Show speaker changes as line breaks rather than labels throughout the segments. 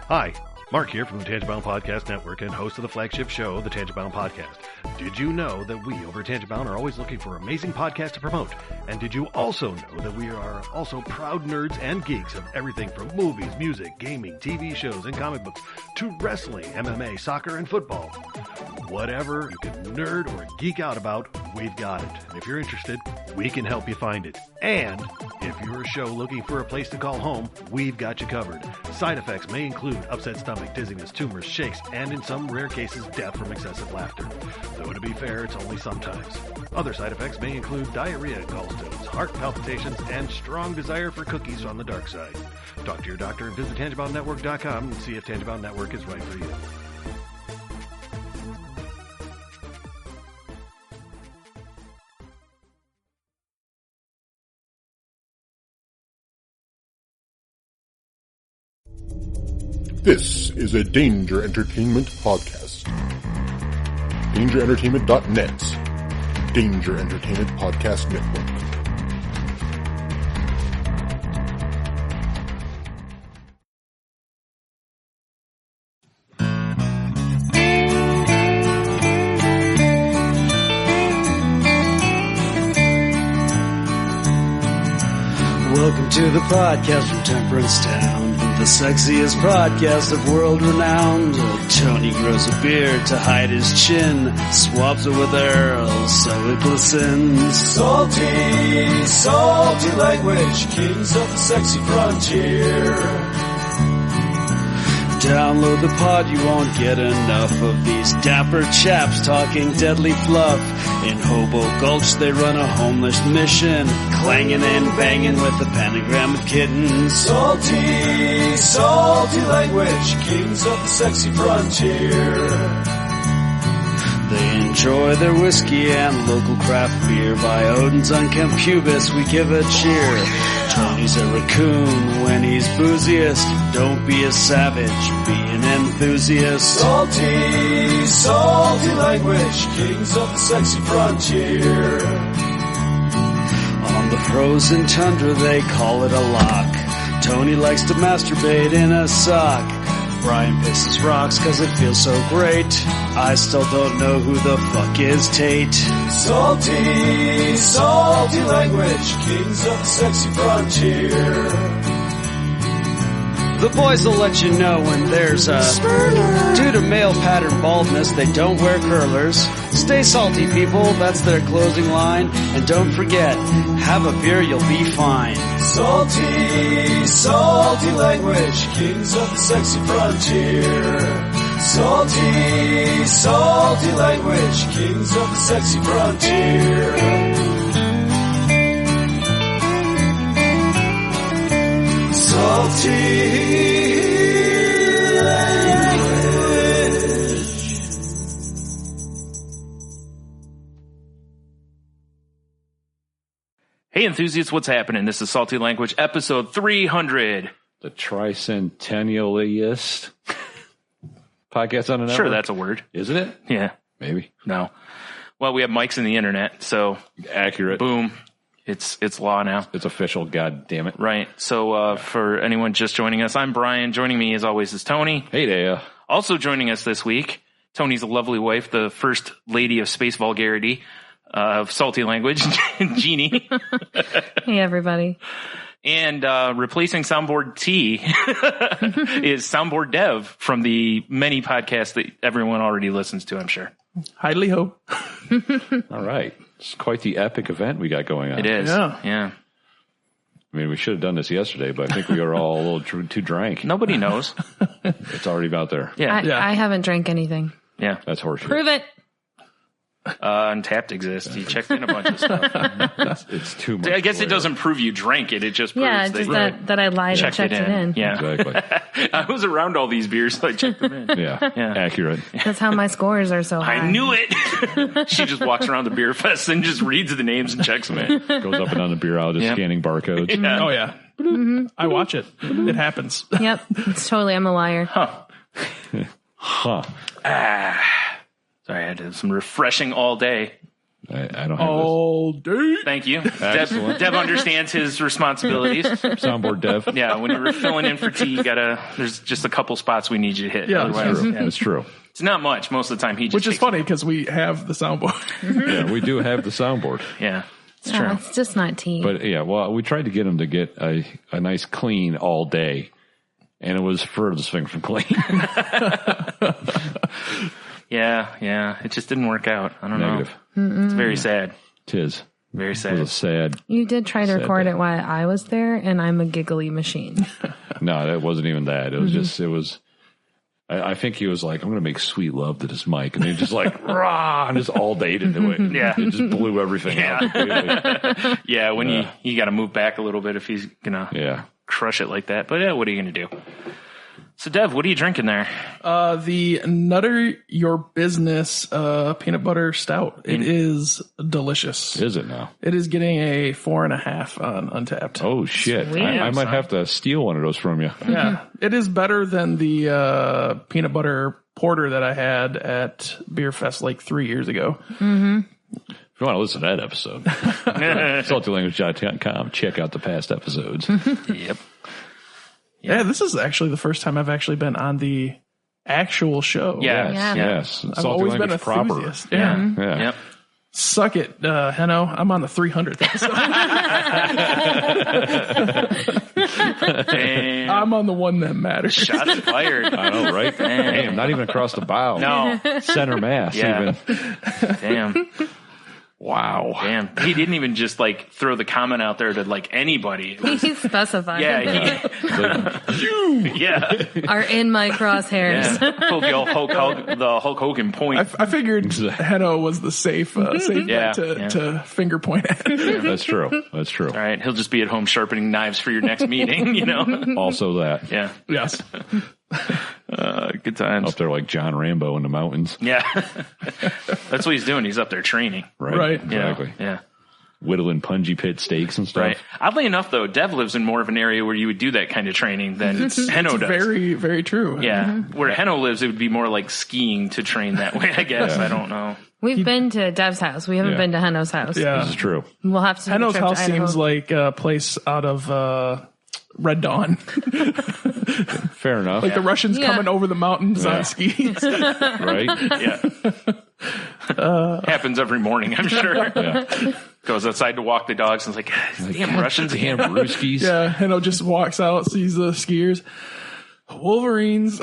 Hi, Mark here from the Tangent-Bound Podcast Network and host of the flagship show, the Tangent-Bound Podcast. Did you know that we over at Tangent-Bound are always looking for amazing podcasts to promote? And did you also know that we are also proud nerds and geeks of everything from movies, music, gaming, TV shows, and comic books to wrestling, MMA, soccer, and football? Whatever you can nerd or geek out about, we've got it. And if you're interested, we can help you find it. And if you're a show looking for a place to call home, we've got you covered. Side effects may include upset stomach, dizziness, tumors, shakes, and in some rare cases, death from excessive laughter. Though to be fair, it's only sometimes. Other side effects may include diarrhea, gallstones, heart palpitations, and strong desire for cookies on the dark side. Talk to your doctor and visit TangentBoundNetwork.com and see if Tangent-Bound Network is right for you.
This is a Danger Entertainment podcast. DangerEntertainment.net. Danger Entertainment Podcast Network.
Welcome to the podcast from Temperance Town, the sexiest podcast of world renowned. Tony grows a beard to hide his chin, swaps it with Earl so it glistens.
Salty, salty language, kings of the sexy frontier.
Download the pod, you won't get enough of these dapper chaps talking deadly fluff. In Hobo Gulch they run a homeless mission, clanging and banging with the pentagram of kittens.
Salty, salty language, kings of the sexy frontier.
They enjoy their whiskey and local craft beer. By Odin's unkempt pubis we give a cheer. Tony's a raccoon when he's booziest. Don't be a savage, be an enthusiast.
Salty, salty language, kings of the sexy frontier.
On the frozen tundra they call it a lock. Tony likes to masturbate in a sock. Brian pisses rocks cause it feels so great. I still don't know who the fuck is Tate.
Salty, salty language, kings of the sexy frontier.
The boys will let you know when there's a spurter. Due to male pattern baldness, they don't wear curlers. Stay salty, people, that's their closing line. And don't forget, have a beer, you'll be fine.
Salty, salty language, kings of the sexy frontier. Salty, salty language, kings of the sexy frontier. Salty language.
Hey enthusiasts, what's happening? This is Salty Language, episode 300.
The tricentennialiest podcast on the network?
Sure, that's a word.
Isn't it?
Yeah.
Maybe.
No. Well, we have mics in the internet, so
Accurate.
boom. It's law now.
It's official, god damn it.
Right. So for anyone just joining us, I'm Brian. Joining me as always is Tony.
Hey there.
Also joining us this week, Tony's lovely wife, the first lady of space vulgarity of Salty Language, Jeannie.
Hey, everybody.
And replacing Soundboard T is Soundboard Dev from the many podcasts that everyone already listens to, I'm sure.
Hi, ho.
All right. It's quite the epic event we got going on.
It is. Yeah.
I mean, we should have done this yesterday, but I think we were all a little too drank.
Nobody knows.
It's already out there.
Yeah.
I haven't drank anything.
Yeah.
That's horseshit.
Prove it.
Untapped exists. You checked in a bunch of stuff.
It's too much.
I guess it
flavor.
doesn't prove you drank it. It just proves
Yeah, just that I lied and checked it in.
Yeah.
Exactly.
I was around all these beers, so I checked them in.
Yeah.
Yeah.
Accurate.
That's how my scores are so high.
I knew it. She just walks around the beer fest and just reads the names and checks them in.
Goes up and down the beer aisle, just scanning barcodes.
Yeah.
Oh, yeah. Mm-hmm. I watch it. It happens.
Yep. It's totally, I'm a liar.
Huh.
Sorry, I had some refreshing all day.
I don't have
All day.
Thank you.
Excellent.
Dev understands his responsibilities.
this. Soundboard Dev.
Yeah, when you're filling in for T, there's just a couple spots we need you to hit.
Yeah,
Otherwise,
True. That's true.
it's not much. Most of the time, he just
Which is
takes-
funny because we have the soundboard.
Yeah, we do have the soundboard.
Yeah, it's
No,
true.
it's just not tea.
But yeah, well, we tried to get him to get a nice clean all day, and it was furthest thing from clean.
Yeah. It just didn't work out. I don't
Negative.
know. It's very sad.
Tis.
Very
It was
sad.
sad.
You did try to record
day.
it while I was there, and I'm a giggly machine.
No, that wasn't even that. It was just, it was, I think he was like, I'm going to make sweet love to this mic. And he just like, rah, and just all day to do it.
Yeah.
It just blew everything out completely.
Yeah, when you got to move back a little bit if he's gonna
Yeah.
crush it like that. But yeah, what are you gonna do? So, Dev, what are you drinking there?
The Nutter Your Business peanut butter stout. It is delicious.
Is it now?
It is getting a 4.5 on Untapped.
Oh, shit.
Sweet.
I might have to steal one of those from you.
Yeah, it is better than the peanut butter porter that I had at Beer Fest like 3 years ago.
If you want to listen to that episode, saltylanguage.com, check out the past episodes.
Yep.
Yeah, this is actually the first time I've actually been on the actual show.
Yeah.
Yeah.
Yes.
I've
Salty
always been
language
a
proper.
enthusiast. Yeah.
Yeah.
Yep.
Suck it, Heno. I'm on the 300th episode.
Damn.
I'm on the one that matters.
Shots fired.
I know, right? Damn, not even across the bow.
No.
Center mass,
Yeah.
even.
Damn.
Wow.
Damn. He didn't even just like throw the comment out there to like anybody. It was-
He specified.
yeah. Yeah.
Are in my crosshairs.
Yeah. Pulled the old the Hulk Hogan point.
I figured Heno was the safe
Yeah,
bet to finger point at.
That's true. That's true.
All right. He'll just be at home sharpening knives for your next meeting, you know?
Also that.
Yeah.
Yes.
Good times.
Up there like John Rambo in the mountains.
Yeah. That's what he's doing. He's up there training.
Right.
You know?
Exactly.
Yeah.
Whittling punji pit steaks and stuff.
Right. Oddly enough, though, Dev lives in more of an area where you would do that kind of training than Heno does.
Very, very true.
Yeah. Where Heno lives, it would be more like skiing to train that way, I guess.
Yeah.
I don't know.
We've been to Dev's house. We haven't
Yeah.
been to Heno's house.
This
Yeah.
is true.
We'll have to take a
Heno's
trip to
house
Idaho.
seems like a place out of Red Dawn.
Fair enough.
Like the Russians
Yeah.
coming over the mountains on skis.
Right?
Yeah. Happens every morning, I'm sure.
Yeah.
Goes outside to walk the dogs and is like, damn Russians
Damn
again.
Ruskies.
Yeah, Heno just walks out, sees the skiers. Wolverines.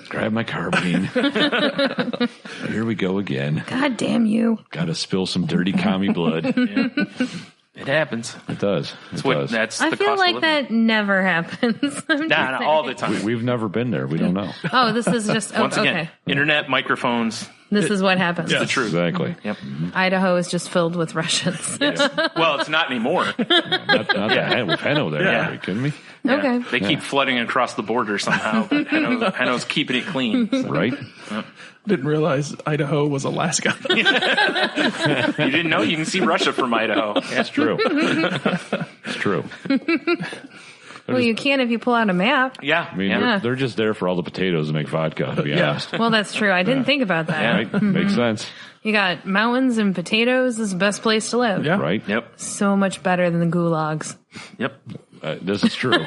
Grab my carbine. Here we go again.
God damn you.
Got to spill some dirty commie blood.
It happens.
It does. It does.
That's
I
the
feel
cost
like
of living.
that never happens. I'm
Nah,
just
nah, all the
saying.
time.
We've never been there. We don't know.
Oh, this is just
Once again,
okay.
internet, microphones,
This is what happens.
Yeah.
the truth.
Exactly.
Yep.
Idaho is just filled with Russians.
Well, it's not anymore.
Not that with Heno there.
Yeah.
Are you kidding me?
Yeah.
Okay.
They keep flooding across the border somehow, but Heno's keeping it clean. So.
Right?
Didn't realize Idaho was Alaska.
You didn't know? You can see Russia from Idaho.
That's true. It's true.
Well, you can if you pull out a map.
Yeah.
I mean,
yeah.
they're just there for all the potatoes to make vodka, to be
Yeah.
honest.
Well, that's true. I didn't think about that.
Right? Makes sense.
You got mountains and potatoes. This is the best place to live.
Yeah.
Right?
Yep.
So much better than the gulags.
Yep.
This is true.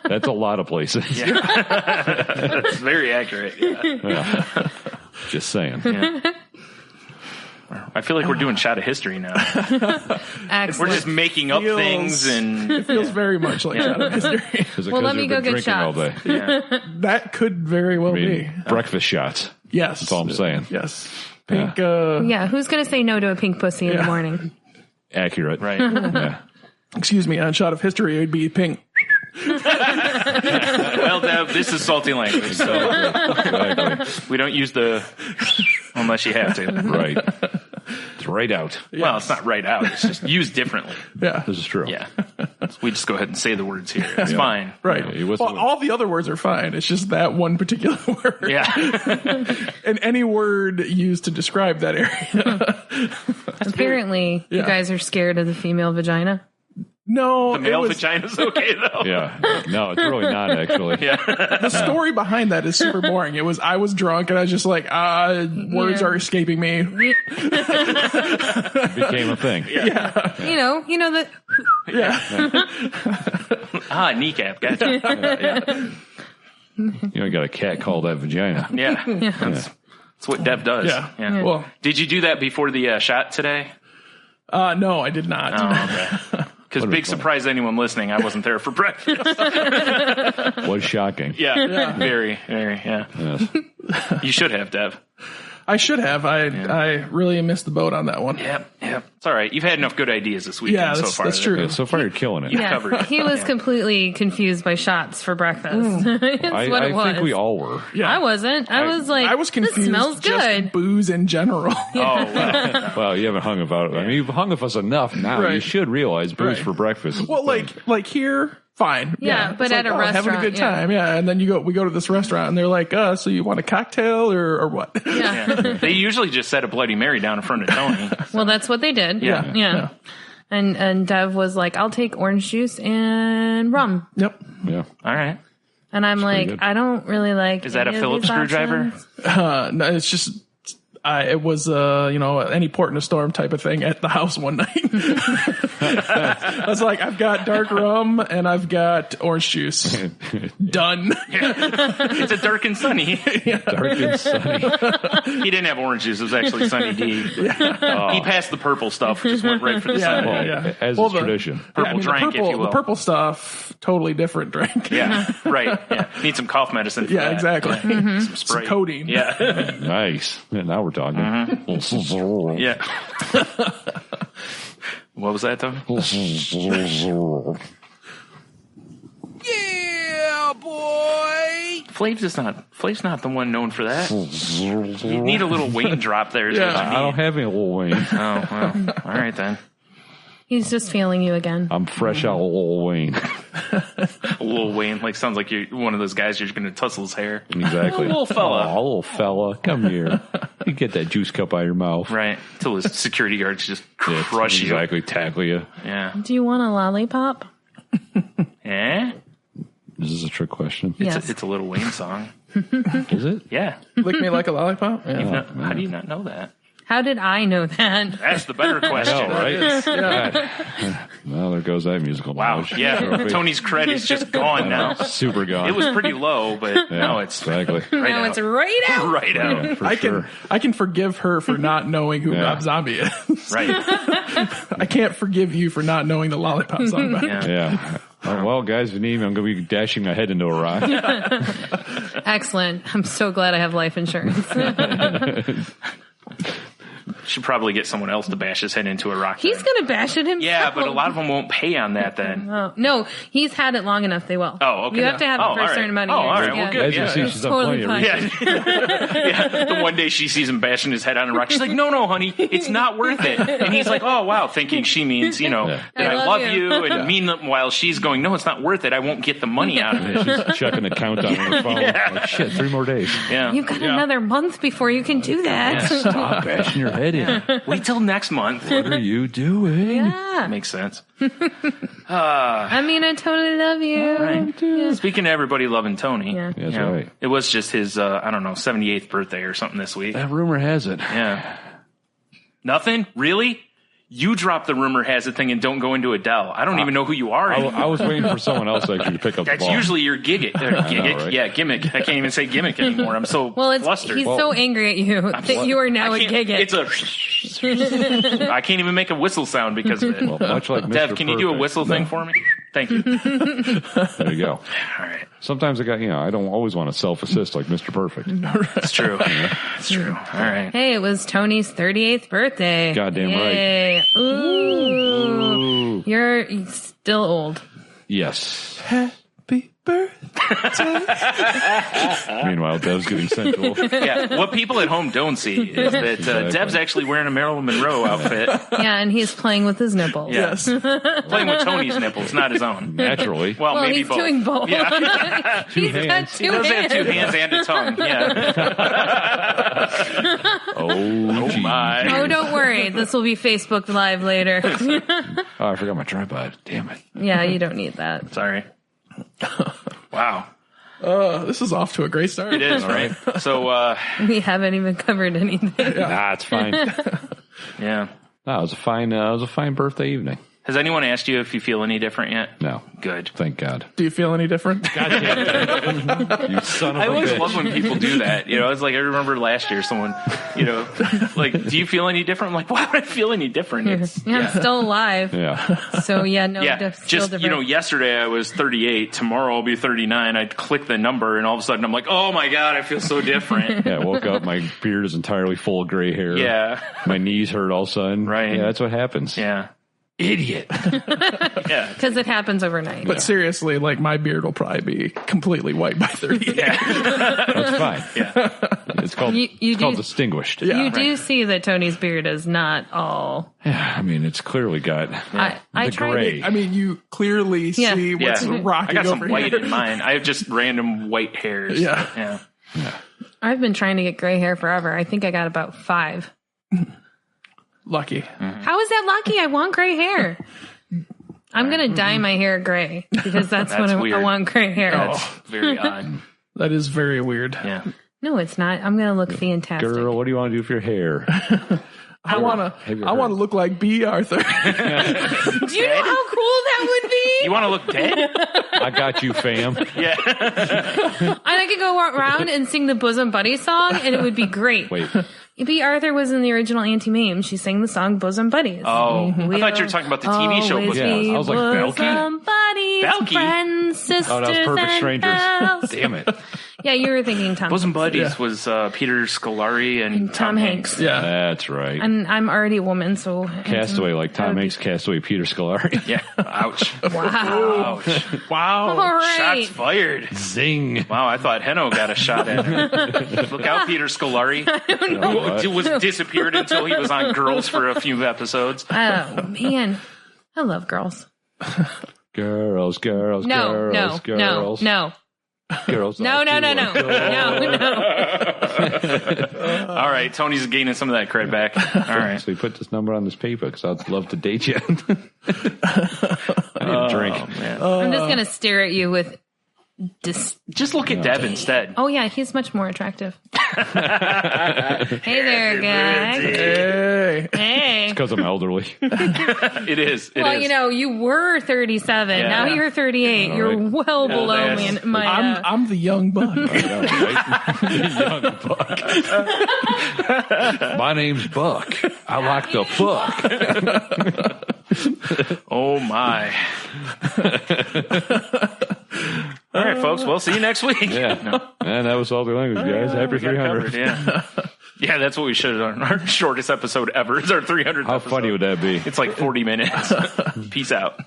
That's a lot of places.
That's very accurate. Yeah.
Just saying.
Yeah. I feel like we're doing shot of history now.
Excellent.
We're just making up
Feels-
things and
It feels very much like Shadow History.
Is it
Well,
'cause
let me
you've
go
been
get
drinking all
shots.
day?
yeah.
That could very well
I mean,
be.
breakfast shots.
Yes.
That's all I'm saying.
Yes. Pink,
Yeah, who's going to say no to a pink pussy in the morning?
Accurate.
Right.
Yeah.
excuse me, on Shot of History, it would be pink.
Well, Dev, this is salty language, so
Exactly.
we don't use the unless you have to.
Right. It's right out.
Well, it's not right out. It's just used differently.
Yeah.
This is true.
Yeah. We just go ahead and say the words here. It's fine.
Right.
Yeah, you whistle-
Well, all the other words are fine. It's just that one particular word.
Yeah.
And any word used to describe that area.
Apparently, you
Yeah.
guys are scared of the female vagina.
No,
The male
it was,
vagina's okay though.
Yeah. No, it's really not actually.
the story behind that is super boring. It was I was drunk and I was just like, words are escaping me.
It became a thing.
Yeah.
You know that.
Kneecap. Gotcha.
You got a cat called that vagina.
Yeah. That's what Dev does.
Yeah. Well,
Did you do that before the shot today?
no, I did not.
Oh, okay. Because big surprise to anyone listening, I wasn't there for breakfast.
Was shocking.
Yeah. Very, very, yeah.
Yes.
You should have, Dev.
I should have. I really missed the boat on that one.
Yep. It's all right. You've had enough good ideas this weekend
Yeah,
so
that's,
far.
that's true.
Yeah, so far, you're killing it.
Yeah,
covered.
he was completely confused by shots for breakfast. That's what it was.
I think we all were.
Yeah.
I wasn't. I was like,
I was confused.
This smells
just
good.
booze in general.
Oh, wow.
Well, you haven't hung about it. I mean, you've hung with us enough now.
Right.
You should realize booze
Right.
for breakfast. is
Well,
the thing.
like here, fine.
Yeah, but
It's
at a
having a
restaurant,
good
yeah.
time. Yeah, and then we go to this restaurant, and they're like, so you want a cocktail or what?
Yeah.
They usually just set a Bloody Mary down in front of Tony.
Well, that's what they did.
Yeah.
And Dev was like, I'll take orange juice and rum.
Yep.
Yeah.
All right.
And I'm like,
good.
I don't really like.
Is that a
any of
Phillips
these
screwdriver?
options.
No, it's just. It was, any port in a storm type of thing at the house one night. I was like, I've got dark rum and I've got orange juice. Done.
It's a dark and sunny.
Dark and sunny.
He didn't have orange juice. It was actually Sunny D. He passed the purple stuff. Just went right for the sunny.
Yeah.
As
Well,
is
the-
tradition.
Purple drink, if you will.
The purple stuff, totally different drink.
Yeah, right. Yeah. Need some cough medicine for
Yeah,
that.
exactly.
Some
Some
Sprite.
codeine.
Yeah.
Nice. Yeah, now we're talking.
Yeah. What was that, though?
Yeah, boy.
Flav's not the one known for that. You need a little Wayne drop there. Is what you
I don't
need.
have any Lil Wayne.
Oh, well. All right, then.
He's just feeling you again.
I'm fresh out of Lil Wayne.
Lil Wayne, sounds like you're one of those guys you're going to tussle his hair.
Exactly.
Little fella.
Oh, little fella. Come here. You get that juice cup out of your mouth.
Right. Until his security guards just
Yeah,
crush you.
exactly. Tackle you.
Yeah.
Do you want a lollipop?
Eh?
Is this a trick question?
Yes.
It's a Lil Wayne song.
Is it?
Yeah.
Lick me like a lollipop. Yeah.
How do you not know that?
How did I know that?
That's the better question.
I know, right? God. Well, there goes that musical
Wow.
knowledge.
Yeah.
Trophy.
Tony's credit's just gone now.
Super gone.
It was pretty low, but
Yeah,
now it's
exactly.
right
Now
out.
it's right out.
Right out.
Yeah, for
I
sure.
can forgive her for not knowing who
Yeah.
Rob Zombie is.
Right.
I can't forgive you for not knowing the lollipop song.
Yeah.
Yeah. Well, guys, if you need me, I'm going to be dashing my head into a rock.
Excellent. I'm so glad I have life insurance.
Should probably get someone else to bash his head into a rock.
He's
then.
going to bash it himself.
Yeah, but a lot of them won't pay on that then.
Oh, no, he's had it long enough. They will.
Oh, okay.
You have to have it for
all
a certain amount of
Oh,
years.
all right.
Yeah.
Well, good.
As you
Yeah.
see,
It's
she's done
totally
plenty of
fine.
research.
Yeah. The one day she sees him bashing his head on a rock, she's like, no, honey, it's not worth it. And he's like, oh, wow, thinking she means, that I love you. And mean them while she's going, no, it's not worth it. I won't get the money out of it.
She's checking the countdown on her phone. Like, shit, 3 more days.
Yeah.
You've got another month before you can do that.
Stop bashing your head in.
Wait till next month.
What are you doing?
Yeah.
Makes sense.
I mean, I totally love you.
Right.
Yeah.
Speaking of everybody loving Tony,
Yeah.
That's right.
it was just his, 78th birthday or something this week.
That rumor has it.
Yeah. Nothing? Really? You drop the rumor has it thing and don't go into Adele. I don't even know who you are anymore.
I was waiting for someone else actually to pick up the
That's
ball.
usually your gimmick.
right?
Yeah, gimmick. I can't even say gimmick anymore. I'm so
Well,
flustered.
he's so angry at you that you are now a
I can't-
gigget.
It's a. I can't even make a whistle sound because of it.
Well, much like Mr.
Dev, can you do a
Perfect.
whistle thing for me? Thank you.
There you go.
All right.
Sometimes I don't always want to self-assist like Mr. Perfect.
It's true. It's true. All right.
Hey, it was Tony's 38th birthday.
Goddamn
Yay. Right. Ooh.
Ooh.
You're still old.
Yes.
Happy birthday.
Meanwhile, Dev's getting sensual.
Yeah. What people at home don't see is that
Exactly.
Dev's actually wearing a Marilyn Monroe outfit,
Yeah, and he's playing with his nipples.
Yeah.
Yes.
playing with Tony's nipples, not his own.
Naturally.
Well,
Well,
maybe
he's
both.
doing both.
Yeah.
He's got
hands.
two
He does have
hands.
2 hands and a tongue. Yeah.
Oh, geez.
My.
Oh, don't worry. The this will be Facebook Live later.
Oh, I forgot my tripod. Damn it.
Yeah, you don't need that.
Sorry. Wow.
This is off to a great start.
It is, right? So,
We haven't even covered anything.
Nah, it's fine.
yeah.
No, it was a fine birthday evening.
Has anyone asked you if you feel any different yet?
No.
Good.
Thank God.
Do you feel any different?
God damn it. You son of
I
a
always
bitch.
love when people do that. You know, it's like I remember last year someone, you know, like, do you feel any different? I'm like, why would I feel any different? It's,
I'm still alive.
Yeah.
So, yeah, no,
yeah,
still
just,
different.
you know, yesterday I was 38. Tomorrow I'll be 39. I'd click the number and all of a sudden I'm like, oh my God, I feel so different.
Yeah, I woke up, my beard is entirely full of gray hair.
Yeah.
My knees hurt all of a sudden.
Right.
Yeah, that's what happens.
Yeah.
Idiot.
Yeah.
Because it happens overnight.
But seriously, like my beard will probably be completely white by 38.
That's fine.
Yeah.
It's called,
You
called
do-
distinguished.
Yeah.
You do see that Tony's beard is not all.
Yeah, I mean, it's clearly got
I
the
tried
gray.
I mean, you clearly
Yeah.
see what's
Yeah.
rocking
I got some
over
white
here.
in mine. I have just random white hairs.
Yeah.
Yeah.
I've been trying to get gray hair forever. I think I got about 5.
Lucky.
How is that lucky? I want gray hair. I'm going to dye my hair gray because that's what I
weird.
want gray hair.
That's very odd.
That is very weird.
Yeah.
No, it's not. I'm going to look fantastic.
Girl, what do you want to do with your hair?
I want to look like B. Arthur.
Do you know how cool that would be?
You want to look dead?
I got you, fam.
Yeah.
And I could go around and sing the Bosom Buddy song, and it would be great.
Wait.
B. Arthur was in the original Auntie Mame. She sang the song Bosom Buddies.
Oh, I thought you were talking about the TV show.
Always
Yeah,
be
I was like, Belky?
bosom buddies,
Belky?
friends, sisters,
Oh, that was Perfect
and
Strangers.
pals.
Damn it.
Yeah, you were thinking Tom.
Bosom Buddies was Peter Scolari and
Tom Hanks.
Yeah.
That's right.
And I'm already a woman, so
Castaway, like Tom Hanks, Castaway, Peter Scolari.
Yeah. Ouch.
Wow.
Ouch.
Wow.
All right.
Shots fired.
Zing.
Wow, I thought Heno got a shot at her. Look out, Peter Scolari. Who was disappeared until he was on Girls for a few episodes.
Oh man, I love girls.
Girls, girls,
No,
girls, girls.
no.
Girls.
No.
like to adore.
All right, Tony's gaining some of that cred back. All right.
So we put this number on this paper because I'd love to date you. I need a drink.
Man.
I'm just gonna stare at you with
Just look at Deb instead.
Oh yeah, he's much more attractive. Hey there, guy.
Hey.
Hey.
Because I'm elderly.
It is. It
Well,
is.
you know, you were 37.
Yeah.
Now you're 38.
All
You're
right.
well below
that's-
me. And my,
I'm the young buck.
Young buck. My name's Buck. I like the fuck.
Oh my. All right, folks. We'll see you next week.
Yeah.
No.
And that was all the language, guys. Happy
We got it
300.
covered, yeah. Yeah, that's what we should have done. Our shortest episode ever is our 300th
How
episode.
funny would that be?
It's like 40 minutes. Peace out.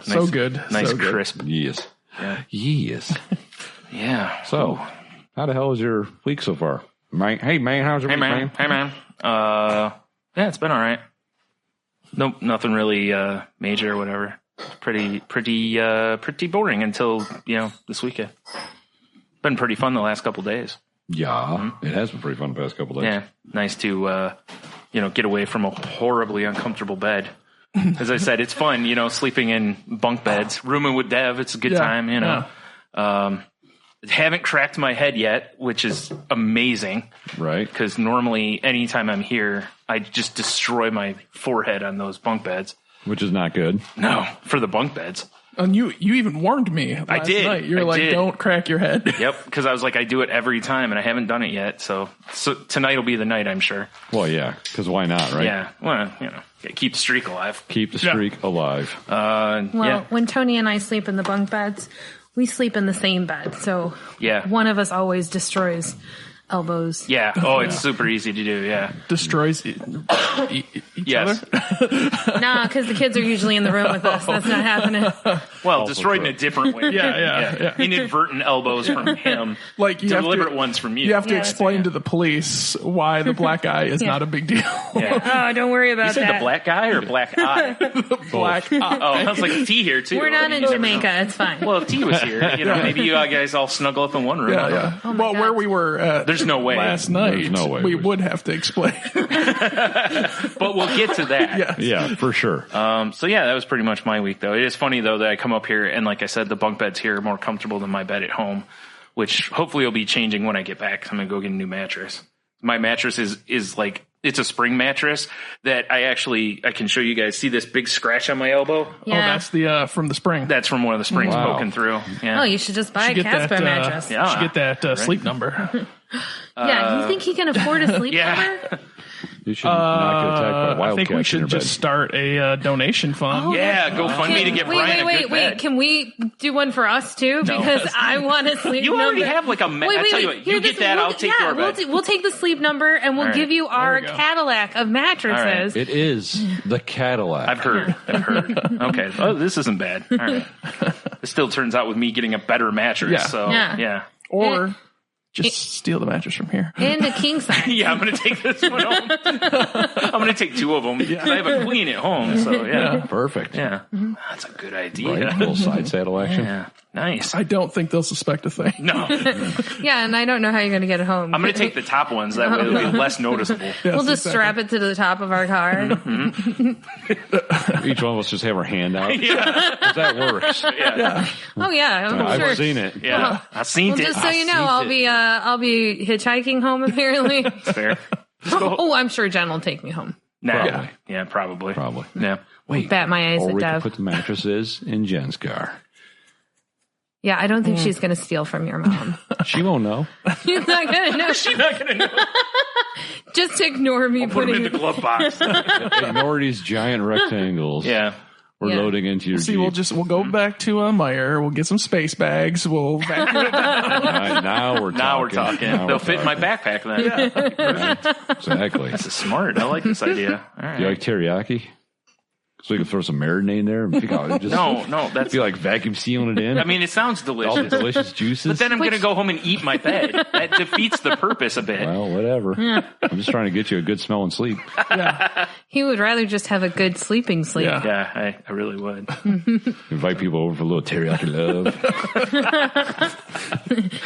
So good.
Nice
So good.
crisp.
Yes.
Yeah.
Yes.
Yeah.
So, how the hell was your week so far? Hey, man, how's your
Hey
week,
man. Hey man. Yeah, it's been all right. Nope, nothing really major or whatever. Pretty boring until, this weekend. Been pretty fun the last couple days.
Yeah, it has been pretty fun the past couple days.
Yeah, nice to get away from a horribly uncomfortable bed. As I said, it's fun, sleeping in bunk beds, rooming with Dev. It's a good time, Haven't cracked my head yet, which is amazing.
Right.
Because normally, anytime I'm here, I just destroy my forehead on those bunk beds.
Which is not good.
No, for the bunk beds.
And you even warned me last
did.
night. You're
I
like,
did.
don't crack your head.
Yep, because I was like, I do it every time, and I haven't done it yet. So tonight will be the night, I'm sure.
Well, yeah, because why not, right?
Yeah, well, keep the streak alive.
Keep the streak alive.
well, when Tony and I sleep in the bunk beds, we sleep in the same bed. So
Yeah.
one of us always destroys elbows.
Yeah. Oh, it's super easy to do. Yeah.
Destroys each
Yes.
other.
Nah, because the kids are usually in the room with us. That's not happening.
Well, destroyed in a different way.
Yeah.
Inadvertent elbows from him.
Like you
Deliberate
have to,
ones from you.
You have to
Yeah, that's
explain to the police why the black eye is not a big deal.
Yeah.
Oh, don't worry about
You said
that.
the black guy or black eye?
Black eye.
Oh, I was like T here too.
We're not in
You never
Jamaica.
know.
It's fine.
Well, if T was here, maybe you guys all snuggle up in one room.
Yeah.
Oh my
Well,
God.
where we were,
There's There's no way.
last night,
There's no way.
we would have to explain.
But we'll get to that.
Yes.
Yeah, for sure.
So yeah, that was pretty much my week, though. It is funny, though, that I come up here and, like I said, the bunk beds here are more comfortable than my bed at home, which hopefully will be changing when I get back. I'm going to go get a new mattress. My mattress is like, it's a spring mattress that I can show you guys. See this big scratch on my elbow?
Yeah.
Oh, that's the from the spring.
That's from one of the springs poking through. Yeah.
Oh, you should just buy a Casper mattress.
Yeah.
You should get that sleep number.
Yeah, you think he can afford a sleep
Yeah.
number?
You should not get attacked by
I
wildcats
think we
in your
should
bed.
just start a donation fund.
Yeah, GoFundMe to get Brian a good bed.
Can we do one for us too? Because I want a sleep
You
number.
already have like a I tell you what,
Here,
you get that, I'll take your bed.
We'll take the sleep number and we'll
All right.
give you our
we go.
Cadillac of mattresses.
It is the Cadillac.
I've heard. Okay. Oh, this isn't bad. All right. It still turns out with me getting a better mattress.
Yeah.
So,
Yeah.
yeah.
Or just steal the mattress from here.
And a king size.
Yeah, I'm going to take this one home. I'm going to take two of them because I have a queen at home. So, yeah.
Perfect.
Yeah. That's a good idea.
Right? A little side saddle action.
Yeah. Nice.
I don't think they'll suspect a thing.
No.
Yeah, and I don't know how you're going to get it home.
I'm going to take the top ones. That way it'll be less noticeable.
Yes,
We'll just
exactly.
strap it to the top of our car.
Each one of us just have our hand out.
Yeah.
'Cause that works.
Yeah.
Oh yeah, I'm
I've
sure.
seen it.
Yeah. I seen
Well,
it.
just so you know, I'll be hitchhiking home apparently.
Fair.
Oh, I'm sure Jen will take me home.
Nah.
Probably.
Yeah, probably.
Probably.
Yeah.
Wait.
Bat my eyes
Or
at
we could
Dev.
put the mattresses in Jen's car.
Yeah, I don't think she's going to steal from your mom.
She won't know.
She's not going to know.
She's not going to know.
Just ignore me
Put them
putting
in the glove box.
Ignore these giant rectangles.
Yeah.
We're
Yeah.
loading into your
See,
Jeep.
we'll go back to Meyer. We'll get some space bags. We'll vacuum it down.
Now we're talking.
Now we're talking.
Now
They'll
we're
fit in my backpack then.
Exactly.
This is smart. I like this idea. All right.
Do you like teriyaki? So we can throw some marinade in there and pick out. Just
No, that's.
feel like vacuum sealing it in.
I mean, it sounds
all the
delicious.
delicious juices.
But then I'm going to go home and eat my bed. That defeats the purpose a bit.
well, whatever. I'm just trying to get you a good smelling sleep.
He would rather just have a good sleeping sleep.
Yeah.
Yeah, I really would.
Invite people over for a little teriyaki love.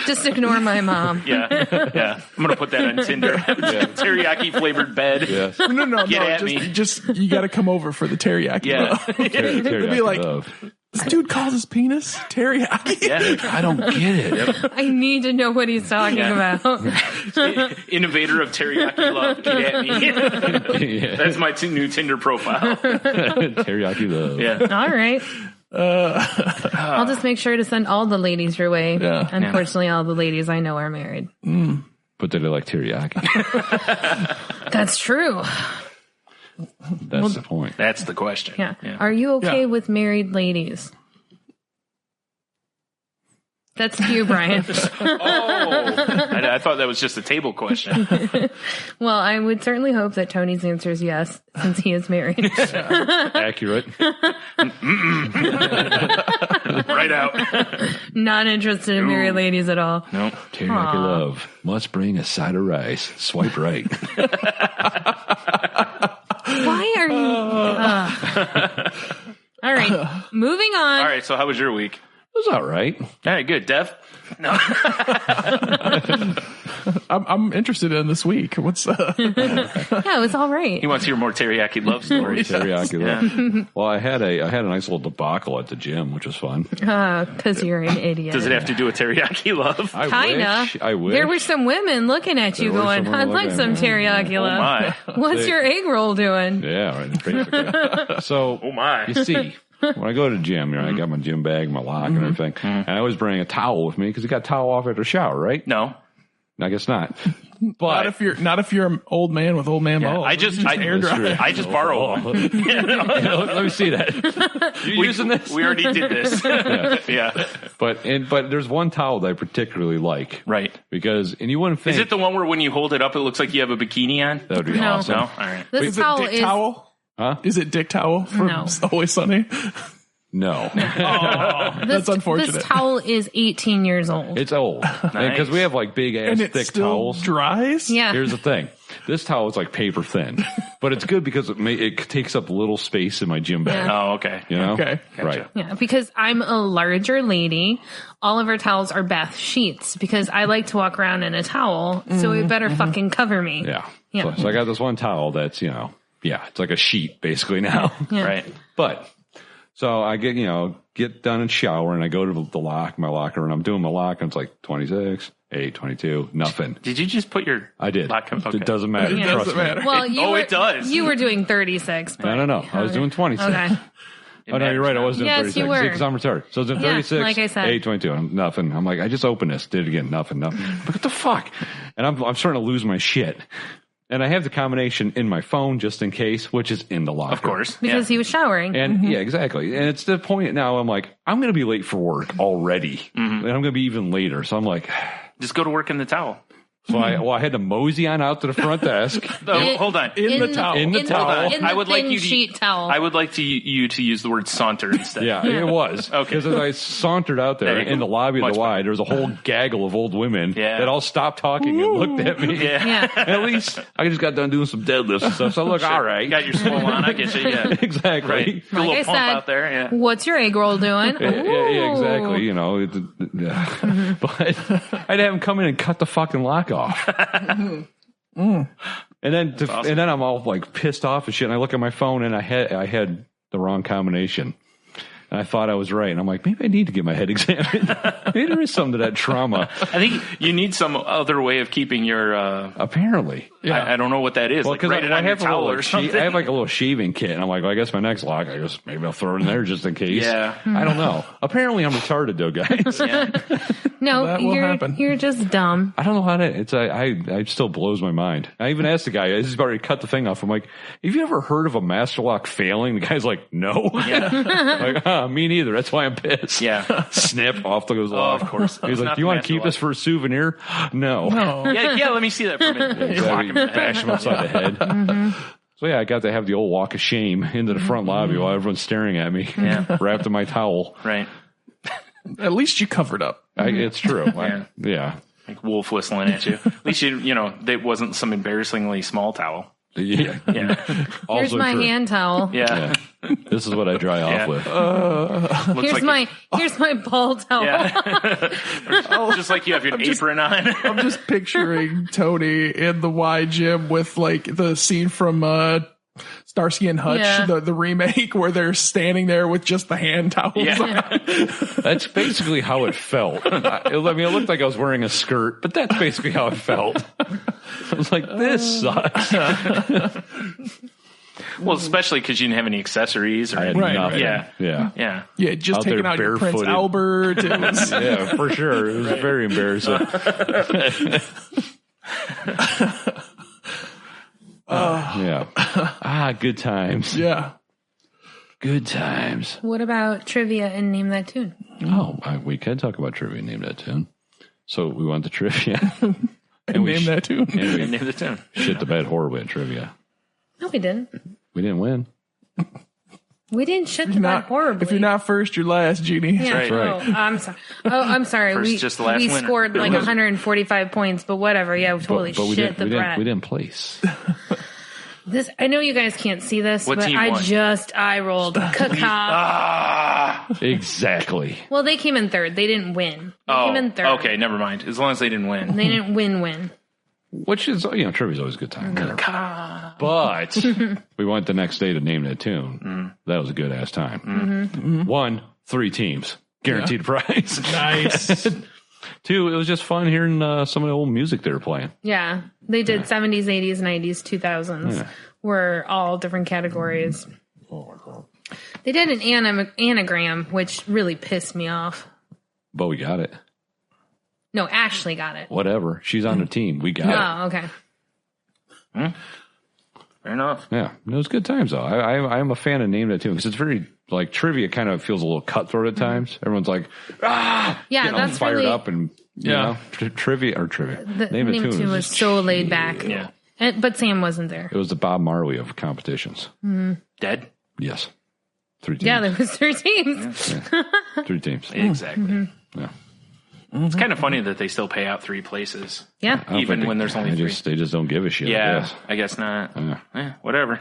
Just ignore my mom.
Yeah. I'm going to put that on Tinder. Teriyaki flavored bed.
Yes.
No.
Get at me.
Just you got to come over for the teriyaki.
Yeah.
Teriyaki
be like-
love.
This dude calls his penis teriyaki.
Yeah.
I don't get it.
I need to know what he's talking
Yeah.
about.
Innovator of teriyaki love. Get at me.
Yeah.
That's my new Tinder profile.
Teriyaki love.
Yeah.
All right. I'll just make sure to send all the ladies your way.
Yeah.
Unfortunately, all the ladies I know are married.
But they like teriyaki.
That's true.
That's the point.
That's the question.
Yeah. Are you okay
Yeah.
with married ladies? That's you, Brian.
I thought that was just a table question.
Well, I would certainly hope that Tony's answer is yes, since he is married.
Accurate.
Right out.
Not interested in married ladies at all.
Nope.
Teriyaki love. Must bring a side of rice. Swipe right.
Why are you? All right. Moving on.
All right. So how was your week?
It was all right.
All right. Good. Dev? No.
I'm interested in this week. What's
Yeah, it was all right.
He wants to hear more teriyaki love stories.
Teriyaki love. Well, I had a nice little debacle at the gym, which was fun.
Because you're an idiot.
Does it have to do with teriyaki love?
I wish.
There were some women looking at you
There were
going,
some women
I'd like
looking
some
at me.
teriyaki
Oh
love.
my.
What's your egg roll doing?
Yeah, right. Basically. So,
Oh my.
you see, when I go to the gym, I got my gym bag, my lock, and everything, and I always bring a towel with me because you got to towel off after a shower, right?
No.
I guess not.
not
But
if you're an old man with old man balls.
I just
air dry.
I just borrow them.
let me see that. You using this?
We already did this. Yeah.
But there's one towel that I particularly like.
Right.
Because, and you wouldn't think.
Is it the one where when you hold it up, it looks like you have a bikini on?
That would be
No.
awesome.
No? All right.
This
Is it
towel
Dick
is
Towel?
Huh?
Is it Dick Towel from
No.
Always Sunny?
No.
That's unfortunate.
This towel is 18 years old.
It's old. Because we have like big ass
and it
thick
still
towels.
dries?
Yeah.
Here's the thing. This towel is like paper thin, but it's good because it takes up little space in my gym bag.
Oh, okay.
You know?
Okay.
Right.
Yeah, because I'm a larger lady. All of our towels are bath sheets because I like to walk around in a towel, so it better fucking cover me.
Yeah.
Yeah.
So I got this one towel that's, it's like a sheet basically now.
Yeah.
Right.
But so I get done and shower and I go to my locker and I'm doing my lock and it's like 26, 8, 22, nothing.
Did you just put your
I did.
lock? Okay.
It doesn't matter.
Yeah.
Trust
Doesn't
me.
matter.
Well,
it does.
You were doing 36. But,
No. I was doing 26.
Okay.
Oh, no, you're right. I was doing
Yes,
36.
you were.
Because I'm retarded. So I was doing
Yeah,
36,
like I said.
8, 22. Nothing. I'm like, I just opened this. Did it again. Nothing. But what the fuck? And I'm starting to lose my shit. And I have the combination in my phone just in case, which is in the locker.
Of course.
Because he was showering.
And yeah, exactly. And it's the point now I'm like, I'm going to be late for work already. And I'm going to be even later. So I'm like,
Just go to work in the towel.
so I had to mosey on out to the front desk.
Oh, hold on.
In the towel.
In the towel.
In the
I would like
thin
you to
sheet towel.
I would like you to use the word saunter instead.
Yeah, it was.
Okay.
Because as I sauntered out there
There you
in
go.
the lobby of
Much
the Y, there was a whole gaggle of old women
Yeah.
that all stopped talking and looked at me.
Yeah.
Yeah.
And at least I just got done doing some deadlifts and stuff. So I look, all right.
You got your swole on. I get you. Yeah.
Exactly.
Right. A
Like
little
I
pump
said,
out there. Yeah.
What's your egg roll doing?
Yeah, exactly.
Ooh.
But I'd have him come in and cut the fucking lock off. And then and then I'm all like pissed off and shit. And I look at my phone and I had the wrong combination. And I thought I was right. And I'm like, maybe I need to get my head examined. Maybe there is something to that trauma.
I think you need some other way of keeping your.
Apparently.
I don't know what that is.
Well,
like
because
write it
I
on your
have
towel or something.
I have like a little shaving kit, and I'm like, well, I guess my next lock, maybe I'll throw it in there just in case.
Yeah.
I don't know. Apparently, I'm retarded though, guys.
No,
That will happen.
you're just dumb.
I don't know how to. It still blows my mind. I even asked the guy. He's already cut the thing off. I'm like, have you ever heard of a master lock failing? The guy's like, no.
Yeah.
Like, me neither. That's why I'm pissed.
Yeah.
Snip off goes
Oh,
off.
of course.
He's
It's
like,
not
do you
the
want to
master
keep this
lock.
for a souvenir? No.
Yeah. Let me see that for a minute.
Exactly. Bash him upside the head. So yeah, I got to have the old walk of shame into the front lobby while everyone's staring at me, wrapped in my towel.
Right.
At least you covered up.
It's true. Yeah.
Like wolf whistling at you. At least it wasn't some embarrassingly small towel.
Yeah.
Yeah.
Here's
Also
my
true.
hand towel.
Yeah.
This is what I dry off
Yeah.
with.
Looks
Here's my ball towel.
Yeah. Just like you have your apron on.
I'm just picturing Tony in the Y gym with like the scene from Starsky and Hutch,
Yeah.
the remake, where they're standing there with just the hand towels on.
That's basically how it felt. I mean, it looked like I was wearing a skirt, but that's basically how it felt. I was like, this sucks.
Well, especially because you didn't have any accessories or
I had
Right,
nothing.
right.
Yeah.
Yeah.
Yeah, just
Out
taking
there
out your Prince
barefooted.
Albert. It was,
Yeah, for sure. It was very embarrassing. Yeah. Good times.
yeah.
Good times.
What about trivia and name that tune?
Oh, we can talk about trivia and name that tune. So we went to trivia.
And
we
name that tune.
And we
Name the tune.
shit the bed horribly at trivia.
No, we didn't.
We didn't win.
We didn't shit the bed
Not,
horribly.
if you're not first, you're last, Jeannie.
Yeah.
Right.
right.
Oh, I'm sorry. I'm sorry.
First,
we
just the last
we
winner.
scored like 145 points, but whatever. Yeah, we totally
But we
shit the
didn't, we
bed.
didn't place.
This I know you guys can't see this,
What
but
team
I
won?
just eye rolled. Caca.
Exactly.
Well, they came in third. They didn't win. They
Oh,
came in third.
okay. Never mind. As long as they didn't win.
They didn't win.
Which is, trivia's always a good time. But we went the next day to name that tune. That was a good ass time. 1, 3 teams. Guaranteed prize.
Nice.
2, it was just fun hearing some of the old music they were playing.
Yeah, they did 70s, 80s, 90s, 2000s. Were all different categories. They did an anagram, which really pissed me off.
But we got it.
No, Ashley got it.
Whatever. She's on the team. We got it.
Oh, okay.
Fair enough.
Yeah. It was good times, though. I'm a fan of Name That Tune because it's very, like, trivia kind of feels a little cutthroat at times. Everyone's like,
Yeah, that's
fired
really
up and, trivia.
the
Name That Tune
was
just
so laid back.
Yeah.
But Sam wasn't there.
It was the Bob Marley of competitions.
Dead?
Yes. 3 teams.
Yeah, there was 3 teams.
3 teams.
Exactly.
Yeah.
It's kind of funny that they still pay out 3 places.
Yeah.
Even when there's only 3.
They just don't give a shit.
Yeah, I guess not. Whatever.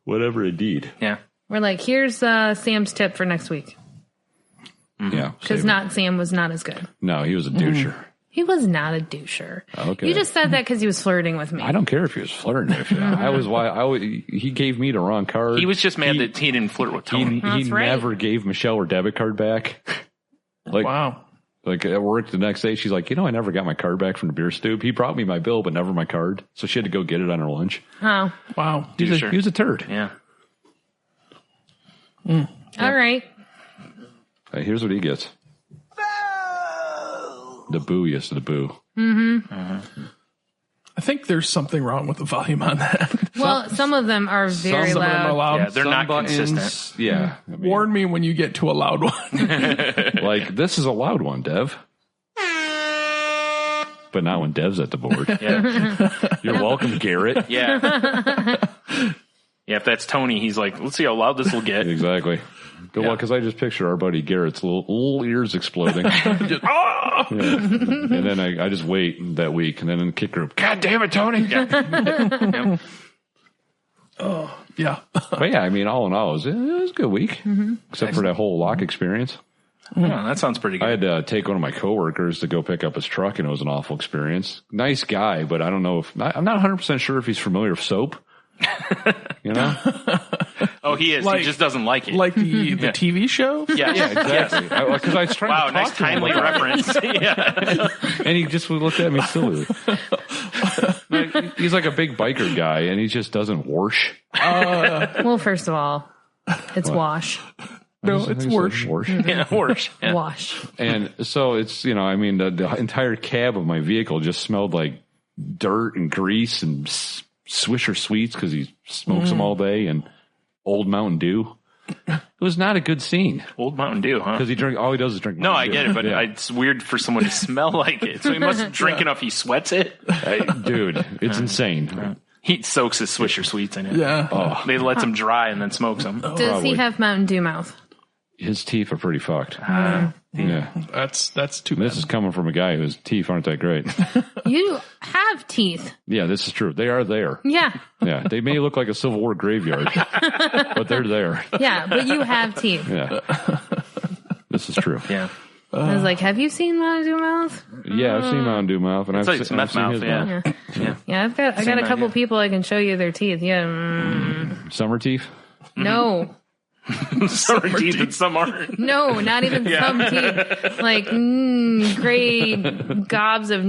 Whatever indeed.
Yeah.
We're like, here's Sam's tip for next week.
Yeah.
Because Sam was not as good.
No, he was a doucher.
He was not a doucher.
Okay.
You just said that because he was flirting with me.
I don't care if he was flirting with you. He gave me the wrong card.
He was just mad that he didn't flirt with Tony.
He never gave Michelle her debit card back.
Wow.
Like at work the next day, she's like, I never got my card back from the beer stube. He brought me my bill, but never my card. So she had to go get it on her lunch.
Oh.
Wow.
He was a turd.
Yeah.
All right.
Here's what he gets. The boo, yes, the boo.
I think there's something wrong with the volume on that.
Well, some of them are very
Some of them are
loud.
loud.
Yeah, they're not
buttons,
consistent.
Yeah.
Warn me when you get to a loud one.
Like, this is a loud one, Dev. But not when Dev's at the board.
Yeah.
You're welcome, Garrett.
Yeah. Yeah, if that's Tony, he's like, let's see how loud this will get.
Exactly. Well, because I just picture our buddy Garrett's little ears exploding.
Just,
Yeah. And then I just wait that week, and then in the kick group, God damn it, Tony!
Yeah.
yeah.
But yeah, I mean, all in all, it was a good week, except for that whole lock experience.
Yeah, that sounds pretty good.
I had to take one of my coworkers to go pick up his truck, and it was an awful experience. Nice guy, but I don't know if I'm not 100% sure if he's familiar with soap.
Oh, he is.
Like-
he just doesn't like it.
Like the TV show?
yeah,
Exactly. Because I was trying
Wow,
to
nice
talk to him
timely
about it.
reference. Yeah.
And he just looked at me silly. He's like a big biker guy, and he just doesn't wash.
Well, first of all, it's wash.
No,
I
it's
think
worse.
wash.
Yeah, worse. Yeah.
Wash.
And so it's, the entire cab of my vehicle just smelled like dirt and grease and Swisher Sweets because he smokes them all day and Old Mountain Dew. It was not a good scene.
Old Mountain Dew, huh?
Because all he does is drink
No, I
Mountain
get
Dew.
it, but
Yeah.
it's weird for someone to smell like it. So he must drink enough he sweats it.
Dude, it's insane.
He soaks his Swisher Sweets in it.
Yeah.
They lets them dry and then smokes them.
Does he
Probably.
have Mountain Dew mouth?
His teeth are pretty fucked. Yeah.
That's too bad.
This is coming from a guy whose teeth aren't that great.
You have teeth.
Yeah, this is true. They are there.
Yeah.
Yeah, they may look like a Civil War graveyard, but they're there.
Yeah, but you have teeth.
Yeah. This is true.
Yeah.
I was like, have you seen Mountain Dew mouth?
Yeah, I've seen Mountain Dew mouth, and
It's
I've
like
seen
meth mouth,
his
yeah.
mouth.
Yeah, I got a couple people I can show you their teeth. Yeah.
Summer teeth.
No.
Some are teeth and some aren't.
No, not even some teeth. Like, gray gobs of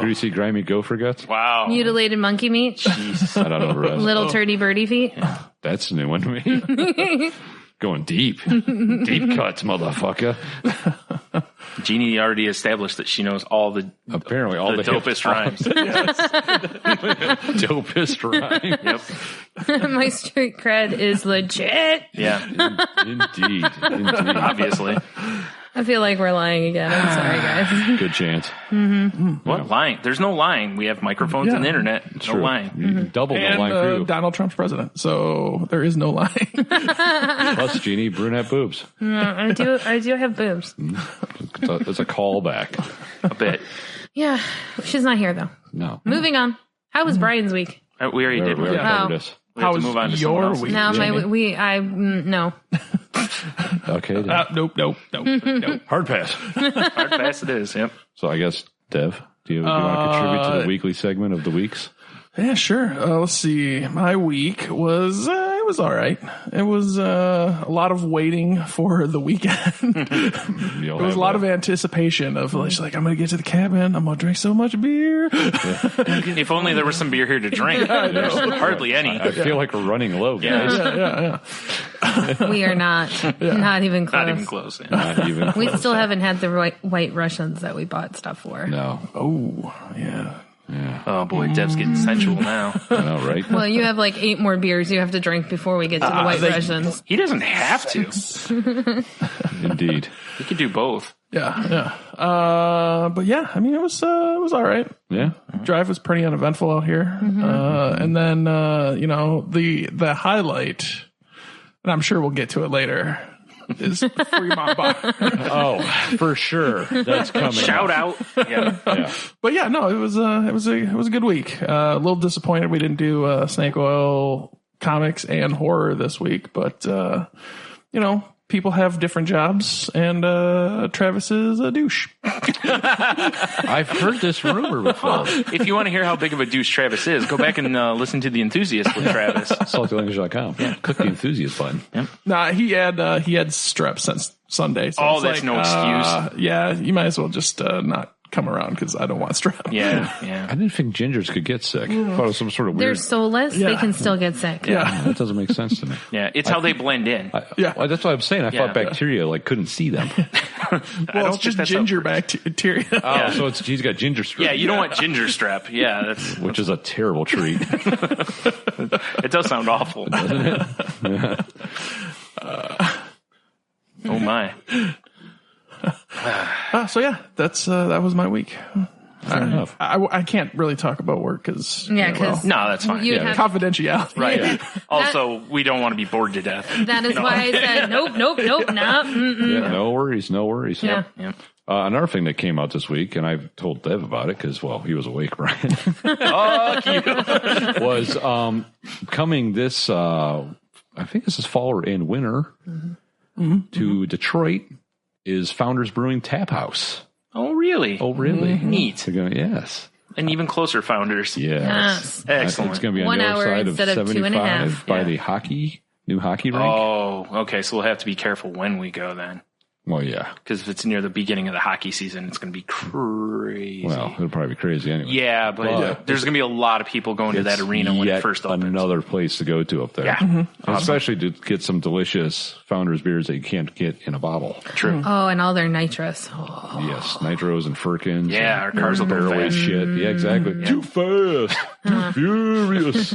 Greasy, grimy gopher guts.
Wow.
mutilated monkey meat.
I don't know the rest.
Little turdy birdie feet.
That's a new one to me. Going deep. Deep cuts, motherfucker.
Jeannie already established that she knows all the
Apparently, all the
dopest rhymes.
Dopest rhyme.
Yep.
My street cred is legit.
Yeah.
Indeed.
Obviously.
I feel like we're lying again. I'm sorry, guys.
Good chance.
What? Lying? There's no lying. We have microphones and the internet. No
True.
lying.
You double the
And
line for you.
Donald Trump's president, so there is no lying.
Plus, Jeannie, brunette boobs.
I do have boobs.
It's a callback.
A bit.
Yeah. She's not here, though.
No.
Moving on. How was Brian's week?
We already did.
We already
Yeah.
covered this.
We have
How
to move on to
was
someone
your
else.
week?
No,
Jamie?
no.
Okay. Then.
Nope.
Hard pass.
Hard pass it is. Yep.
So I guess, Dev, do you want to contribute to the weekly segment of the weeks?
Yeah, sure. Let's see. My week was it was all right. It was a lot of waiting for the weekend. There was a lot of anticipation of like I'm going to get to the cabin. I'm going to drink so much beer.
If only there was some beer here to drink. There's hardly any.
I feel like we're running low, guys.
Yeah.
We are not. Not even close.
Not even close. Yeah.
Not even.
We still haven't had the white Russians that we bought stuff for.
No.
Oh, yeah.
Oh boy, Dev's getting sensual now.
I know, right?
Well, you have like 8 more beers you have to drink before we get to the white Russians.
He doesn't have to.
Indeed.
He could do both.
Yeah. But yeah, I mean, it was all right.
Yeah.
Drive was pretty uneventful out here. And then, the highlight, and I'm sure we'll get to it later, is Fremont Bar.
Oh, for sure. That's coming.
Shout out. Yeah.
But yeah, no, it was a good week. A little disappointed we didn't do Snake Oil comics and horror this week, but people have different jobs, and Travis is a douche.
I've heard this rumor before.
If you want to hear how big of a douche Travis is, go back and listen to The Enthusiast with Travis.
SaltyLanguage.com. Yeah. Click the enthusiast button. Yep.
Nah, he had strep since Sunday. So
that's no excuse.
Yeah, you might as well just not come around because I don't want strep.
Yeah.
I didn't think gingers could get sick. I thought it was some sort of weird.
They're soulless. They can still get sick.
Yeah.
That doesn't make sense to me.
Yeah, it's how they blend in.
Well, that's what I'm saying. I thought bacteria couldn't see them.
Well, it's just ginger bacteria.
Oh, so he's got ginger strep.
Yeah, you don't want ginger strep. Yeah,
which is a terrible treat.
It does sound awful,
doesn't it?
Oh my.
So yeah, that was my week.
Fair enough.
I can't really talk about work because
no, that's fine.
Confidentiality.
Right. Also, we don't want to be bored to death.
That is why I said nope, nah.
Yeah, no worries.
Yeah.
Another thing that came out this week, and I've told Dev about it because, well, he was awake, Brian. Was coming this, I think this is fall and winter, to Detroit is Founders Brewing Tap House.
Oh, really? Neat.
Yes.
And even closer Founders.
Yes.
Excellent.
It's going to be on
1
the
hour
other side of
instead of
75
2.5.
by the new hockey rink.
Oh, okay. So we'll have to be careful when we go then.
Well, yeah.
Because if it's near the beginning of the hockey season, it's going to be crazy.
Well, it'll probably be crazy anyway.
Yeah, but there's going to be a lot of people going to that arena when it first opens.
Another place to go to up there.
Yeah.
Especially to get some delicious Founders beers that you can't get in a bottle.
True.
Oh, and all their nitrous. Oh.
Yes, nitros and Firkins.
Yeah, our cars will go
barrel
fast.
shit. Yeah, exactly.
Yeah.
Too fast. Too furious.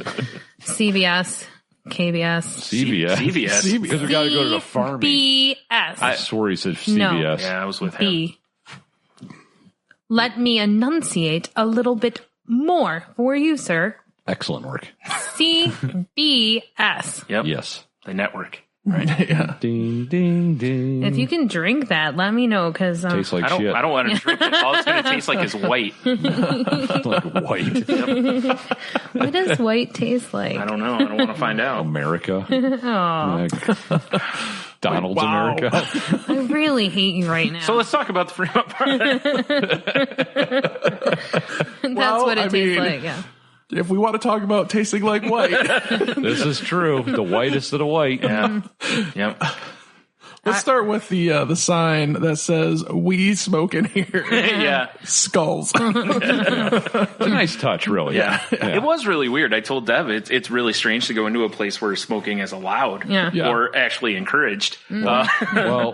CVS. KBS.
CVS. Because we got to go to the farming.
BS.
I swore he said CVS.
No.
Yeah, I was with him.
Let me enunciate a little bit more for you, sir.
Excellent work.
CBS.
Yep.
Yes.
The network.
Right. Yeah.
Ding, ding, ding.
If you can drink that, let me know because
Tastes like
I
shit.
don't want to drink it. All it's going to taste like is white.
Like white.
what does white taste like?
I don't know. I don't want to find out.
America. Donald's
Wow.
America.
I really hate you right now.
So let's talk about the Fremont part.
That's what it tastes like. Yeah.
If we want to talk about tasting like white,
This is true. The whitest of the white.
Yeah. Yep.
let's start with the sign that says "We smoke in here."
Yeah.
Skulls.
It's a nice touch, really.
Yeah. It was really weird. I told Dev it's really strange to go into a place where smoking is allowed
Yeah.
or actually encouraged.
Well,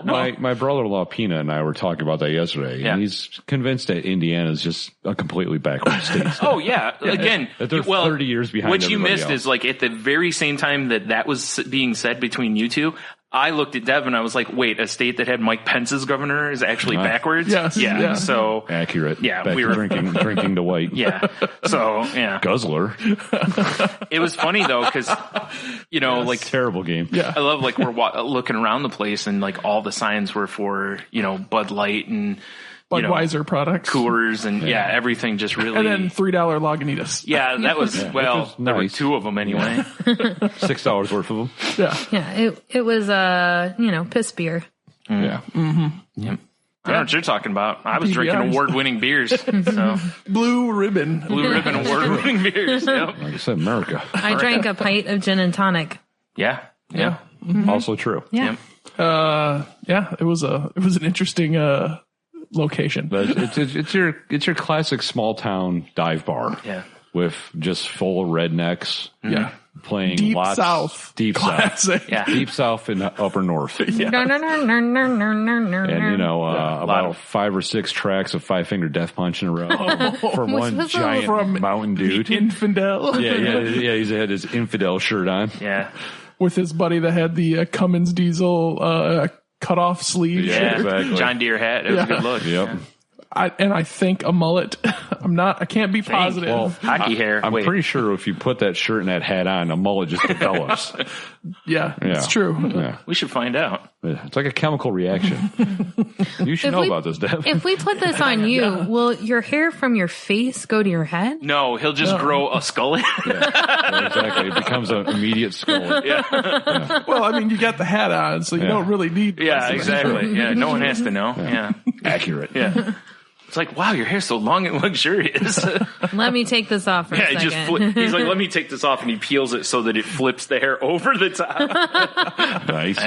my brother-in-law Pina and I were talking about that yesterday,
Yeah.
and he's convinced that Indiana is just a completely backward state.
Oh, yeah. Again,
That they're 30 years behind
What you
everybody
missed
else.
is like at the very same time that was being said between you two, I looked at Dev and I was like, wait, a state that had Mike Pence's governor is actually backwards?
Yes.
Yeah.
Yeah.
So,
Accurate.
Yeah,
Back
we
to
were-
drinking the white.
yeah. So, yeah.
Guzzler.
It was funny though, because, like,
Terrible game.
Yeah.
I love like we're looking around the place and like all the signs were for, Bud Light and,
Budweiser products.
Coors and everything just really.
And then $3 Lagunitas.
Yeah, that was, there were
nice.
2 of them anyway.
$6 worth of them.
Yeah.
Yeah. It was piss beer.
Yeah.
Yep. I don't know what you're talking about. I was drinking
PBRs.
award-winning beers. So
Blue Ribbon.
Blue Ribbon award-winning beers. Yep.
Like I said, America.
I drank a pint of gin and tonic.
Yeah. Yeah.
Also true.
Yeah.
It was an interesting location.
But it's your classic small town dive bar.
Yeah.
With just full of rednecks.
Yeah.
Playing
Deep
lots.
South.
Deep
Classic.
South.
Yeah.
Deep South and upper north. And,
And
about 5 or 6 tracks of Five Finger Death Punch in a row from one
was
giant
from
mountain dude.
Infidel.
Yeah. He had his infidel shirt on.
Yeah.
With his buddy that had the Cummins Diesel cut off sleeve.
Yeah.
Exactly.
John Deere hat. It was a good look.
Yep.
Yeah.
I think a mullet. I can't be positive.
Well,
Hockey hair.
I'm pretty sure if you put that shirt and that hat on, a mullet just develops.
yeah, it's true.
Yeah.
We should find out.
It's like a chemical reaction. You should know about this, Deb.
If we put this on you, will your hair from your face go to your head?
No, he'll just grow a skull.
Yeah, exactly. It becomes an immediate skull.
Yeah.
Well, I mean, you got the hat on, so you don't really need.
Yeah, exactly. Yeah, no one has to know. Yeah.
Accurate.
Yeah. It's like, wow, your hair's so long and luxurious.
Let me take this off for a second.
He's like, let me take this off, and he peels it so that it flips the hair over the top.
Nice.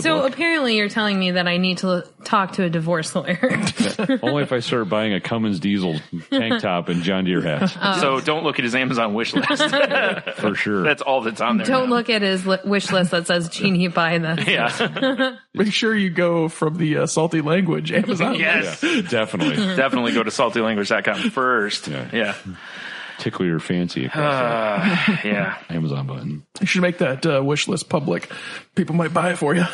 So apparently you're telling me that I need to talk to a divorce lawyer.
Only if I start buying a Cummins diesel tank top and John Deere hats.
So don't look at his Amazon wish list.
For sure.
That's all that's on there.
Don't
now.
look at his wish list that says, Genie, buy this.
Yeah.
Make sure you go from the salty language Amazon.
Yes.
Yeah, definitely.
Definitely go to saltylanguage.com first. Yeah.
Tickle your fancy.
Yeah.
Amazon button.
You should make that wish list public. People might buy it for you.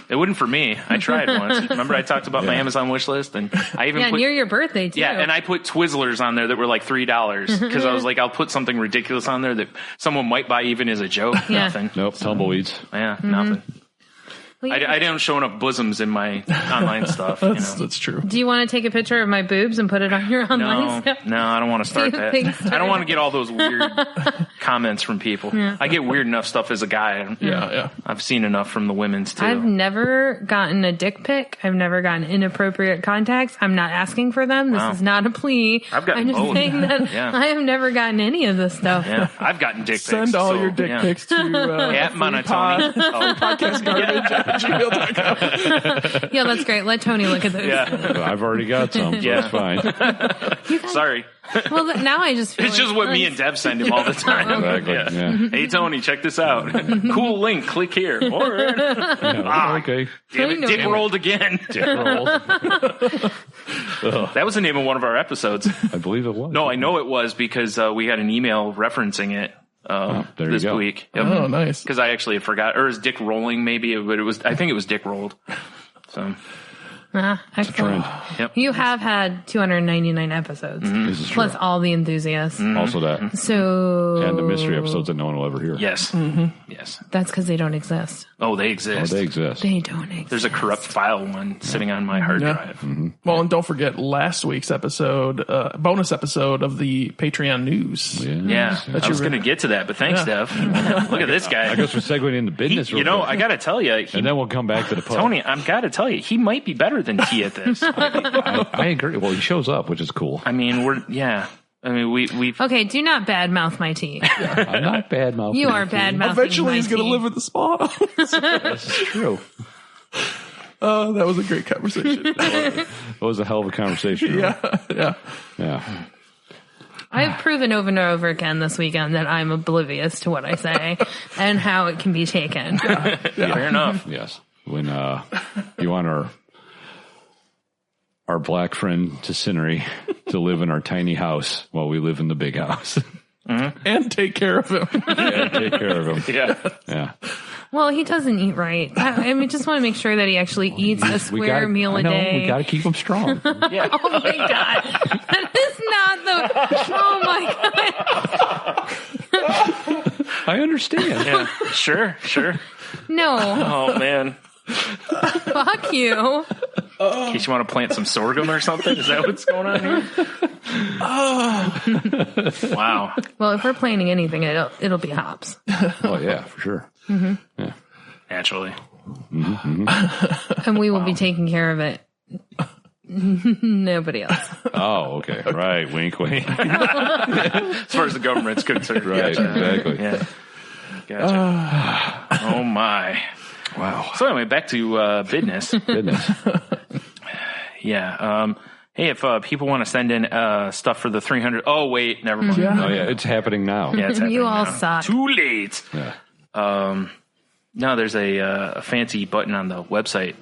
It wouldn't for me. I tried once. Remember I talked about my Amazon wish list? And I even put,
near your birthday, too.
Yeah, and I put Twizzlers on there that were like $3 because I was like, I'll put something ridiculous on there that someone might buy even as a joke.
Yeah.
Nothing.
Nope, tumbleweeds.
Yeah, nothing.
Well,
I didn't show enough bosoms in my online stuff.
That's true.
Do you want to take a picture of my boobs and put it on your online stuff?
No, I don't want to start that. I don't want to get all those weird comments from people.
Yeah.
I get weird enough stuff as a guy.
Yeah.
I've seen enough from the women's too.
I've never gotten a dick pic. I've never gotten inappropriate contacts. I'm not asking for them. This is not a plea.
I've gotten
I'm just
both.
saying that I have never gotten any of this stuff.
Yeah, I've gotten dick pics.
Send all your dick pics to
at Monotony.
podcast garbage at gmail.com.
Yeah, that's great. Let Tony look at those.
Yeah.
I've already got some, so it's fine.
Sorry.
Well, now I just feel
It's just what me and Deb send him all the time.
Exactly. Yeah.
Hey, Tony, check this out. Cool link. Click here. Or,
Okay.
damn it, Dick rolled again.
Dick rolled.
That was the name of one of our episodes.
I believe it was.
No, I know it was because we had an email referencing it
there
this
you go.
week. Yep.
Oh, nice.
Because I actually forgot. Or is Dick rolling maybe? But it was. I think it was Dick rolled. So
excellent.
Yep.
You have had 299 episodes,
This is
plus
true.
all the enthusiasts.
Also that.
So
And the mystery episodes that no one will ever hear.
Yes. Yes.
that's because they don't exist.
Oh, they exist.
Oh, they exist.
They don't exist.
There's a corrupt file one sitting on my hard drive.
Well, and don't forget last week's episode, bonus episode of the Patreon news.
Yeah, I was going to get to that, but thanks, Dev. Look at this guy.
I guess we're segueing into business.
You know, I got to tell you,
and then we'll come back to the pub.
Tony, I've got to tell you, he might be better than T at this.
I agree. Well, he shows up, which is cool.
I mean, we've
Okay, do not badmouth my tea.
I'm not bad mouthing.
You are badmouthing
Eventually,
my
he's going to
tea.
live in the spa.
This is true.
Oh, that was a great conversation.
It was a hell of a conversation.
Yeah.
I've proven over and over again this weekend that I'm oblivious to what I say and how it can be taken.
fair enough.
Yes. When you want our black friend Cincinnati to live in our tiny house while we live in the big house.
And take care of him.
Yeah, take care of him.
Yeah.
Well, he doesn't eat right. I mean, just want to make sure that he actually eats a square meal a day.
We got to keep him strong.
Oh my God. That is not the. Oh my God.
I understand.
Yeah. Sure.
No.
Oh, man.
Fuck you.
In case you want to plant some sorghum or something? Is that what's going on here? Wow.
Well, if we're planting anything, it'll be hops.
Oh, yeah, for sure. Yeah.
Naturally.
And we will be taking care of it. Nobody else.
Oh, okay. Right. Wink, wink.
As far as the government's concerned.
Right,
Gotcha.
exactly.
Yeah. Gotcha. Oh, my.
Wow.
So anyway, back to business.
Goodness.
Yeah. Hey, if people want to send in stuff for the 300. Oh, wait. Never mind.
Oh, yeah. It's happening now.
Yeah, it's happening
You all
now.
suck.
Too late.
Yeah.
No, there's a fancy button on the website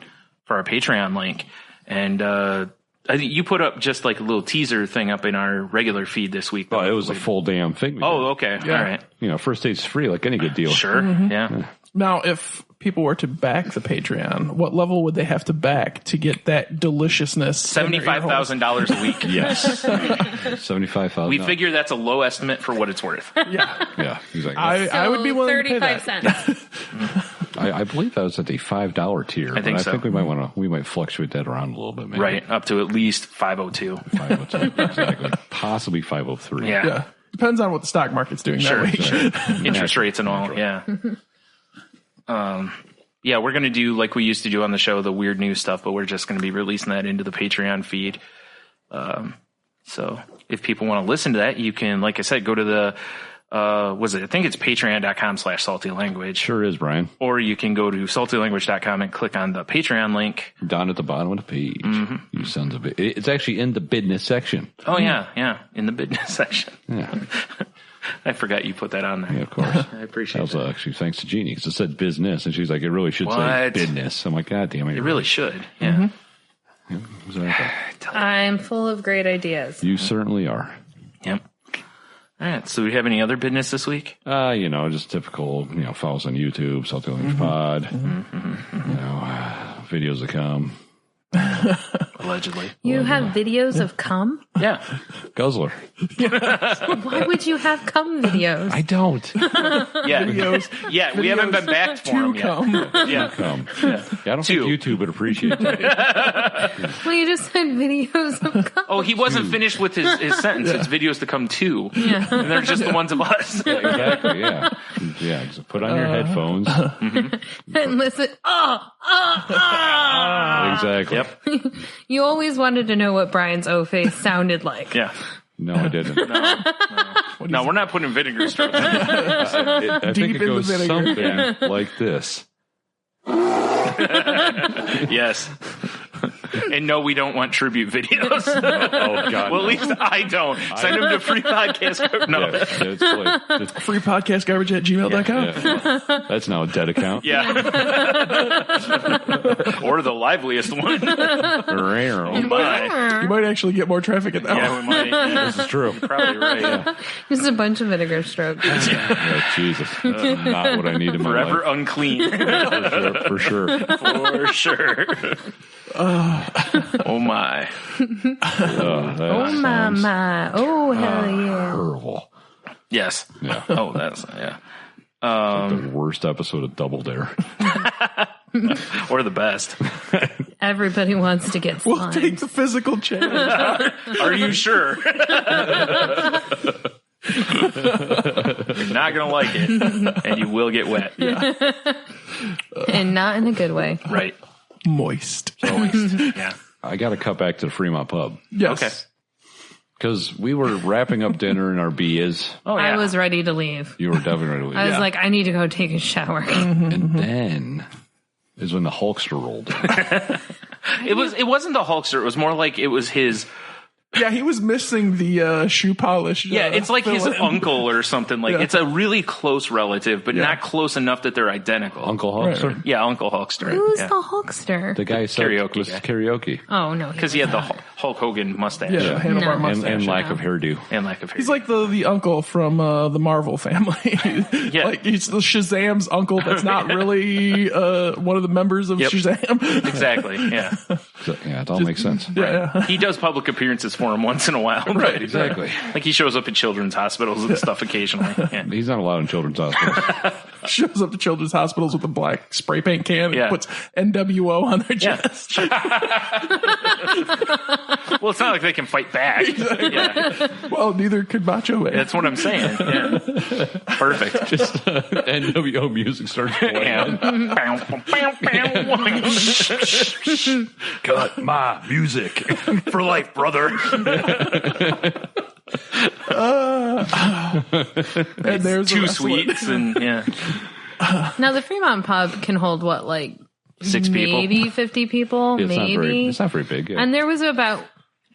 for our Patreon link. And I think you put up just like a little teaser thing up in our regular feed this week.
Oh, it was a full damn thing.
Oh, okay. All right.
You know, first date's free, like any good deal.
Sure. Yeah.
Now, if people were to back the Patreon, what level would they have to back to get that deliciousness?
$75,000 a week.
Yes. 75,000.
We figure that's a low estimate for what it's worth.
Yeah.
Yeah. He's like,
I would be willing to pay
35
that.
cents.
I believe that was at the $5 tier.
I think so.
I think we might fluctuate that around a little bit, maybe.
Right, up to at least 502.
502, exactly. Possibly 503.
Yeah.
Depends on what the stock market's doing
Sure.
that week.
Interest rates and all, yeah. Yeah, we're going to do like we used to do on the show, the weird news stuff, but we're just going to be releasing that into the Patreon feed. So if people want to listen to that, you can, like I said, go to the, I think it's patreon.com/saltylanguage.
Sure is, Brian.
Or you can go to saltylanguage.com and click on the Patreon link.
Down at the bottom of the page. You sons of it. It's actually in the business section.
Oh, yeah. In the business section.
Yeah.
I forgot you put that on there.
Yeah, of course.
I appreciate
that. Was actually thanks to Jeannie, because it said business, and she's like, it really should say business. I'm like, God damn it.
It really should. Yeah.
Yeah, exactly.
I'm full of great ideas.
You certainly are.
Yep. All right. So, do we have any other business this week?
Just typical, follow us on YouTube, Salty Language Pod. Videos to come.
Allegedly.
You have videos of cum?
Yeah.
Guzzler.
Why would you have cum videos?
I don't.
Yeah. Videos. Yeah, we haven't been back for them yet. Yeah.
Cum. Yeah, I don't think YouTube would appreciate that.
Well, you just said videos of cum.
Oh, he wasn't finished with his sentence. It's videos to come too. Yeah. And they're just the ones of us.
Yeah, exactly, yeah. Yeah, so put on your headphones.
And listen.
Exactly.
Yep.
You always wanted to know what Brian's O-face sounded like.
Yeah.
No, I didn't.
No, we're not putting vinegar strokes in.
I think it goes something like this.
Yes. And no, we don't want tribute videos.
Oh, God.
Well, at least I don't. Send them to free podcast. No.
Yeah, it's like,
Free podcast garbage at gmail.com.
Yeah. That's now a dead account.
Yeah. Or the liveliest one.
Oh,
my.
You might actually get more traffic at that one.
Yeah, we might. Yeah.
This is true.
You're probably right. Yeah.
Just a bunch of vinegar strokes.
Yeah, Jesus. That's not what I need in my
Forever
life.
unclean.
For sure.
For sure. Oh, my.
Oh, my. Oh, hell yeah.
Horrible.
Yes.
Yeah.
Oh, that's, yeah.
The worst episode of Double Dare.
Or the best.
Everybody wants to get
We'll
slimed.
take the physical challenge.
Are you sure? You're not going to like it, and you will get wet. Yeah.
And not in a good way.
Right.
Moist.
Yeah.
I got to cut back to the Fremont pub.
Yes.
Okay.
Because we were wrapping up dinner and our beers.
Oh, yeah.
I was ready to leave.
You were definitely ready to leave.
I was like, I need to go take a shower.
And then is when the Hulkster rolled in.
It wasn't the Hulkster. It was more like it was his.
Yeah, he was missing the shoe polish.
Yeah, it's like his
fill-in.
uncle or something. Like it's a really close relative, but not close enough that they're identical.
Uncle Hulkster?
Right.
Yeah, Uncle Hulkster.
Who's
yeah.
the Hulkster?
The guy said
Karaoke
was
guy.
karaoke.
Oh, no.
Because he had the Hulk Hogan mustache.
Yeah, handlebar
No.
mustache.
And lack of hairdo.
And lack of hair.
He's like the uncle from the Marvel family.
Yeah.
Like he's the Shazam's uncle that's not really one of the members of Shazam.
Exactly, yeah.
So, yeah, it all makes sense.
Yeah.
He does public appearances for him once in a while.
Right, exactly.
Like he shows up at children's hospitals and stuff occasionally. Yeah.
He's not allowed in children's hospitals.
Shows up to children's hospitals with a black spray paint can
Yeah.
and puts NWO on their
Yeah.
chest.
Well, it's not like they can fight back. Yeah.
Well, neither could Macho Man.
That's what I'm saying. Yeah. Perfect.
Just NWO music starts playing.
Yeah.
Cut my music for life, brother.
And there's
Two
a wrestler.
sweets and yeah.
Now, the Fremont pub can hold, what, like
6 people.
maybe 50 people?
It's
maybe.
not very big. Yeah.
And there was about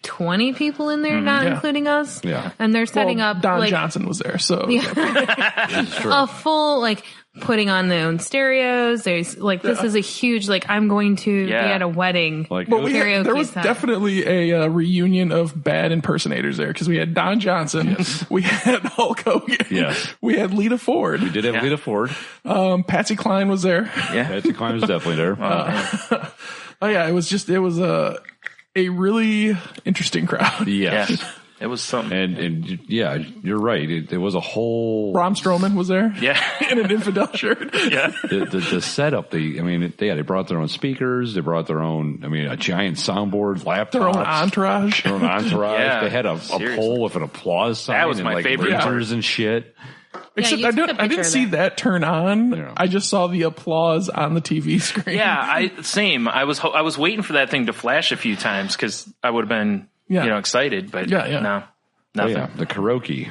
20 people in there, not
Yeah.
including us.
Yeah.
And they're setting
Well,
up
Don
like
Johnson was there, so
a full, like, putting on their own stereos. There's like, this is a huge, like, I'm going to be at a wedding.
Like,
But
Karaoke
there was
time.
definitely a reunion of bad impersonators there because we had Don Johnson, we had Hulk Hogan,
Yes.
we had Lita Ford,
we did have Lita Ford.
Patsy Cline was there.
Yeah.
Patsy Cline was definitely there.
Oh yeah, it was a really interesting crowd.
Yes.
Yeah. It was something.
And yeah, you're right. It was a whole.
Braun Strowman was there.
Yeah.
In an infidel shirt.
Yeah.
The setup. They brought their own speakers. They brought their own. A giant soundboard, laptops.
Their own entourage.
Yeah,
they had a pole with an applause sign.
That was my favorite
lasers and shit.
Except
you
I
took a
didn't
picture of
see that turn on.
Yeah.
I just saw the applause on the TV screen.
Yeah, same. I was waiting for that thing to flash a few times because I would have been excited, but no,
Oh,
nothing.
yeah, the karaoke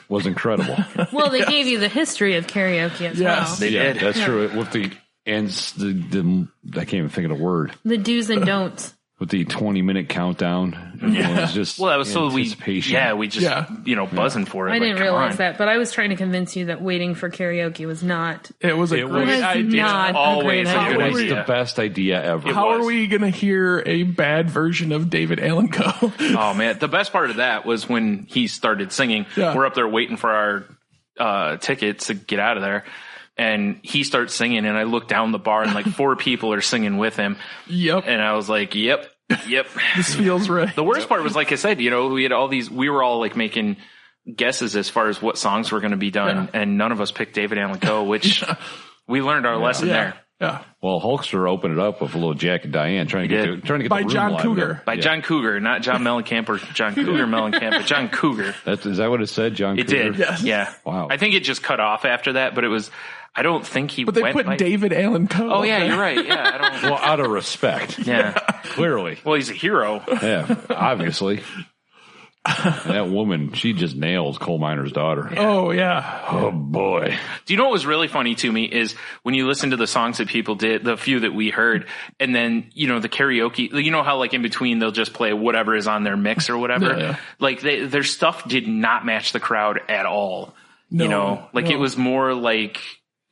was incredible.
Well, they gave you the history of karaoke as well.
They did.
That's true. With the I can't even think of the word.
The do's and don'ts.
With the 20-minute countdown. It was just
Well, that was so we just buzzing for it.
I didn't realize
on.
that, but I was trying to convince you that waiting for karaoke was not.
It was a great
was
idea.
not
always
a
a
great
good
idea.
It's
idea.
the best idea ever.
How
was.
are we going to hear a bad version of David Allen Coe?
Oh man, the best part of that was when he started singing.
Yeah.
We're up there waiting for our tickets to get out of there. And he starts singing, and I look down the bar, and like 4 people are singing with him.
Yep.
And I was like, yep.
This feels right.
The worst part was, like I said, we had we were all like making guesses as far as what songs were going to be done, and none of us picked David Allen Coe, which we learned our lesson there.
Yeah.
Well, Hulkster opened it up with a little Jack and Diane trying to get
By
the room
John
live
Cougar.
there.
By John Cougar, not John Mellencamp or John Cougar Mellencamp, but John Cougar.
Is that what it said, John
It
Cougar?
did.
Yes.
Yeah.
Wow.
I think it just cut off after that, but it was. I don't think he.
But they
went
put
by,
David Allen Coe.
Oh yeah, you're right. Yeah, I don't.
Well, out of respect.
Yeah.
Clearly.
Well, he's a hero.
Yeah, obviously. And that woman, she just nails Coal Miner's Daughter.
Oh, yeah.
Oh, boy.
Do you know what was really funny to me is when you listen to the songs that people did, the few that we heard, and then, the karaoke, how like in between they'll just play whatever is on their mix or whatever.
Yeah.
Like their stuff did not match the crowd at all. It was more like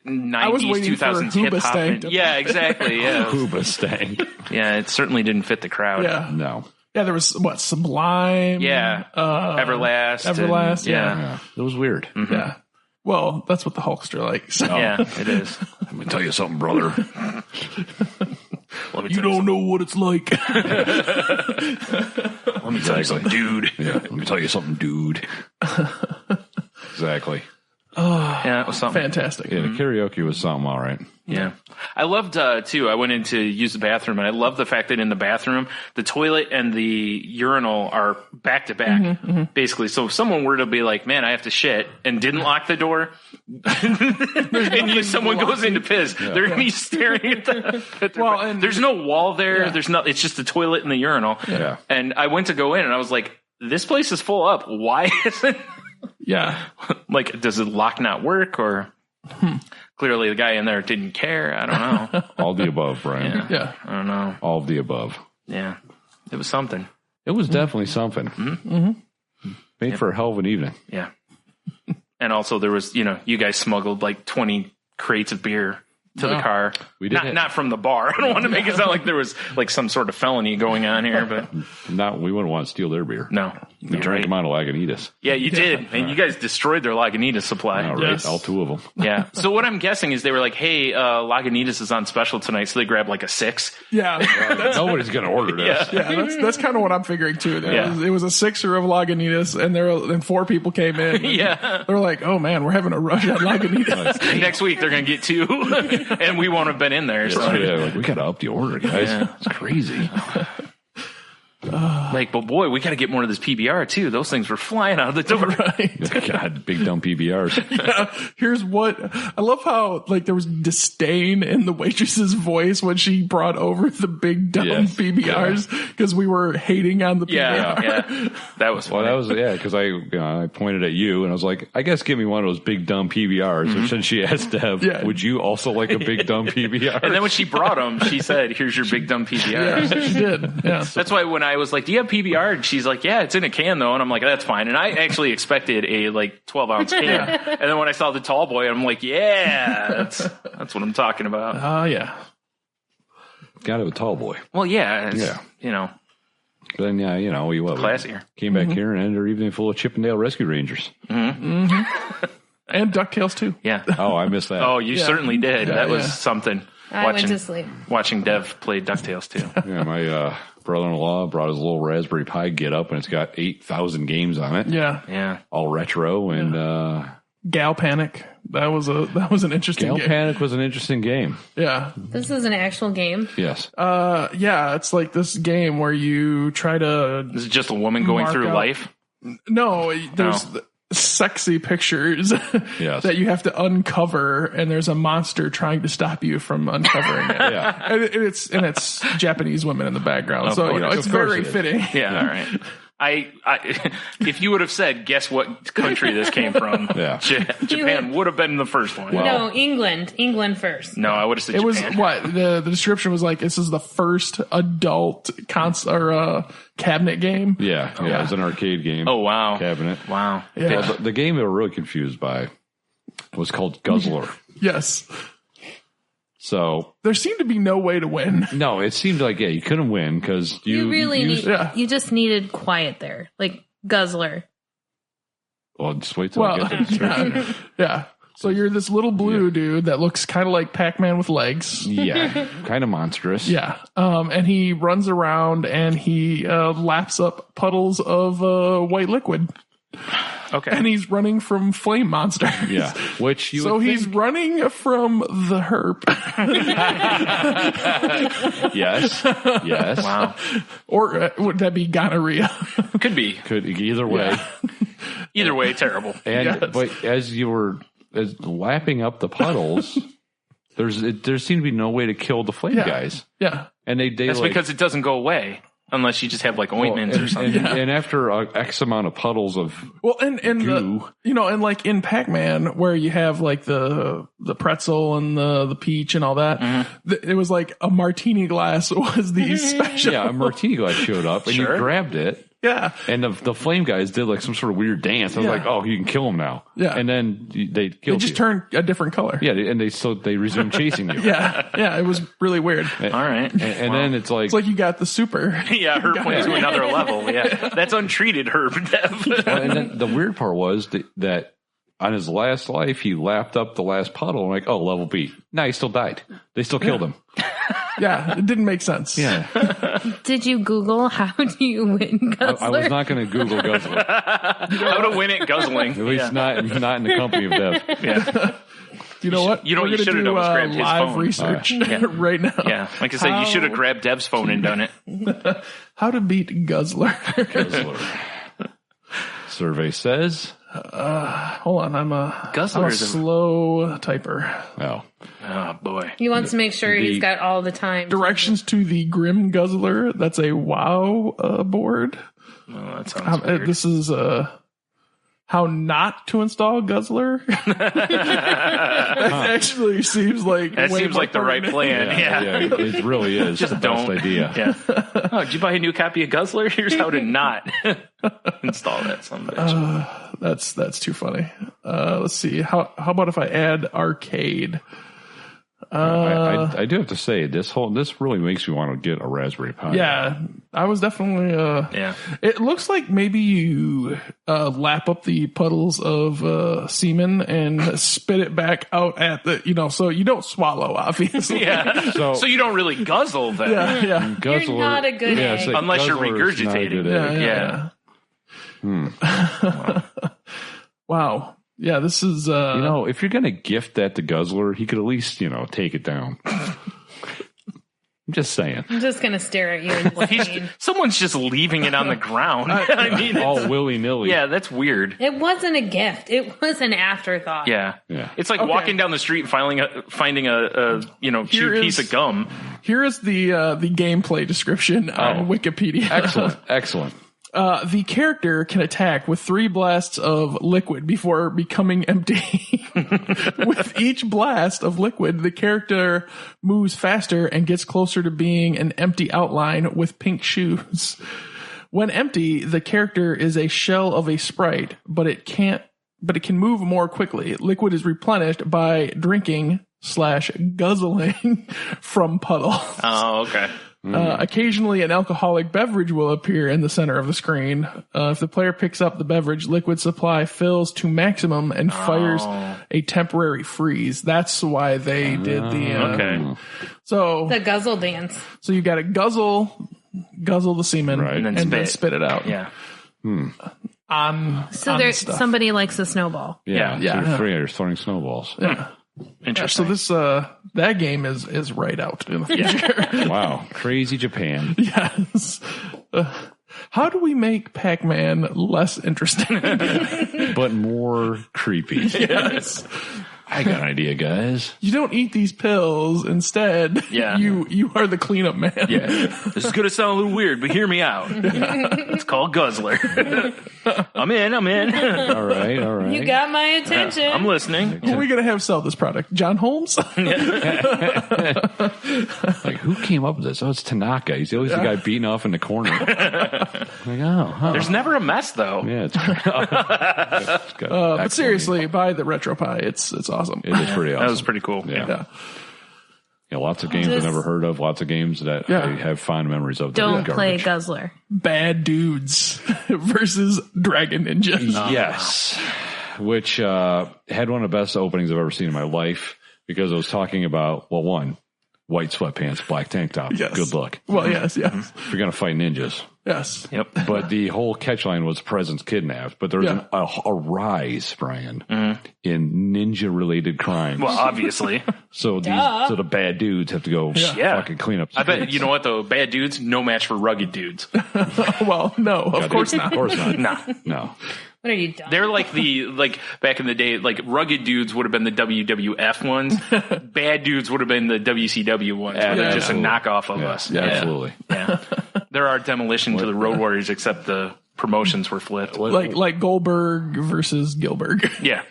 90s, 2000s hip hop. Yeah, exactly. Yeah.
Hoobastank.
Yeah, it certainly didn't fit the crowd.
Yeah.
No.
Yeah, there was, Sublime?
Yeah. Everlast.
Everlast,
Yeah. It was weird.
Mm-hmm.
Yeah. Well, that's what the Hulkster likes. So.
Yeah, it is.
Let me tell you something, brother.
You don't know what it's like.
Let me tell you something, dude.
Yeah, let me tell you something, dude. Exactly.
Yeah, it was something.
Fantastic.
Yeah, the karaoke was something, all right.
Yeah. I loved, too, I went in to use the bathroom, and I love the fact that in the bathroom, the toilet and the urinal are back to back, basically. So if someone were to be like, man, I have to shit, and didn't lock the door, and someone goes in to piss, they're going to be staring at the there's no wall there. Yeah. It's just the toilet and the urinal.
Yeah.
And I went to go in, and I was like, this place is full up. Why isn't
Yeah.
like, does the lock not work, or clearly the guy in there didn't care? I don't know.
All the above, Brian.
Yeah.
I don't know.
All of the above.
Yeah. It was something.
It was definitely something. Mm-hmm. Made for a hell of an evening.
Yeah. And also there was, you guys smuggled like 20 crates of beer to the car.
We did
not from the bar. I don't want to make it sound like there was like some sort of felony going on here, but
we wouldn't want to steal their beer.
no.
We drank them out of Lagunitas.
Yeah, you did. And you guys destroyed their Lagunitas supply.
All right, all 2 of them.
Yeah. So what I'm guessing is they were like, hey, Lagunitas is on special tonight. So they grabbed like a 6.
Yeah.
Nobody's going to order this.
Yeah, that's kind of what I'm figuring too.
Yeah.
It was a 6er of Lagunitas, and 4 people came in.
Yeah.
They're like, oh man, we're having a rush at Lagunitas.
Next week they're going to get 2 and we won't have been in there. So.
Yeah, we got to up the order, guys.
Yeah.
It's crazy.
But boy, we got to get more of this PBR too. Those things were flying out of the door.
Right.
God, big dumb PBRs.
Yeah. Here's what I love how there was disdain in the waitress's voice when she brought over the big dumb PBRs because we were hating on the PBR.
Yeah. That was funny.
Well, that was, because I pointed at you and I was like, I guess give me one of those big dumb PBRs. And then she asked Deb, would you also like a big dumb PBR?
And then when she brought them, she said, here's your big dumb PBR.
Yeah, she did. Yeah.
That's why when I was like, do you have PBR? And she's like, yeah, it's in a can though. And I'm like, that's fine. And I actually expected a 12-ounce can. And then when I saw the tall boy, I'm like, yeah, that's what I'm talking about.
Oh, yeah.
Got to have a tall boy.
Well, yeah.
Then, we
classier.
Came back here and ended our evening full of Chippendale Rescue Rangers.
And DuckTales too.
Yeah.
Oh, I missed that.
Oh, you certainly did. That was something.
I went to sleep.
Watching Dev play DuckTales too.
Yeah, brother-in-law brought his little Raspberry Pi get up, and it's got 8,000 games on it.
Yeah.
All retro and
Gal Panic. That was an interesting
Gal
game.
Panic was an interesting game.
Yeah.
This is an actual game.
Yes.
Yeah, it's like this game where you try to.
This is just a woman going through life.
No, there's sexy pictures that you have to uncover, and there's a monster trying to stop you from uncovering it.
Yeah.
And it's Japanese women in the background,
Of
so
course.
it's very fitting.
Yeah, all right. I if you would have said, guess what country this came from?
Yeah.
Japan would have been the first one.
No, England first.
No, I would have said
It
Japan.
was what the description was like. This is the first adult cabinet game.
Yeah. It was an arcade game.
Oh, wow.
Cabinet.
Wow.
Yeah.
Well, the game they were really confused by was called Guzzler.
Yes.
So
There seemed to be no way to win.
no, it seemed like you couldn't win because
You really need.
Yeah.
You just needed quiet there, like Guzzler.
Well, just wait till I get the description.
Yeah. So you're this little blue dude that looks kind of like Pac-Man with legs.
Yeah, kind of monstrous.
Yeah. And he runs around and he laps up puddles of white liquid.
Okay.
And he's running from flame monsters.
Yeah, which you
So
would
he's
think,
running from the herp.
yes.
Wow.
Or would that be gonorrhea?
Could be.
Could either way.
Either way, terrible.
And
Yes.
but as you were lapping up the puddles, there seemed to be no way to kill the flame guys.
Yeah.
And they
That's
like,
because it doesn't go away unless you just have like ointments or something.
And after X amount of puddles of
Well, and
goo.
and like in Pac-Man where you have like the pretzel and the peach and all that, it was like a martini glass was the special.
a martini glass showed up and
Sure.
you grabbed it.
Yeah.
And the flame guys did like some sort of weird dance. I was like, oh, you can kill him now.
Yeah.
And then they
They
killed
just
you.
turned a different color.
Yeah, and they resumed chasing you.
Yeah. It was really weird.
All right.
And then it's like,
It's like you got the super.
Yeah, herb went to another level. Yeah. That's untreated herb, Dev.
well, and then the weird part was that on his last life, he lapped up the last puddle. I'm like, oh, level B. No, he still died. They still killed him.
Yeah, it didn't make sense.
Yeah.
Did you Google how do you win Guzzler?
I was not going to Google Guzzler.
How to win at guzzling.
At least not in the company of Dev.
Yeah.
You know what?
You know what
We're
you
gonna
should have
do
done was grabbed his
live
phone.
research
Yeah.
right now.
Yeah. Like I said, you should have grabbed Dev's phone and done it.
How to beat Guzzler.
Guzzler. Survey says,
Hold on, I'm a
Guzzler is a-
slow typer.
oh,
Oh, boy.
He wants to make sure he's got all the time.
Directions to the Grim Guzzler. That's a WoW board.
Oh, that sounds weird.
This is how not to install Guzzler. It actually seems like
That
way
seems
more
like the right
pertinent.
plan. Yeah.
it really is
Just
the best
don't.
idea.
Yeah. Oh, did you buy a new copy of Guzzler? Here's how to not install that someday.
That's too funny. Let's see. How about if I add arcade?
I do have to say this really makes me want to get a Raspberry Pi.
Yeah, I was definitely.
Yeah.
It looks like maybe you lap up the puddles of semen and spit it back out at the, so you don't swallow, obviously.
Yeah. So you don't really guzzle then.
Yeah.
Guzzler,
You're not a good egg.
it's like
Unless you're
Guzzler is not a good
regurgitating.
egg.
Yeah.
Wow. Yeah, this is.
If you're going to gift that to Guzzler, he could at least, take it down. I'm just saying.
I'm just gonna stare at you in pain.
Someone's just leaving it on the ground. I mean,
All willy-nilly.
yeah, that's weird.
It wasn't a gift. It was an afterthought.
Yeah.
Yeah.
It's like walking down the street and finding a cheap
Here
piece
is-
of gum.
Here is the gameplay description on Wikipedia.
Excellent.
The character can attack with 3 blasts of liquid before becoming empty. With each blast of liquid, the character moves faster and gets closer to being an empty outline with pink shoes. When empty, the character is a shell of a sprite, but it can move more quickly. Liquid is replenished by drinking / guzzling from puddles.
Oh, okay.
Occasionally, an alcoholic beverage will appear in the center of the screen. If the player picks up the beverage, liquid supply fills to maximum and fires a temporary freeze. That's why they did the.
Okay.
So
The guzzle dance.
you got to guzzle guzzle the semen,
Right.
and then spit it out.
Yeah.
So there's
stuff.
somebody likes a snowball.
Yeah.
Yeah.
So you're throwing snowballs.
Yeah.
Interesting.
So this that game is right out in the future.
Wow. Crazy Japan.
Yes. How do we make Pac-Man less interesting?
But more creepy.
Yes.
I got an idea, guys.
You don't eat these pills. Instead, you are the cleanup man.
Yeah. This is going to sound a little weird, but hear me out. It's called Guzzler. I'm in.
All right.
You got my attention.
I'm listening.
Who are we going to have sell this product? John Holmes?
Like, who came up with this? Oh, it's Tanaka. He's always the guy beaten off in the corner. Like, oh, huh.
There's never a mess, though.
Yeah,
But seriously, buy the RetroPie. It's awesome.
it is pretty awesome.
That was pretty cool.
Yeah. Lots of games I've never heard of. Lots of games that I have fond memories of.
Don't play Guzzler.
Bad Dudes versus Dragon Ninja.
Yes. Which had one of the best openings I've ever seen in my life because it was talking about, well, one, white sweatpants, black tank top.
Yes.
Good luck.
Well, yes.
If you're going to fight ninjas.
Yes.
Yep.
But the whole catchline was presents kidnapped. But there's a rise, Brian, in ninja-related crimes.
Well, obviously.
So the bad dudes have to go fucking clean up.
I bet, you know what, though? Bad dudes, no match for rugged dudes.
Well, no, of course not.
Of course not.
No.
What are you doing?
They're like back in the day, like rugged dudes would have been the WWF ones. Bad dudes would have been the WCW ones.
Yeah,
They're just a
absolutely.
knockoff of us.
Yeah, absolutely.
Yeah. They're our demolition to the Road Warriors, except the promotions were flipped.
Like Goldberg versus Gilbert.
Yeah.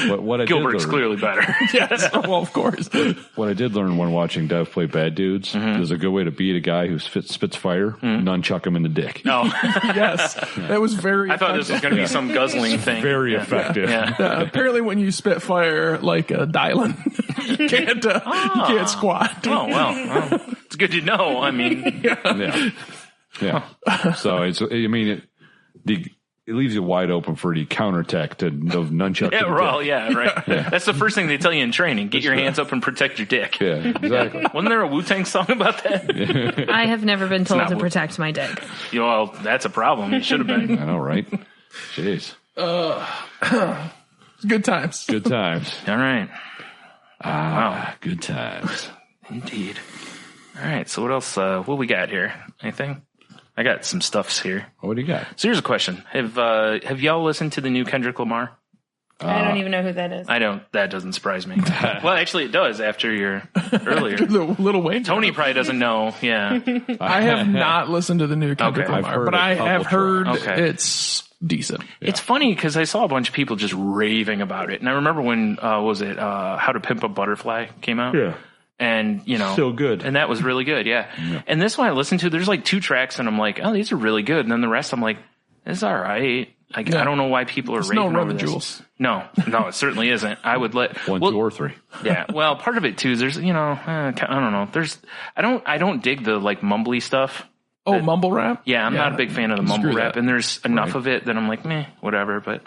What I
Gilbert's
did learn,
clearly better.
Yes. Well, of course.
What I did learn when watching Dev play Bad Dudes, there's a good way to beat a guy who spits fire, nunchuck him in the dick.
No.
Yes. That was very
I thought this was going to be some guzzling thing.
Very effective.
Yeah.
apparently when you spit fire like Dylan, you can't squat.
Oh, well, it's good to know. I mean,
Yeah. So it leaves you wide open for the counterattack to the nunchuck.
yeah,
to the
well,
dick.
yeah, right. That's the first thing they tell you in training. Get your hands up and protect your dick.
Yeah, exactly.
Wasn't there a Wu-Tang song about that?
I have never been told
not
to
what-
protect my dick.
Well, that's a problem. You should have been.
I know, right? Jeez.
Good times.
Good times.
All right. Wow.
Good times.
Indeed. All right. So what else? What we got here? Anything? I got some stuffs here.
What do you got?
So here's a question: Have y'all listened to the new Kendrick Lamar?
I don't even know who that is.
I don't. That doesn't surprise me. Well, actually, it does. After your earlier,
Little Wayne.
Tony probably doesn't know. Yeah.
I have not listened to the new Kendrick
Okay.
I've
Lamar,
heard
but
a
I
couple
have heard
tracks.
it's decent.
It's funny because I saw a bunch of people just raving about it, and I remember when was it How to Pimp a Butterfly came out?
Yeah.
And, you know,
So good.
and that was really good. Yeah. And this one I listened to, there's like 2 tracks and I'm like, oh, these are really good. And then the rest I'm like, it's all right. I don't know why people are
It's
raving
no
over
Rubber
this.
Jewels.
No, it certainly isn't. I would let
1, 2, or 3.
Yeah. Well, part of it too is there's, you know, I don't know. I don't dig the like mumbly stuff.
Oh, mumble rap?
Yeah. I'm not a big fan of the mumble
Screw
rap
that.
and there's enough of it that I'm like, meh, whatever. But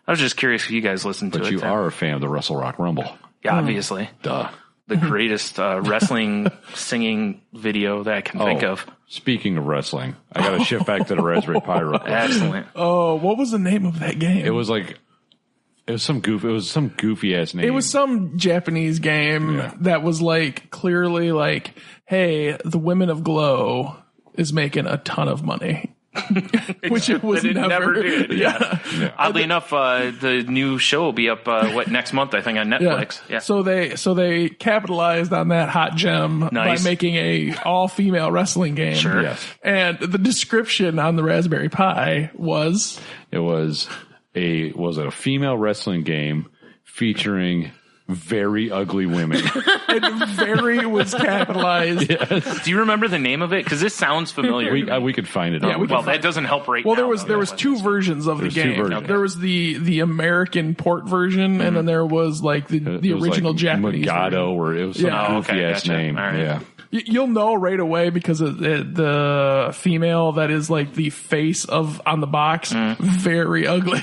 I was just curious if you guys listened to
But
it.
you
then.
are a fan of the Wrestle Rock Rumble.
Yeah, obviously.
Duh.
The greatest wrestling singing video that I can think of.
Speaking of wrestling, I got to shift back to the Raspberry Pi real quick.
Excellent.
Oh, what was the name of that game?
It was some goofy ass name.
It was some Japanese game that was like clearly like, hey, the Women of Glow is making a ton of money. Which it was
But it never did.
Yeah.
Oddly enough, the new show will be up next month, I think, on Netflix. Yeah.
So they capitalized on that hot gem
Nice.
by making a all female wrestling game.
Sure.
Yes.
And the description on the Raspberry Pi was
It was a female wrestling game featuring very ugly women.
and very was capitalized.
Do you remember the name of it? Because this sounds familiar.
we could find it.
Yeah,
on
we
well,
can
that doesn't help right
Well,
now.
there was 2 versions of the
There's 2
game.
versions.
There was the American port version, and then there was like the
It was
original
like
Japanese
Magato,
version.
or it was some
Yeah.
Oh, okay,
goofy ass
gotcha.
name.
All right.
Yeah.
You'll know right away because of the female that is like the face of on the box, very ugly.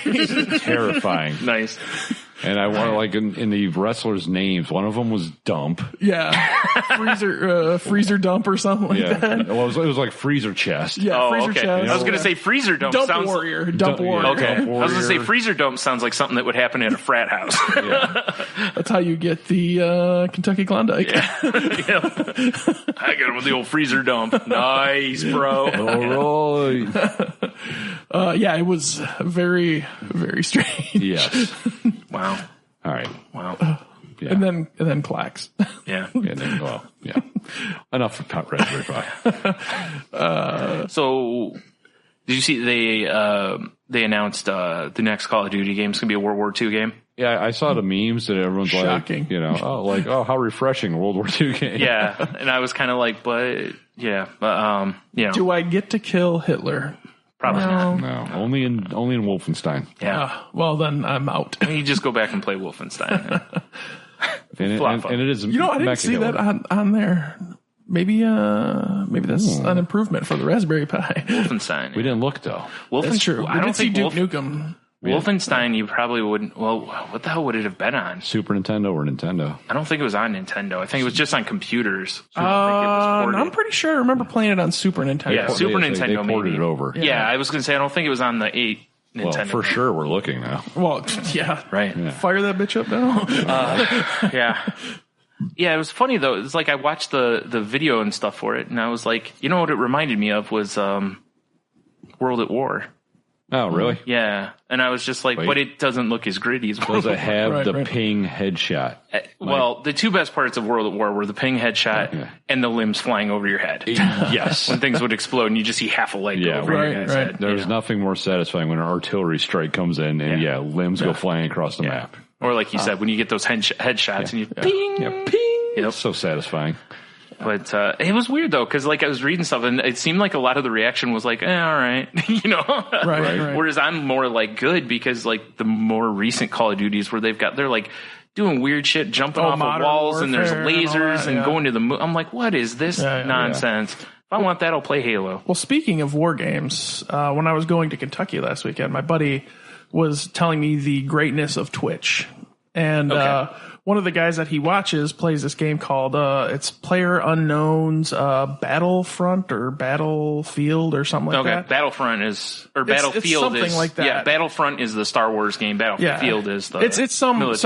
Terrifying.
Nice.
And I want like in the wrestlers' names, one of them was Dump.
Yeah, freezer dump or something like that.
Well, it was like Freezer Chest.
Yeah, freezer
okay.
chest.
I was going to say freezer dump sounds
warrior.
Dump
Dump warrior.
okay.
Dump
I was going to say
warrior.
freezer dump sounds like something that would happen at a frat house.
That's how you get the Kentucky Klondike.
I got him with the old freezer dump. Nice, bro.
All right.
Yeah, it was very, very strange.
Yes.
Wow.
All right.
Wow.
Yeah.
And then Clax.
Yeah.
And then, well, yeah. Enough about Raspberry Pi.
So, did you see they announced the next Call of Duty game is going to be a World War II game?
Yeah, I saw the memes that everyone's
Shocking.
like, how refreshing, a World War II game.
Yeah, and I was kind of like, but
Do I get to kill Hitler?
probably not.
No, only in Wolfenstein.
Yeah,
Well, then I'm out.
you just go back and play Wolfenstein.
And it is.
I didn't see that on there. Maybe that's an improvement for the Raspberry Pi.
Wolfenstein.
We didn't look though.
That's true.
I don't
see
think
Duke Nukem.
Wolfenstein. You probably wouldn't. Well, what the hell would it have been on?
Super Nintendo or Nintendo?
I don't think it was on Nintendo. I think it was just on computers. I don't think it was ported.
I'm pretty sure I remember playing it on Super Nintendo.
Yeah, Super
They
Nintendo
ported
maybe.
it over.
Yeah, I was going to say I don't think it was on the 8
Well,
Nintendo.
for sure, we're looking now.
Well, yeah.
Right.
Yeah.
Fire that bitch up now.
Yeah. Yeah, it was funny though. It's like I watched the video and stuff for it, and I was like, you know what it reminded me of was World at War.
Oh, really?
Yeah, and I was just like,
Wait.
but it doesn't look as gritty as World
Does it
at War.
have
Right,
the
right.
ping headshot?
Well, the two best parts of World at War were the ping headshot
Yeah.
and the limbs flying over your head.
Yes.
When things would explode and you just see half a leg go
Yeah,
over
right,
your guy's
right.
head.
There's nothing more satisfying when an artillery strike comes in and limbs go flying across the map.
Or like you said, when you get those headshots and you ping.
Yeah, ping.
Yep.
It's so satisfying.
But it was weird though, because like I was reading stuff and it seemed like a lot of the reaction was like, all right, you know.
Right.
Whereas I'm more like good because like the more recent Call of Duties where they're like doing weird shit, jumping off of
Modern
walls and there's
Warfare and all
lasers
that,
and
yeah.
going to the moon. I'm like, what is this nonsense? If I want that, I'll play Halo.
Well, speaking of war games, when I was going to Kentucky last weekend, my buddy was telling me the greatness of Twitch. And one of the guys that he watches plays this game called it's Player Unknown's Battlefront or Battlefield or something like that.
Battlefront is or
It's
Battlefield
something
is
like that.
Yeah, Battlefront is the Star Wars game. Battlefield is the
it's some
military.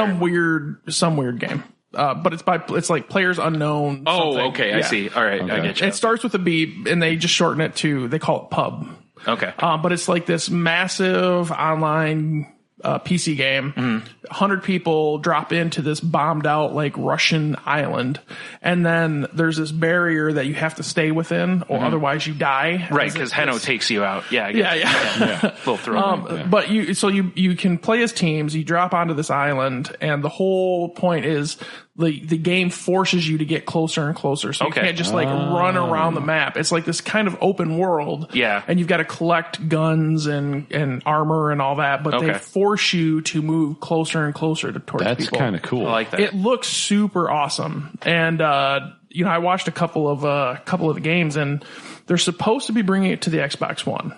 some weird game. But it's like Players Unknown.
Oh,
something.
okay, I
Yeah.
see. All right, I get you.
It starts with a B, and they just shorten it to they call it Pub.
Okay.
But it's like this massive online PC game. 100 people drop into this bombed out like Russian island, and then there's this barrier that you have to stay within, or otherwise you die.
Right, because Heno takes you out. Yeah, I get you.
Yeah.
Full throw.
But you can play as teams. You drop onto this island, and the whole point is the game forces you to get closer and closer. So you
Okay.
can't just like run around the map. It's like this kind of open world.
Yeah.
And you've got to collect guns and armor and all that. But they
Okay.
force you to move closer and closer towards
That's
people.
kind of cool.
I like that.
It looks super awesome, and I watched a couple of the games, and they're supposed to be bringing it to the Xbox One.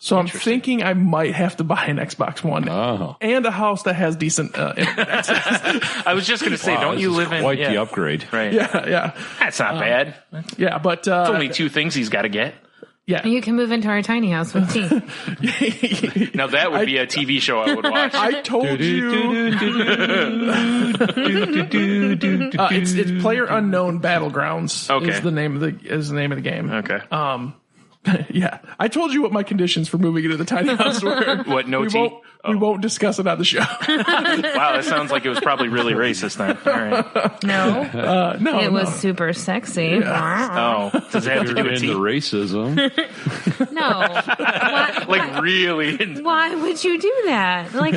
So I'm thinking I might have to buy an Xbox One and a house that has decent internet access.
I was just going to say, don't
This
you
is
live in
quite the upgrade?
Right.
Yeah.
That's not bad.
Yeah, but
It's only two things he's got to get.
yeah.
You can move into our tiny house with tea.
Now that would be a TV show I would watch.
I told you. It's Player Unknown Battlegrounds.
Okay.
Is the name of the game.
Okay.
Yeah, I told you what my conditions for moving into the tiny house were.
What, no
we
tea?
Won't, We won't discuss it on the show.
Wow, that sounds like it was probably really racist then. All right.
No,
No,
it was
no.
super sexy.
Oh, does it have to do
You're
with
into
tea?
racism.
No, why,
Like really?
why would you do that? Like,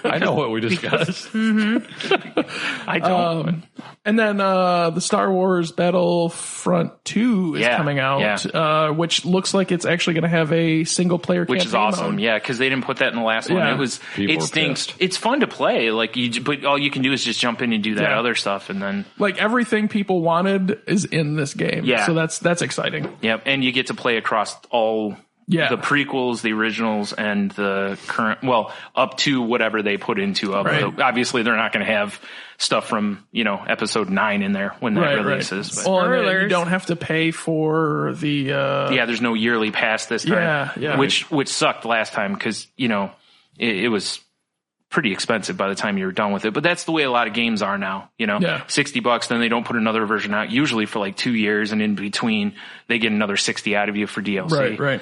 I know what we discussed.
I don't.
And then the Star Wars Battlefront 2 is coming out, which looks like it's actually going to have a single player
Which is awesome,
mode.
yeah, because they didn't put that in the last one.
Yeah.
People
It
were
stinks.
pissed.
It's fun to play, but all you can do is just jump in and do that
Yeah.
other stuff, and then
Like everything people wanted is in this game.
Yeah.
So that's exciting.
and you get to play across all
Yeah.
the prequels, the originals, and the current, well, up to whatever they put into. Obviously, they're not going to have stuff from, episode 9 in there when that releases. But.
Well, and then you don't have to pay for the...
there's no yearly pass this time.
Yeah.
Which sucked last time because, it was pretty expensive by the time you were done with it. But that's the way a lot of games are now, $60, then they don't put another version out, usually for like 2 years, and in between they get another 60 out of you for DLC.
Right.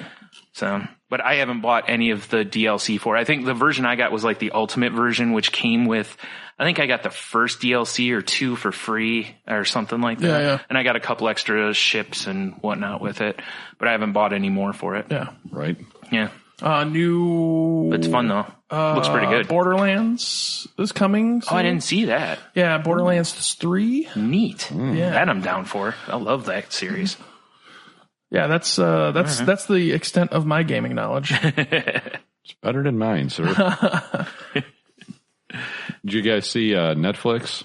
So, but I haven't bought any of the DLC for it. I think the version I got was like the ultimate version, which came with, I think I got the first DLC or 2 for free or something like that.
Yeah.
And I got a couple extra ships and whatnot with it, but I haven't bought any more for it.
Yeah.
Right.
Yeah.
New.
It's fun though. Looks pretty good.
Borderlands is coming soon.
Oh, I didn't see that.
Yeah, Borderlands 3.
Neat.
Yeah.
That I'm down for. I love that series.
Yeah, that's the extent of my gaming knowledge.
It's better than mine, sir. Did you guys see Netflix?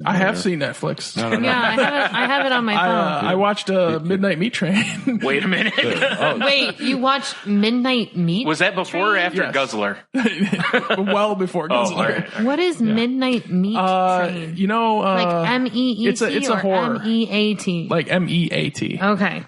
I have seen Netflix.
No.
Yeah, I have it on my phone.
I watched Midnight Meat Train.
Wait a minute.
Wait, you watched Midnight Meat?
Was that before or after
Yes.
Guzzler?
Well before Guzzler.
All right.
What is Midnight Meat Train? Like MEET
it's a
or
horror.
MEAT?
Like MEAT.
Okay.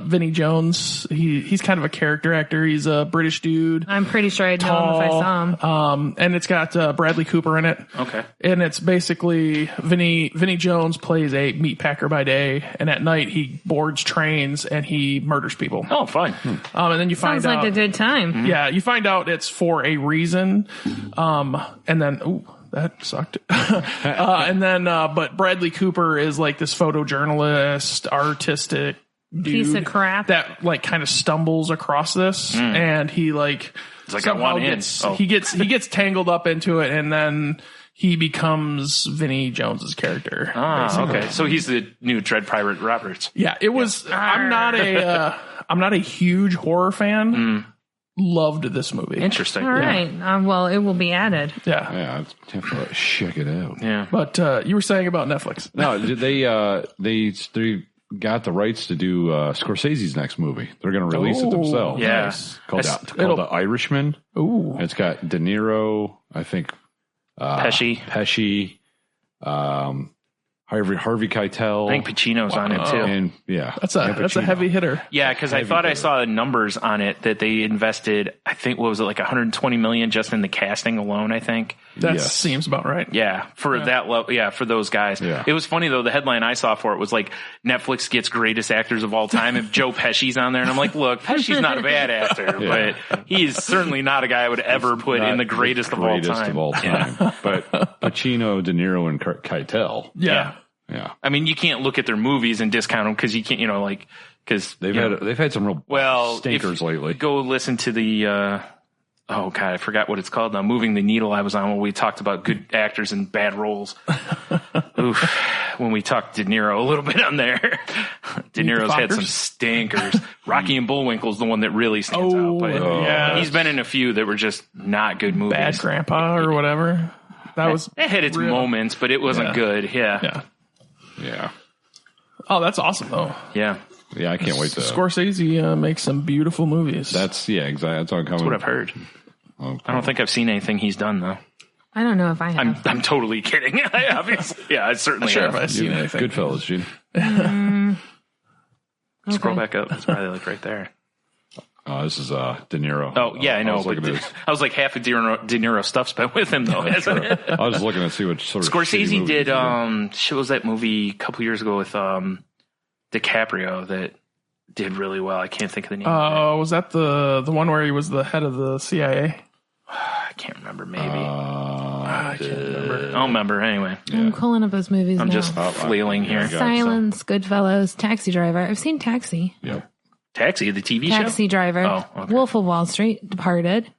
Vinnie Jones, he's kind of a character actor. He's a British dude.
I'm pretty sure I'd know him if I saw him.
And it's got Bradley Cooper in it.
Okay.
And it's basically Vinnie Jones plays a meat packer by day, and at night he boards trains and he murders people.
Oh, fun.
And then you find
Sounds
out,
like a good time.
yeah, you find out it's for a reason. And then, that sucked. But Bradley Cooper is like this photojournalist, artistic dude
Piece of crap.
that like kind of stumbles across this, and he like
It's like
somehow
I want in.
gets
Oh.
he gets tangled up into it, and then he becomes Vinnie Jones's character. basically.
Okay. So he's the new Dread Pirate Roberts.
Yeah, it was. I'm not a huge horror fan. Loved this movie.
Interesting.
All right. Well, it will be added.
Yeah.
Yeah, I'll check it out.
Yeah.
But you were saying about Netflix.
No, they got the rights to do Scorsese's next movie. They're going to release it themselves.
Yeah.
Nice.
Called The Irishman.
Ooh.
It's got De Niro, I think,
Pesci.
Harvey Keitel.
I think Pacino's on it too.
And yeah,
That's a heavy hitter.
Yeah, because I thought I saw the numbers on it that they invested. I think what was it, like $120 million just in the casting alone? I think.
That
Yes.
seems about right.
Yeah, for that level. Yeah, for those guys.
Yeah.
It was funny though. The headline I saw for it was like Netflix gets greatest actors of all time. If Joe Pesci's on there, and I'm like, look, Pesci's not a bad actor, but he's certainly not a guy I would ever put in the greatest of all time.
But Pacino, De Niro, and
Yeah.
Keitel. Yeah,
I mean, you can't look at their movies and discount them because you can't, because
they've had some real stinkers lately.
Go listen to the oh god, I forgot what it's called now. Moving the Needle. I was on when we talked about good actors and bad roles. Oof, when we talked De Niro a little bit on there. De Niro's had some stinkers. Rocky and Bullwinkle's the one that really stands out. But
yeah.
he's been in a few that were just not good movies.
Bad Grandpa or whatever. That
had its moments, but it wasn't good. Yeah.
Oh, that's awesome though.
Yeah.
Yeah, I can't wait to.
Scorsese makes some beautiful movies.
Exactly. That's all coming.
That's what I've heard.
Okay.
I don't think I've seen anything he's done though.
I don't know if I have.
I'm totally kidding. I obviously, I certainly
sure
have.
if I've seen anything.
Goodfellas, Gene.
Scroll back up. It's probably like right there.
This is De Niro.
Oh yeah, I know. I was like half of De Niro stuff's been with him though, hasn't it?
I was looking to see what sort of
Scorsese did. What was that movie a couple years ago with DiCaprio that did really well? I can't think of the name.
Was that the one where he was the head of the CIA?
I can't remember. Maybe
I can't remember.
I don't remember. Anyway,
I'm pulling up those movies
I'm
now.
just flailing here.
Silence, Goodfellas, Taxi Driver. I've seen Taxi.
Yep.
Taxi, the TV show.
Taxi Driver.
Oh, okay.
Wolf of Wall Street. Departed.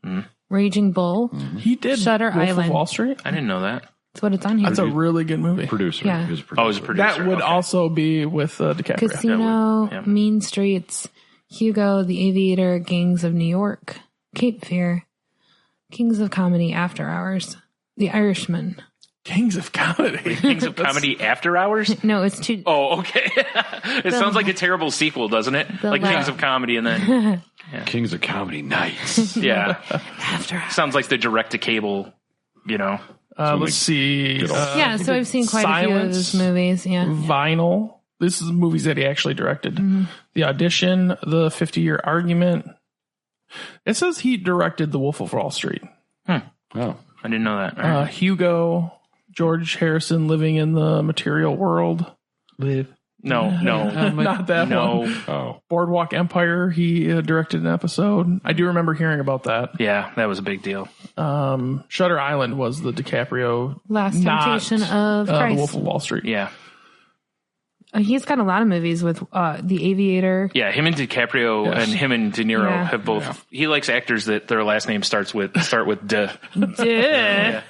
Raging Bull.
He did
Shutter
Wolf
Island.
of Wall Street.
I didn't know that.
That's what it's on here.
That's a really good movie.
Producer.
Yeah.
He was a producer.
Oh, he's a producer.
That would
Okay.
also be with DiCaprio.
Casino,
Yeah.
Mean Streets, Hugo, The Aviator, Gangs of New York, Cape Fear, Kings of Comedy, After Hours, The Irishman.
Kings of Comedy.
Kings of Comedy After Hours?
No, it's too.
Oh, okay. It sounds like a terrible sequel, doesn't it? Like Kings of Comedy and then...
Kings of Comedy Nights.
Yeah.
After.
Sounds like the direct-to-cable, you know.
Let's see.
So I've seen quite a few of his movies. Yeah.
Vinyl. This is movies that he actually directed. Mm-hmm. The Audition, The 50-Year Argument. It says he directed The Wolf of Wall Street.
Oh, I didn't know that.
Right. Hugo, George Harrison, Living in the Material World.
No.
Not that one.
Oh.
Boardwalk Empire, he directed an episode. I do remember hearing about that.
Yeah, that was a big deal.
Shutter Island was the DiCaprio.
Last Temptation of Christ.
The Wolf of Wall Street.
Yeah.
He's got a lot of movies with The Aviator.
Yeah, him and DiCaprio and him and De Niro have both. Yeah. He likes actors that their last name start with D.
Yeah.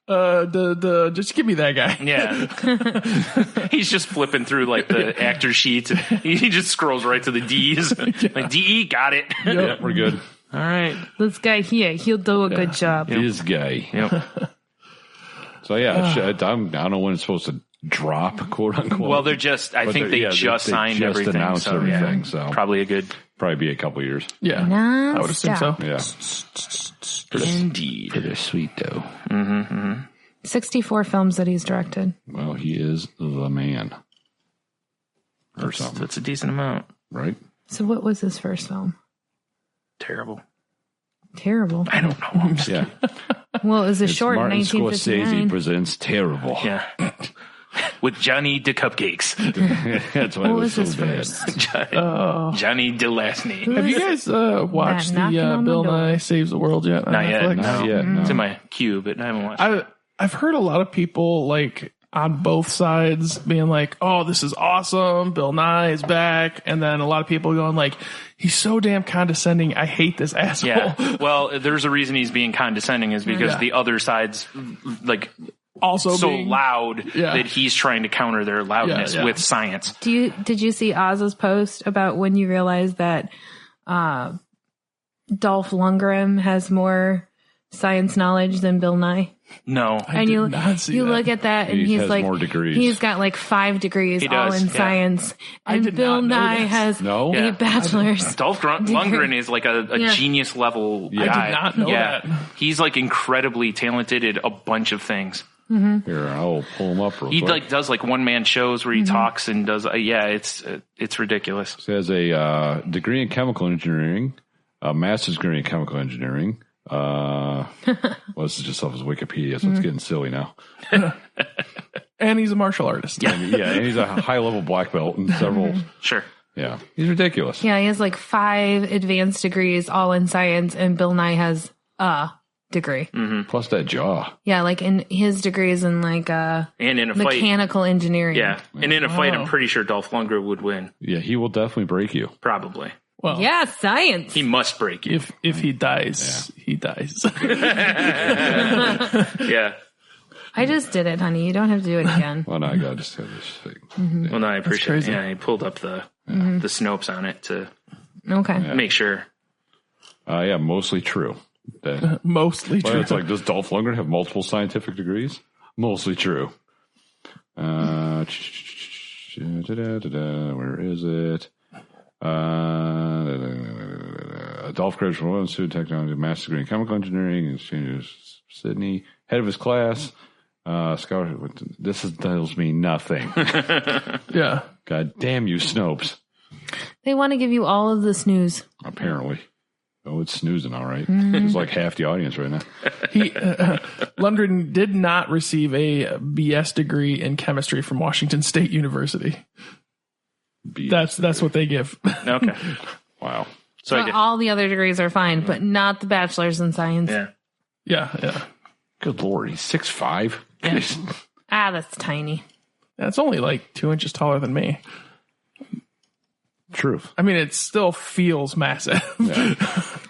Just give me that guy.
Yeah. He's just flipping through like the actor sheets. He just scrolls right to the D's. Like D.E. got it.
Yeah, we're good.
All right.
This guy here, he'll do a good job.
This guy.
Yep.
So I don't know when it's supposed to drop, quote unquote.
Well, I think they just signed everything.
Announced everything. So
probably
be a couple years.
Yeah. I would assume so.
Yeah.
Indeed.
Pretty sweet though.
64 films that he's directed.
Well, he is the man. Or something.
That's a decent amount.
Right?
So what was his first film?
Terrible.
I don't know.
Yeah.
Well, it was
It's
short
Martin
in 1959.
Scorsese presents Terrible.
Yeah. With Johnny de Cupcakes.
That's why
What
it was
was
so
his
bad.
first?
Johnny de last name.
Have you guys watched the Bill Nye Saves the World yet?
Not yet.
Not yet. No.
It's in my queue, but I haven't watched it.
I've heard a lot of people like on both sides being like, "Oh, this is awesome! Bill Nye is back," and then a lot of people going like, "He's so damn condescending. I hate this asshole."
Yeah. Well, there's a reation he's being condescending is because the other side's like
also
so
being
loud that he's trying to counter their loudness with science.
Did you see Oz's post about when you realized that Dolph Lundgren has more science knowledge than Bill Nye?
No.
And you look at that and he's like,
more degrees.
He's got like 5 degrees all in science. And Bill Nye has 8 bachelor's.
Dolph Lundgren is like a genius level guy.
I did not know that.
He's like incredibly talented at a bunch of things.
Mm-hmm.
Here, I'll pull him up real quick.
He like does like one-man shows where he talks and does it's ridiculous.
He has a degree in chemical engineering, a master's degree in chemical engineering. Well, this is just off his Wikipedia, so it's getting silly now.
And he's a martial artist.
Yeah, and he's a high-level black belt in several.
Sure.
Yeah, he's ridiculous.
Yeah, he has like 5 advanced degrees all in science, and Bill Nye has a degree.
Mm-hmm.
Plus that jaw.
Yeah, like in his degrees in like
and in a
mechanical
fight,
engineering.
Yeah, and in a fight, I'm pretty sure Dolph Lundgren would win.
Yeah, he will definitely break you.
Probably.
Well,
yeah, science.
He must break you.
If he dies, he dies.
Yeah.
I just did it, honey. You don't have to do it again.
Well, no, I gotta just have this thing.
Mm-hmm. Well, no, I appreciate it. Yeah, he pulled up the Snopes on it to make sure.
Yeah, mostly true.
Mostly true.
It's like, does Dolph Lundgren have multiple scientific degrees? Mostly true. Where is it? Dolph graduated from Institute of Technology, master's degree in chemical engineering, in Sydney, head of his class. Scholarship. This tells me nothing.
Yeah.
God damn you, Snopes.
They want to give you all of the snooze.
Apparently. Oh, it's snoozing, all right. It's like half the audience right now.
Lundgren did not receive a BS degree in chemistry from Washington State University. That's what they give.
Okay.
Wow.
So all the other degrees are fine, but not the bachelor's in science.
Yeah.
Good Lord, he's 6'5".
Yeah. That's tiny.
That's only like 2 inches taller than me.
Truth.
I mean, it still feels massive.
Yeah.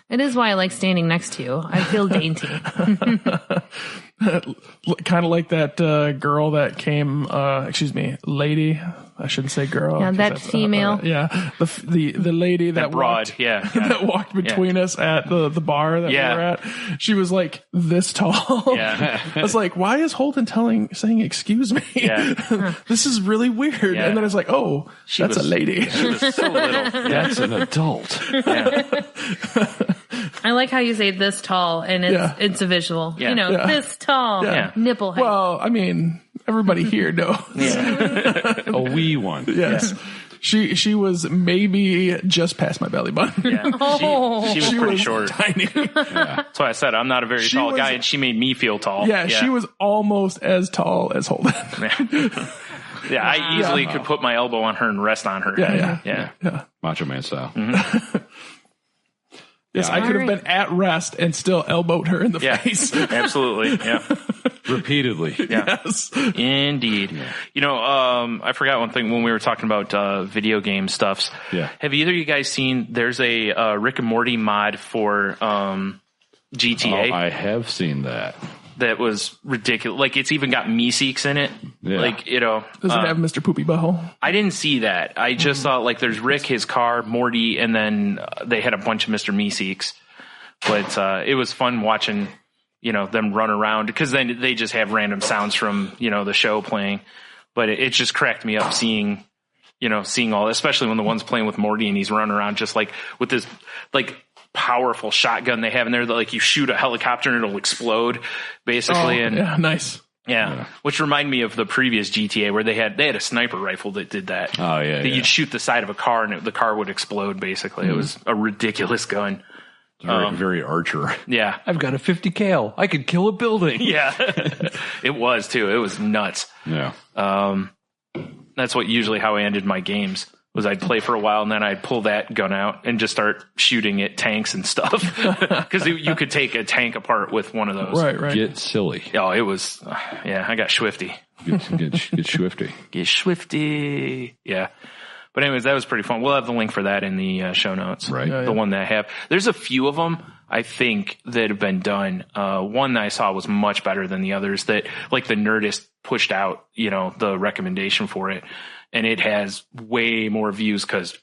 It is why I like standing next to you. I feel dainty.
kind of like that girl that came. Lady. I shouldn't say girl.
Yeah, that female.
The lady that
broad.
walked,
that
walked between us at the bar that we were at. She was like this tall.
Yeah.
I was like, why is Holden saying excuse me?
Yeah.
This is really weird. Yeah. And then I was like, oh, that's a lady.
She was so little.
That's an adult.
Yeah.
I like how you say this tall, and it's a visual.
Yeah.
This tall, nipple height.
Well, I mean, everybody here knows.
A wee one.
Yes. Yeah. She was maybe just past my belly button.
Yeah. She was pretty short.
Tiny.
That's why I said I'm not a very tall guy, and she made me feel tall.
Yeah, she was almost as tall as Holden.
Yeah, I easily could put my elbow on her and rest on her.
Yeah.
Macho Man style.
Mm-hmm.
Yes, I could have been at rest and still elbowed her in the face.
Absolutely. Yeah.
Repeatedly.
Yeah.
Yes.
Indeed. Yeah. I forgot one thing when we were talking about video game stuffs.
Yeah.
Have either of you guys seen there's a Rick and Morty mod for GTA?
Oh, I have seen that.
That was ridiculous. Like, it's even got Meeseeks in it.
Yeah.
Like,
Does it have Mr. Poopy Butthole?
I didn't see that. I just saw, like, there's Rick, his car, Morty, and then they had a bunch of Mr. Meeseeks. But it was fun watching, them run around. Because then they just have random sounds from, the show playing. But it just cracked me up seeing all, especially when the one's playing with Morty and he's running around just, like, with this, like, powerful shotgun they have in there that, like, you shoot a helicopter and it'll explode basically.
Nice.
Yeah. Which reminded me of the previous GTA where they had a sniper rifle that did that.
Oh yeah.
You'd shoot the side of a car and the car would explode basically. It was a ridiculous gun.
Very Archer.
Yeah.
I've got a 50 cal. I could kill a building.
Yeah. It was too. It was nuts.
Yeah.
That's usually how I ended my games. Was I'd play for a while and then I'd pull that gun out and just start shooting at tanks and stuff. Because you could take a tank apart with one of those.
Right.
Get silly.
Oh, it was, I got swifty.
Get swifty.
Get swifty. Yeah. But anyways, that was pretty fun. We'll have the link for that in the show notes.
Right.
The one that I have. There's a few of them, I think, that have been done. One that I saw was much better than the others that, like, the Nerdist pushed out, the recommendation for it. And it has way more views because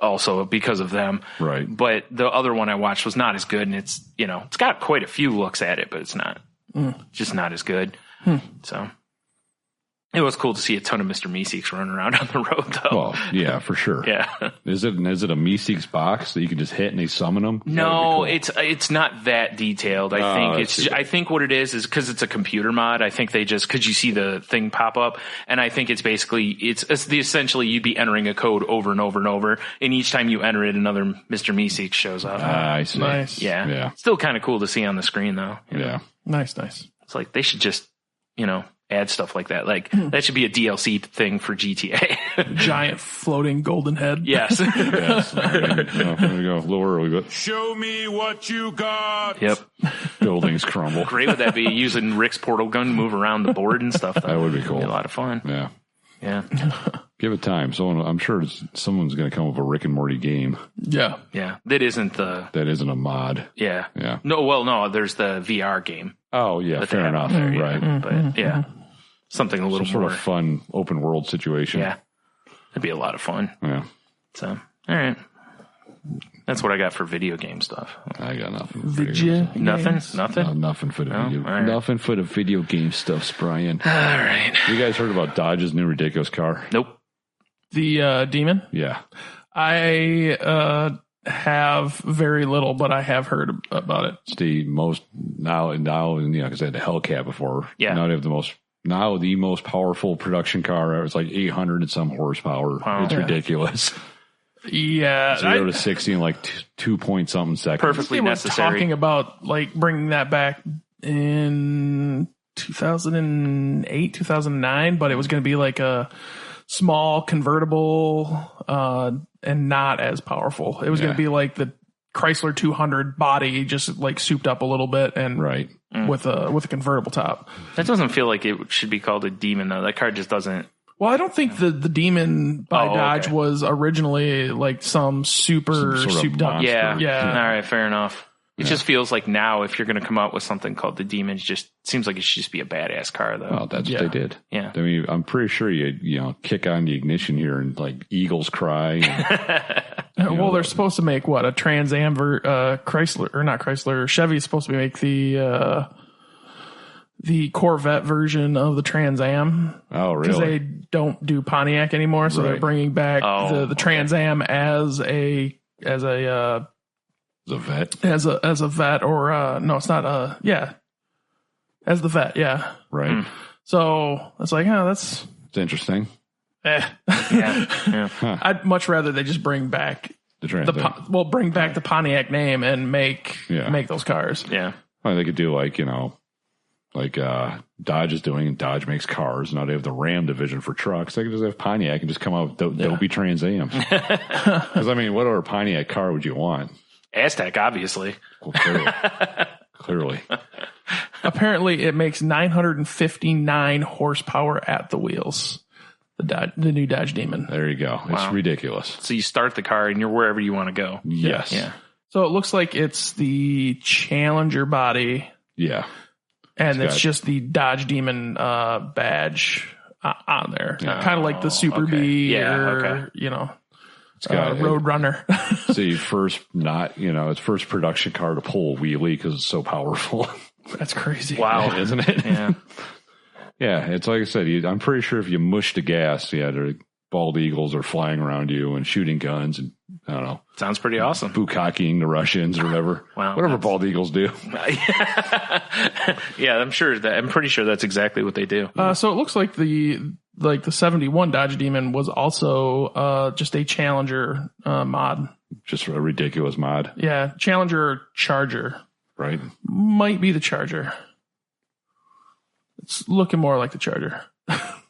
of them. Right. But the other one I watched was not as good. And it's got quite a few looks at it, but it's not just not as good. So it was cool to see a ton of Mr. Meeseeks running around on the road, though.
Well, yeah, for sure.
Yeah.
Is it a Meeseeks box that you can just hit and they summon them?
No,
cool.
it's not that detailed. I think what it is because it's a computer mod. I think they just because you see the thing pop up, and I think it's basically it's essentially you'd be entering a code over and over and over, and each time you enter it, another Mr. Meeseeks shows up.
I see.
Nice.
Yeah. Still kind of cool to see on the screen, though.
Yeah.
Nice.
It's like they should just add stuff like that. Like that should be a DLC thing for GTA.
Giant floating golden head.
Yes.
Yes. There we go. A little early, but
Show me what you got.
Yep.
Buildings crumble.
Great would that be using Rick's portal gun to move around the board and stuff.
That would be cool.
Be a lot of fun.
Yeah.
Yeah.
Give it time. I'm sure someone's going to come up with a Rick and Morty game.
Yeah.
Yeah. That isn't
a mod.
Yeah.
Yeah.
No, there's the VR game.
Oh, yeah. Fair enough.
There, yeah.
Right.
But yeah. Something a little
sort
more
of fun open world situation.
Yeah. That'd be a lot of fun.
Yeah.
So, all right. That's what I got for video game stuff.
I got nothing.
Nothing?
No, nothing for the video.
Right.
Nothing for the video game stuff, Brian.
All right.
You guys heard about Dodge's new ridiculous car?
Nope.
The Demon?
Yeah.
I have very little, but I have heard about it.
It's the most now, because I had the Hellcat before.
Yeah.
Now they have the most powerful production car. It's like 800 and some horsepower.
Wow.
It's ridiculous.
Yeah.
0 to 60 in like 2 point something seconds.
Perfectly
they were
necessary.
talking about like bringing that back in 2008, 2009, but it was going to be like a small convertible and not as powerful. It was going to be like the Chrysler 200 body, just like souped up a little bit and with a convertible top.
That doesn't feel like it should be called a Demon, though. That car just doesn't.
Well, I don't think the Demon by Dodge was originally like some super souped up.
Yeah. All right. Fair enough. It just feels like now, if you're going to come out with something called the Demon, it just seems like it should just be a badass car, though.
Well, that's what they did.
Yeah.
I mean, I'm pretty sure you kick on the ignition here and like eagles cry. And,
well, they're supposed to make a Trans Am Chrysler, or not Chrysler, Chevy's supposed to make the Corvette version of the Trans Am.
Oh, really?
Because they don't do Pontiac anymore, so they're bringing back the Trans Am as a vet, or no, it's not as the vet,
right.
So it's like, it's
interesting.
I'd much rather they just bring back the Pontiac name and make those cars.
Yeah,
well, they could do like Dodge is doing, and Dodge makes cars. Now they have the Ram division for trucks. They could just have Pontiac and just come out with dopey Trans Ams. Because I mean, what other Pontiac car would you want?
Aztec, obviously.
Well, clearly.
Apparently, it makes 959 horsepower at the wheels. The new Dodge Demon.
There you go. Wow. It's ridiculous.
So you start the car and you're wherever you want to go.
Yes.
Yeah.
So it looks like it's the Challenger body.
Yeah.
And it's just the Dodge Demon badge on there. Kind of like the Super B or, it's got Roadrunner.
See, its first production car to pull a wheelie because it's so powerful.
That's crazy.
Wow.
Isn't it?
Yeah.
Yeah, it's like I said, I'm pretty sure if you mush the gas, the bald eagles are flying around you and shooting guns and, I don't know.
Sounds pretty awesome.
Bukkake the Russians or whatever.
Wow.
Whatever bald eagles do.
Yeah, I'm pretty sure that's exactly what they do.
So it looks like the 71 Dodge Demon was also just a Challenger mod.
Just a ridiculous mod.
Yeah, Challenger Charger.
Right.
Might be the Charger. It's looking more like the Charger.
I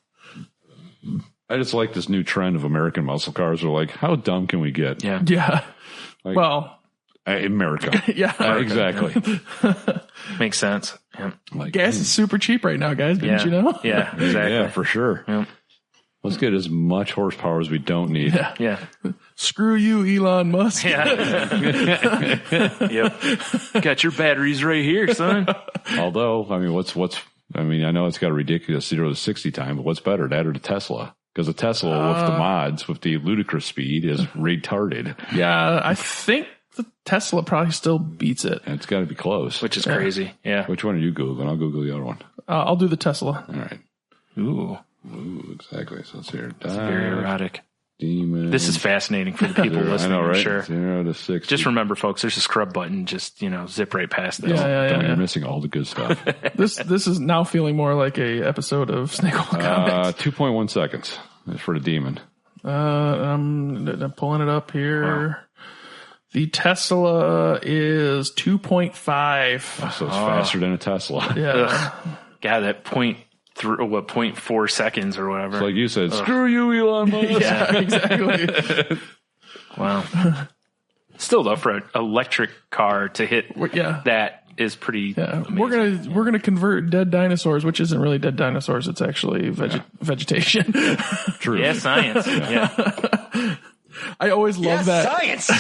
just like this new trend of American muscle cars. They're like, how dumb can we get?
Yeah.
Yeah.
Like,
well,
America.
Yeah.
Exactly.
Makes sense. Yeah.
Like, gas is super cheap right now, guys. Didn't you know?
Yeah, exactly.
Yeah, for sure.
Yeah.
Let's get as much horsepower as we don't need.
Yeah.
Screw you, Elon Musk.
Yeah. Yep. Got your batteries right here, son.
Although, I mean, I know it's got a ridiculous 0 to 60 time, but what's better, that or the Tesla? Because the Tesla with the mods, with the ludicrous speed, is retarded.
Yeah, I think the Tesla probably still beats it.
And it's got to be close.
Which is crazy. Yeah.
Which one are you Googling? I'll Google the other one.
I'll do the Tesla.
All right.
Ooh,
exactly. So it's here.
It's very erotic.
Demon.
This is fascinating for the people listening.
I know, right?
I'm sure.
0 to 60.
Just remember, folks, there's a scrub button. Just, zip right past this.
You're missing all the good stuff.
This is now feeling more like a episode of Snake Oil Comics.
2.1 seconds for the Demon.
I'm pulling it up here. Wow. The Tesla is 2.5.
So it's faster than a Tesla.
Yeah.
Ugh. God, that 0.4 seconds or whatever.
It's like you said, screw you, Elon Musk.
Yeah, exactly.
Wow. Still though, for an electric car to hit that is pretty amazing.
We're gonna convert dead dinosaurs, which isn't really dead dinosaurs, it's actually vegetation.
True.
Yeah, science. Yeah.
I always love that.
Science.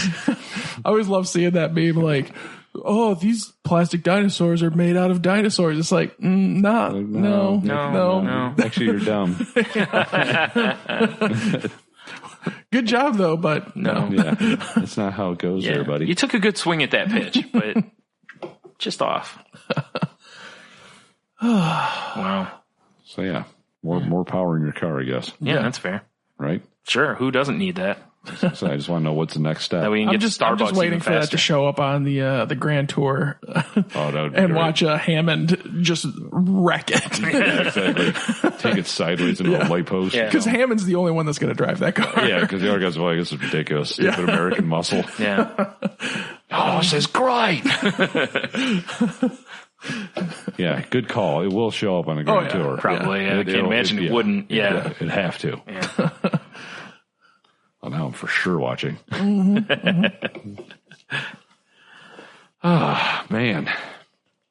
I always love seeing that meme like, oh, these plastic dinosaurs are made out of dinosaurs. It's like, no.
Actually, you're dumb.
Good job, though, but no.
Yeah, that's not how it goes there, buddy.
You took a good swing at that pitch, but just off. Wow.
So, yeah, more power in your car, I guess.
Yeah, that's fair.
Right?
Sure. Who doesn't need that?
So I just want to know what's the next step.
That we can
I'm
get
just waiting for that to show up on the Grand Tour and watch Hammond just wreck it.
Yeah, exactly. Take it sideways into a light post.
Because Hammond's the only one that's going to drive that car.
Yeah, because the other guys are like, this is ridiculous. Stupid American muscle.
Yeah.
Oh, this is great. Yeah, good call. It will show up on the Grand Tour.
Probably. Yeah. I can't imagine it wouldn't. Yeah.
It'd have to.
Yeah.
Well, now I'm for sure watching. Man.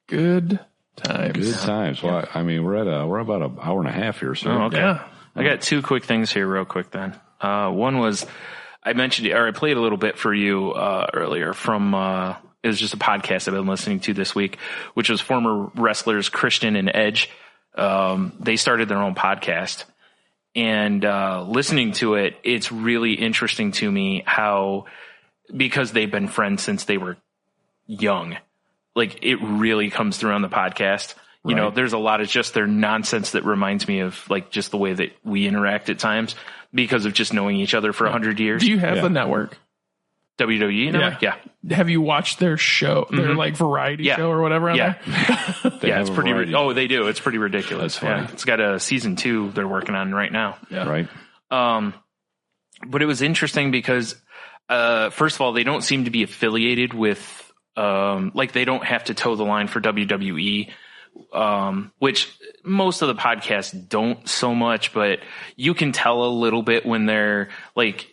Good times.
Good times. Well, I mean, we're about an hour and a half here. So
okay. Yeah. I got two quick things here real quick then. One was, I mentioned, or I played a little bit for you earlier from it was just a podcast I've been listening to this week, which was former wrestlers Christian and Edge. They started their own podcast, and listening to it, it's really interesting to me how, because they've been friends since they were young, like it really comes through on the podcast. You know, there's a lot of just their nonsense that reminds me of like just the way that we interact at times because of just knowing each other for 100 years.
Do you have the network?
WWE network? Yeah.
Have you watched their show, their like variety show or whatever? On there?
It's pretty. They do. It's pretty ridiculous. Yeah. It's got a season 2 they're working on right now.
Yeah.
Right.
But it was interesting because, first of all, they don't seem to be affiliated with, like they don't have to toe the line for WWE. Which most of the podcasts don't so much, but you can tell a little bit when they're like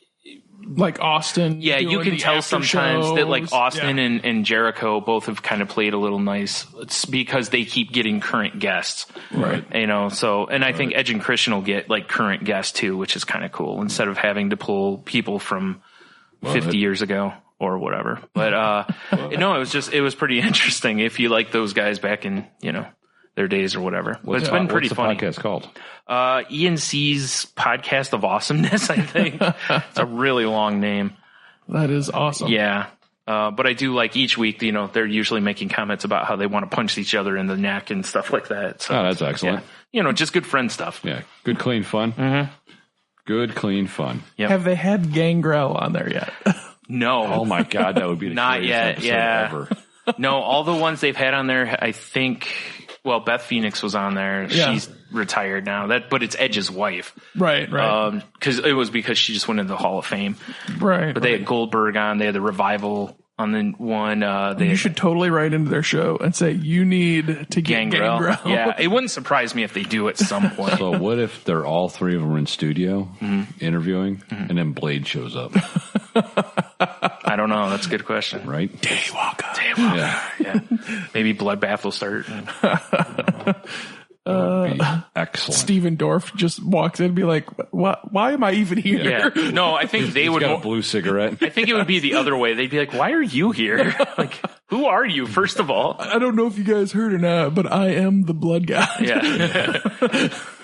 Austin.
Yeah, you can tell sometimes that like Austin and Jericho both have kind of played a little nice. It's because they keep getting current guests.
Right.
You know, so, and I think Edge and Christian will get like current guests too, which is kind of cool instead of having to pull people from 50 years ago or whatever. But, no, it was pretty interesting if you like those guys back in, you know, their days or whatever. But it's been pretty funny.
What's the podcast called?
ENC's Podcast of Awesomeness, I think. It's a really long name.
That is awesome.
Yeah. But I do like each week, you know, they're usually making comments about how they want to punch each other in the neck and stuff like that. So,
that's excellent.
Yeah. You know, just good friend stuff.
Yeah. Good, clean fun.
Mm-hmm.
Good, clean fun.
Yep.
Have they had Gangrel on there yet?
No.
Oh my God. That would be the
not yet. Yeah.
Ever.
No, all the ones they've had on there, I think, well, Beth Phoenix was on there. Yeah. She's retired now. But it's Edge's wife.
Right.
Because she just went into the Hall of Fame.
Right.
But they had Goldberg on. They had the Revival on the one.
You should totally write into their show and say, you need to get Gangrel.
Yeah. It wouldn't surprise me if they do at some point.
So what if they're all three of them in studio interviewing and then Blade shows up?
I don't know. That's a good question.
Right?
Daywalker.
Yeah. Maybe Bloodbath will start.
Excellent.
Steven Dorff just walks in and be like, "What? Why am I even here?"
Yeah. No, I think they would.
Got a blue cigarette.
I think it would be the other way. They'd be like, "Why are you here? Like, who are you? First of all,
I don't know if you guys heard or not, but I am the blood guy."
Yeah.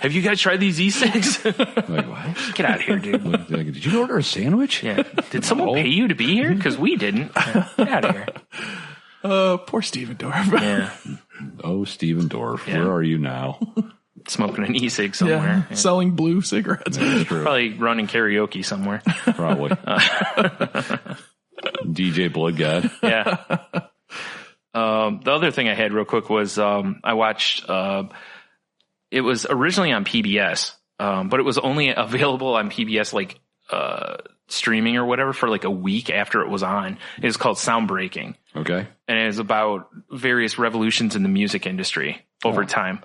Have you guys tried these E6?
Like, what?
Get out of here, dude.
Did you order a sandwich?
Yeah. Did someone pay you to be here? Because we didn't. Get out of here.
Poor Steven Dorff.
Yeah.
Oh, Steven Dorff, where are you now?
Smoking an e-cig somewhere.
Yeah. Selling blue cigarettes.
That's true.
Probably running karaoke somewhere.
Probably. DJ Blood God.
Yeah. The other thing I had real quick was I watched, it was originally on PBS, but it was only available on PBS like streaming or whatever for like a week after it was on. It was called Sound Breaking.
Okay.
And it was about various revolutions in the music industry over time.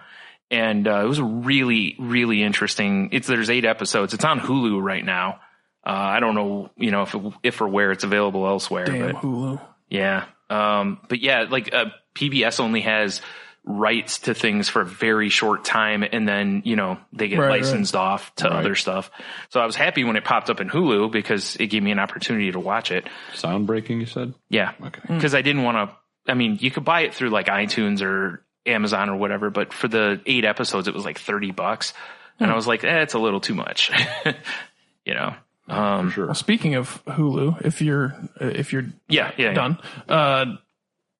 And it was really, really interesting. There's 8 episodes. It's on Hulu right now. I don't know, you know, if or where it's available elsewhere.
Damn,
but,
Hulu.
Yeah. But yeah, like PBS only has rights to things for a very short time, and then, you know, they get licensed off to other stuff. So I was happy when it popped up in Hulu because it gave me an opportunity to watch it.
Sound Breaking, you said?
Yeah. Okay. Because I didn't want to, I mean, you could buy it through like iTunes or Amazon or whatever, but for the 8 episodes, it was like $30. And I was like, it's a little too much, you know?
Sure.
Well, speaking of Hulu, if you're done,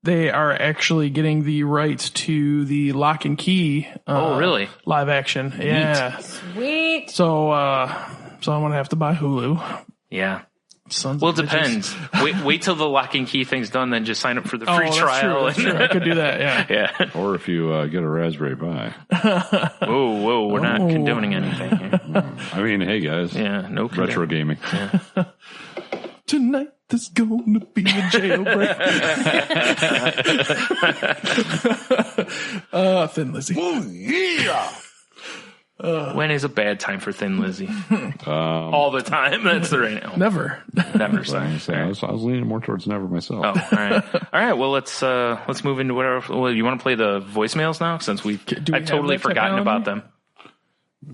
they are actually getting the rights to the Lock and Key.
Really?
Live action. Yeah.
Sweet.
So I'm going to have to buy Hulu.
Yeah.
Sons
well,
of
it depends. Wait till the Lock and Key thing's done, then just sign up for the free
that's
trial.
True. I could do that. Yeah.
Yeah.
Or if you get a Raspberry Pi.
Whoa. We're not condoning anything here.
I mean, hey guys.
Yeah. No
retro gaming.
Yeah.
Tonight there's gonna be a jailbreak. Thin Lizzy.
Oh, yeah.
When is a bad time for Thin Lizzy? All the time. That's the right.
Never.
Never.
I was leaning more towards never myself.
Oh, all right. All right. Well, let's move into whatever. Well, you want to play the voicemails now, since I've totally forgotten about them.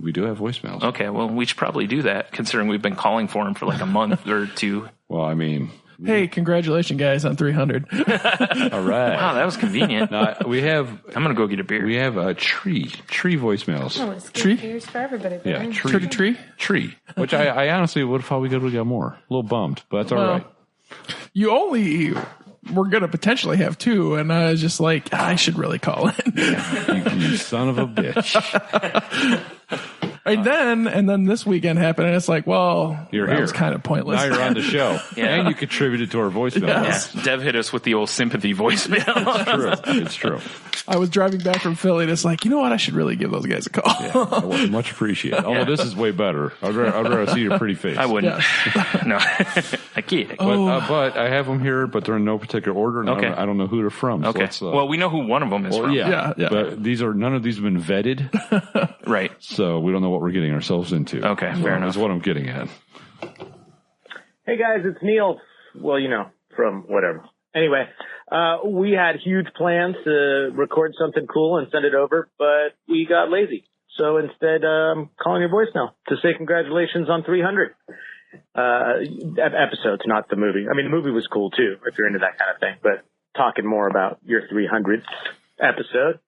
We do have voicemails.
Okay. Well, we should probably do that, considering we've been calling for them for like a month or two.
Well, I mean,
Hey, congratulations, guys, on 300.
All right.
Wow, that was convenient.
Now, we have.
I'm gonna go get a beer.
We have a tree voicemails.
Oh, it's
Tree?
good beers for everybody.
Yeah,
Brian.
Tree.
Which I honestly would have thought we could have got more. A little bummed, but that's all
Well,
right.
You only were going to potentially have 2, and I was just like, I should really call in.
You son of a bitch.
And then this weekend happened, and it's like, well,
You're
that
here.
was kind of pointless.
Now you're on the show,
Yeah.
and you contributed to our voicemail.
Yeah. Dev hit us with the old sympathy voicemail.
It's true.
I was driving back from Philly, and it's like, you know what? I should really give those guys a call.
Yeah, much appreciated. Although this is way better. I'd rather see your pretty face.
I wouldn't.
Yes.
No, I can't.
But I have them here, but they're in no particular order. And
Okay.
I don't know who they're from. So
Okay.
let's,
Well, we know who one of them is from.
yeah.
Yeah.
But none of these have been vetted,
Right.
so we don't know what we're getting ourselves into.
Okay, fair enough.
That's what I'm getting at.
Hey guys, it's Neil. Well, from whatever. Anyway, we had huge plans to record something cool and send it over, but we got lazy. So instead, calling your voicemail to say congratulations on 300 episodes, not the movie. I mean, the movie was cool too, if you're into that kind of thing, but talking more about your 300th episode.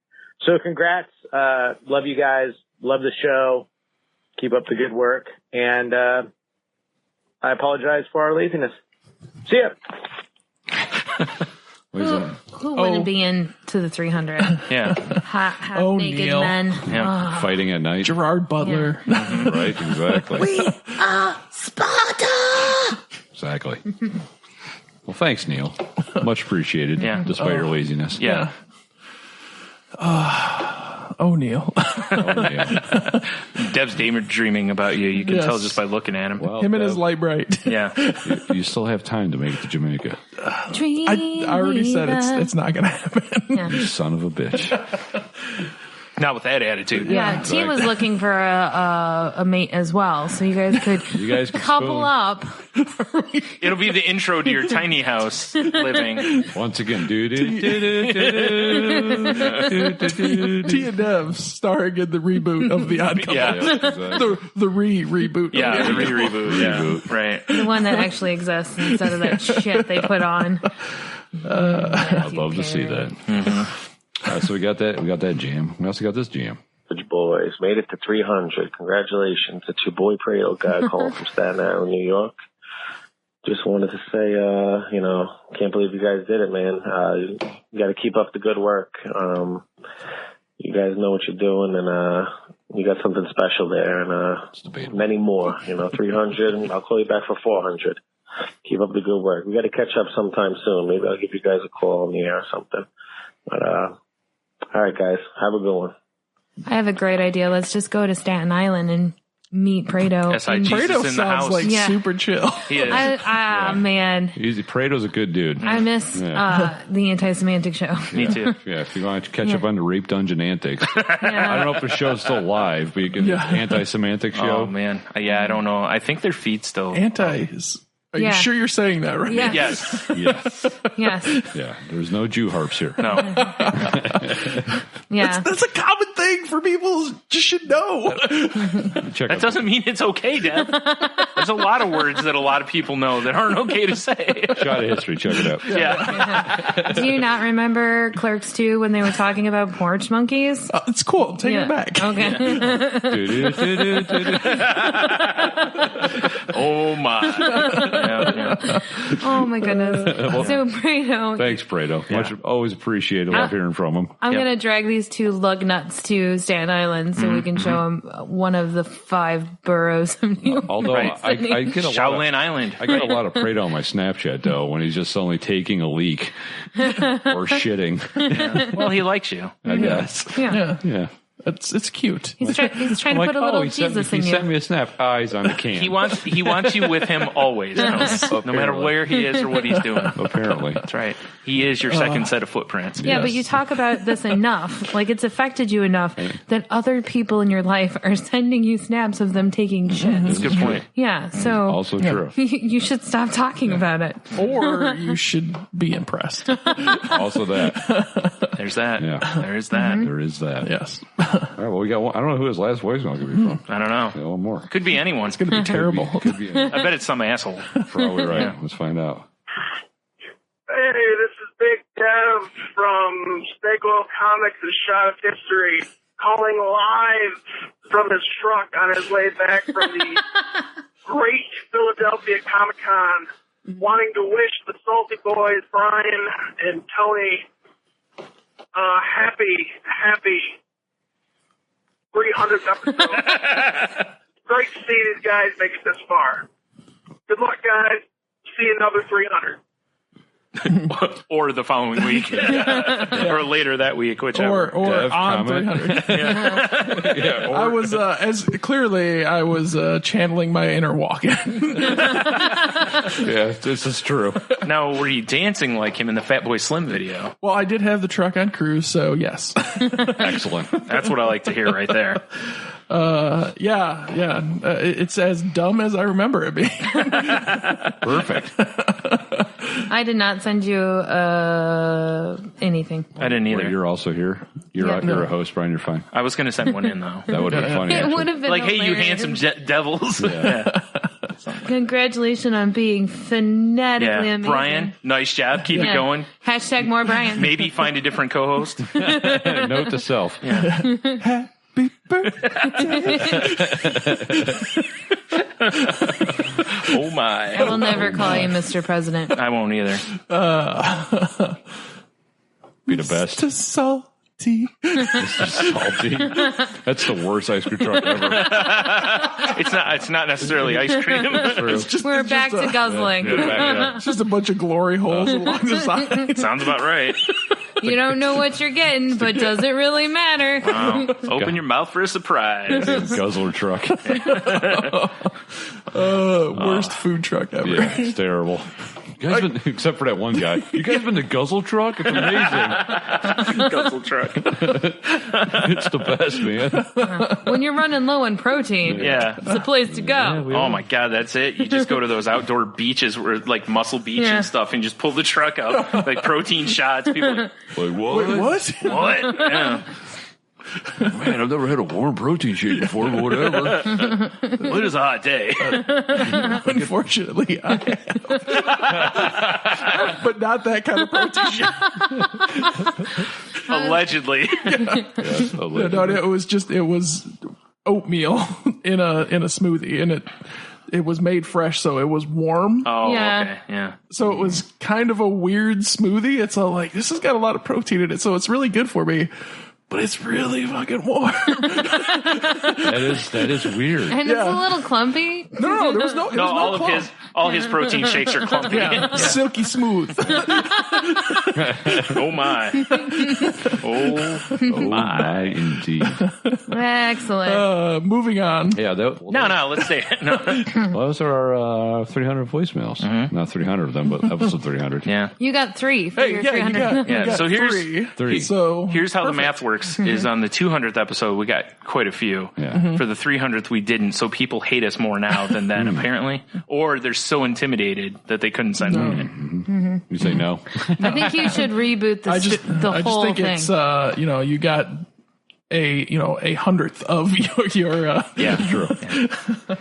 So congrats. Love you guys. Love the show. Keep up the good work. And I apologize for our laziness. See ya.
Who wouldn't be into the 300?
Yeah.
Half
Oh,
naked
Neil.
men.
Yeah.
Fighting at night.
Gerard Butler.
Right, exactly.
Sparta!
Exactly. Well, thanks, Neil. Much appreciated,
Yeah.
despite your laziness.
Yeah.
Oh, Neil.
Neil.
Dev's daydreaming about you. You can
Yes.
tell just by looking at him.
Well,
Him and his light bright.
Yeah.
you still have time to make it to Jamaica.
I already said it's not going to happen.
You son of a bitch.
Not with that attitude.
Yeah, T was looking for a mate as well, so you guys could couple
spoon.
up.
It'll be the intro to your tiny house living.
Once again,
T and Dev starring in the reboot of The Odd Couple.
Yeah.
The reboot.
Yeah, the reboot. Yeah. Right.
The one that actually exists instead of that shit they put on.
I'd love to see that.
Mm-hmm.
So we got that jam. We also got this jam.
Boys made it to 300. Congratulations. It's your boy Prado guy calling from Staten Island, New York. Just wanted to say, can't believe you guys did it, man. You got to keep up the good work. You guys know what you're doing, and you got something special there, and many more. 300. I'll call you back for 400. Keep up the good work. We got to catch up sometime soon. Maybe I'll give you guys a call on the air or something. But all right, guys, have a good one.
I have a great idea. Let's just go to Staten Island and meet Prado.
S.I. Jesus
Prado
in the
sounds
house.
like super chill.
He is.
Man.
Prado's a good dude.
I miss the Anti-Semantic Show.
Me too.
Yeah, if you want to catch up on the Rape Dungeon antics.
Yeah.
I don't know if the show's still live, but you can Anti-Semantic Show.
Oh, man. Yeah, I don't know. I think their feed's still.
Are you sure you're saying that right?
Yeah.
Yes.
Yes.
Yes.
Yeah, there's no Jew harps here.
No.
Yeah.
That's a common thing for people just should know.
That doesn't mean it's okay, Deb. There's a lot of words that a lot of people know that aren't okay to say.
Shot of history, check it out.
Yeah.
Do you not remember Clerks 2 when they were talking about porch monkeys?
It's cool. Take it back.
Okay.
Oh, my. Yeah.
Oh, my goodness. So, Prado.
Thanks, Prado. Always appreciate it. Love hearing from him.
I'm going to drag these two lug nuts to Staten Island so we can show them one of the 5 boroughs of New York.
Although I get a
Shaolin Island.
I get a lot of Prado on my Snapchat, though, when he's just suddenly taking a leak or shitting.
Yeah. Well, he likes you.
I guess.
Yeah.
It's cute.
He's trying to put a little Jesus in
he
you.
sent me a snap. Eyes on the can.
He wants you with him always. No matter where he is or what he's doing.
Apparently.
That's right. He is your second set of footprints.
Yeah, but you talk about this enough. Like, it's affected you enough that other people in your life are sending you snaps of them taking shit.
That's a good point.
Yeah, so
Also true.
you should stop talking about it.
Or you should be impressed.
Also that.
There's that.
Yeah.
There is that.
There is that.
Yes.
All right, well, we got one. I don't know who his last voicemail could be from.
I don't know.
Yeah, one more.
Could be anyone.
It's going to be terrible.
Could be
I bet it's some asshole.
probably right. Let's find out.
Hey, this is Big Dev from Steak Oil Comics and Shot of History, calling live from his truck on his way back from the great Philadelphia Comic-Con, wanting to wish the Salty Boys, Brian and Tony, happy 300th episode. Great to see these guys make it this far. Good luck, guys. See you another 300.
Or the following week, or later that week, whichever.
Or on 300.
Yeah.
I was I was channeling my inner walk-in.
Yeah, this is true.
Now, were you dancing like him in the Fatboy Slim video?
Well, I did have the truck on cruise, so yes.
Excellent.
That's what I like to hear right there.
It's as dumb as I remember it being.
Perfect.
I did not send you anything.
I didn't either.
Well, you're also here. You're a host, Brian. You're fine.
I was going to send one in, though.
That would have been funny.
It would have been
like,
hilarious.
hey, you handsome devils.
Yeah.
Congratulations on being phonetically amazing.
Brian, nice job. Keep it going.
Hashtag more Brian.
Maybe find a different co-host.
Note to self.
Happy birthday.
Oh, my.
I will never call you Mr. President.
I won't either.
Be the best.
Mr. Salty.
Mr. Salty. That's the worst ice cream truck ever.
It's not necessarily ice cream.
We're back to guzzling.
It's just a bunch of glory holes along the side.
Sounds about right.
You don't know what you're getting, but does it really matter?
Wow. Open your mouth for a surprise.
Guzzler truck.
Worst food truck ever.
Yeah, it's terrible. You guys been, except for that one guy. You guys been to Guzzle truck? It's amazing.
Guzzle truck.
It's the best, man.
When you're running low on protein,
Yeah.
it's the place to go.
Oh my God, that's it. You just go to those outdoor beaches where like Muscle Beach and stuff and just pull the truck out. Like protein shots. People are like,
Like, what?
Wait, what?
what? Yeah.
Man, I've never had a warm protein shake before, but whatever.
It is a hot day.
Unfortunately, I have. But not that kind of protein shake.
Allegedly.
No, it was oatmeal in a smoothie, and it was made fresh, so it was warm.
Oh,
Yeah.
okay. Yeah.
So it was kind of a weird smoothie. It's all like, this has got a lot of protein in it, so it's really good for me. But it's really fucking warm.
That is weird.
And it's a little clumpy.
No, there was no.
No, all his protein shakes are clumpy.
Yeah, silky smooth.
Oh my. Oh
My indeed.
Excellent.
Moving on.
Yeah,
No, let's say it. No.
Well, those are our 300 voicemails. Not 300 of them, but episode 300.
Yeah.
You got 3 for your
You
300.
got,
Yeah,
you got
so here's-
Three.
So
Here's how the math works is on the 200th episode, we got quite a few.
Yeah.
For the 300th, we didn't. So people hate us more now than then, apparently. Or they're so intimidated that they couldn't send one in.
You say no?
I think you should reboot the
I
whole
think
thing.
it's you got a 100th of your
Yeah.
True.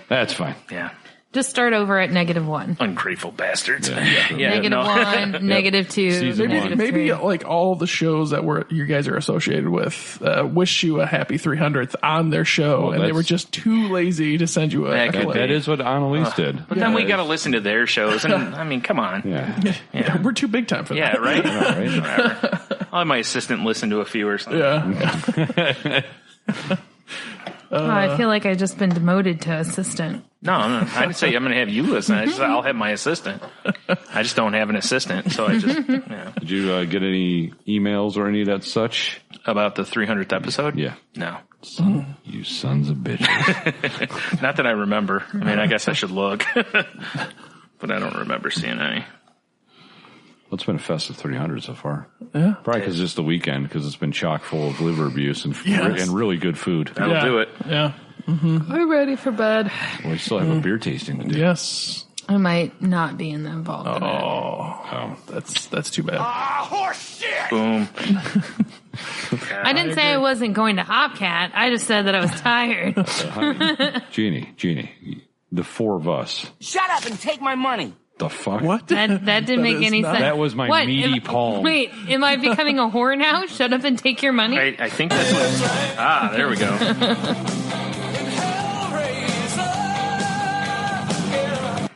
That's fine.
Yeah.
Just start over at -1.
Ungrateful bastards.
Yeah.
-1, -2,
Season one.
maybe
-3.
like all the shows that you guys are associated with wish you a happy 300th on their show, and they were just too lazy to send you a
That could
clip.
That is what Annalise did.
But then we got to listen to their shows. And I mean, come on.
Yeah.
We're too big time for
Yeah,
that.
right?
Right.
Whatever. I'll have my assistant listen to a few or something.
Yeah.
I feel like I've just been demoted to assistant.
No, I didn't say I'm going to have you listen. I'll have my assistant. I just don't have an assistant. So I just,
Did you get any emails or any of that such?
About the 300th episode?
Yeah.
No.
You sons of bitches.
Not that I remember. I mean, I guess I should look. But I don't remember seeing any.
Well, it's been a festive 300 so far.
Yeah.
Probably because it's just the weekend, because it's been chock full of liver abuse and
Yes.
really good food.
That'll do it.
Yeah.
I'm ready for bed.
Well, we still have a beer tasting to do.
Yes.
I might not be involved in it.
Oh, that's too bad.
Boom.
I didn't say I wasn't going to Hopcat. I just said that I was tired.
Jeannie, the four of us.
Shut up and take my money.
The fuck?
What?
That didn't make any sense.
That was my meaty palm.
Wait, am I becoming a whore now? Shut up and take your money?
I think that's what... there we go.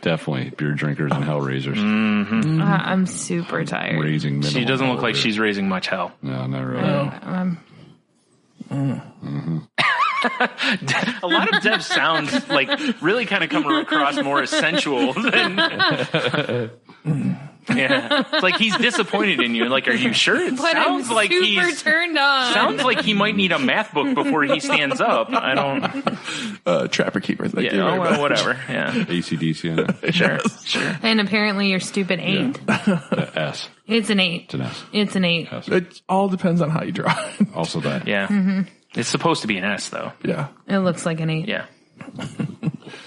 Definitely beer drinkers and hellraisers.
Mm-hmm.
I'm super tired.
Raising
she doesn't look like she's raising much hell.
No, not really.
A lot of Deb's sounds like really kind of come across more as sensual than... Yeah, it's like he's disappointed in you. Like, are you sure? It
but
sounds
I'm
like
super
he's
turned on.
Sounds like he might need a math book before he stands up. I don't.
Trapper Keeper. Thank you
Yeah,
very much.
whatever. Yeah,
ACDC.
Sure.
And apparently you're stupid 8.
The S.
It's an 8.
It's an S.
It's an 8.
S.
It all depends on how you draw it.
Also that.
Yeah.
Mm-hmm.
It's supposed to be an S though.
Yeah.
It looks like an 8.
Yeah.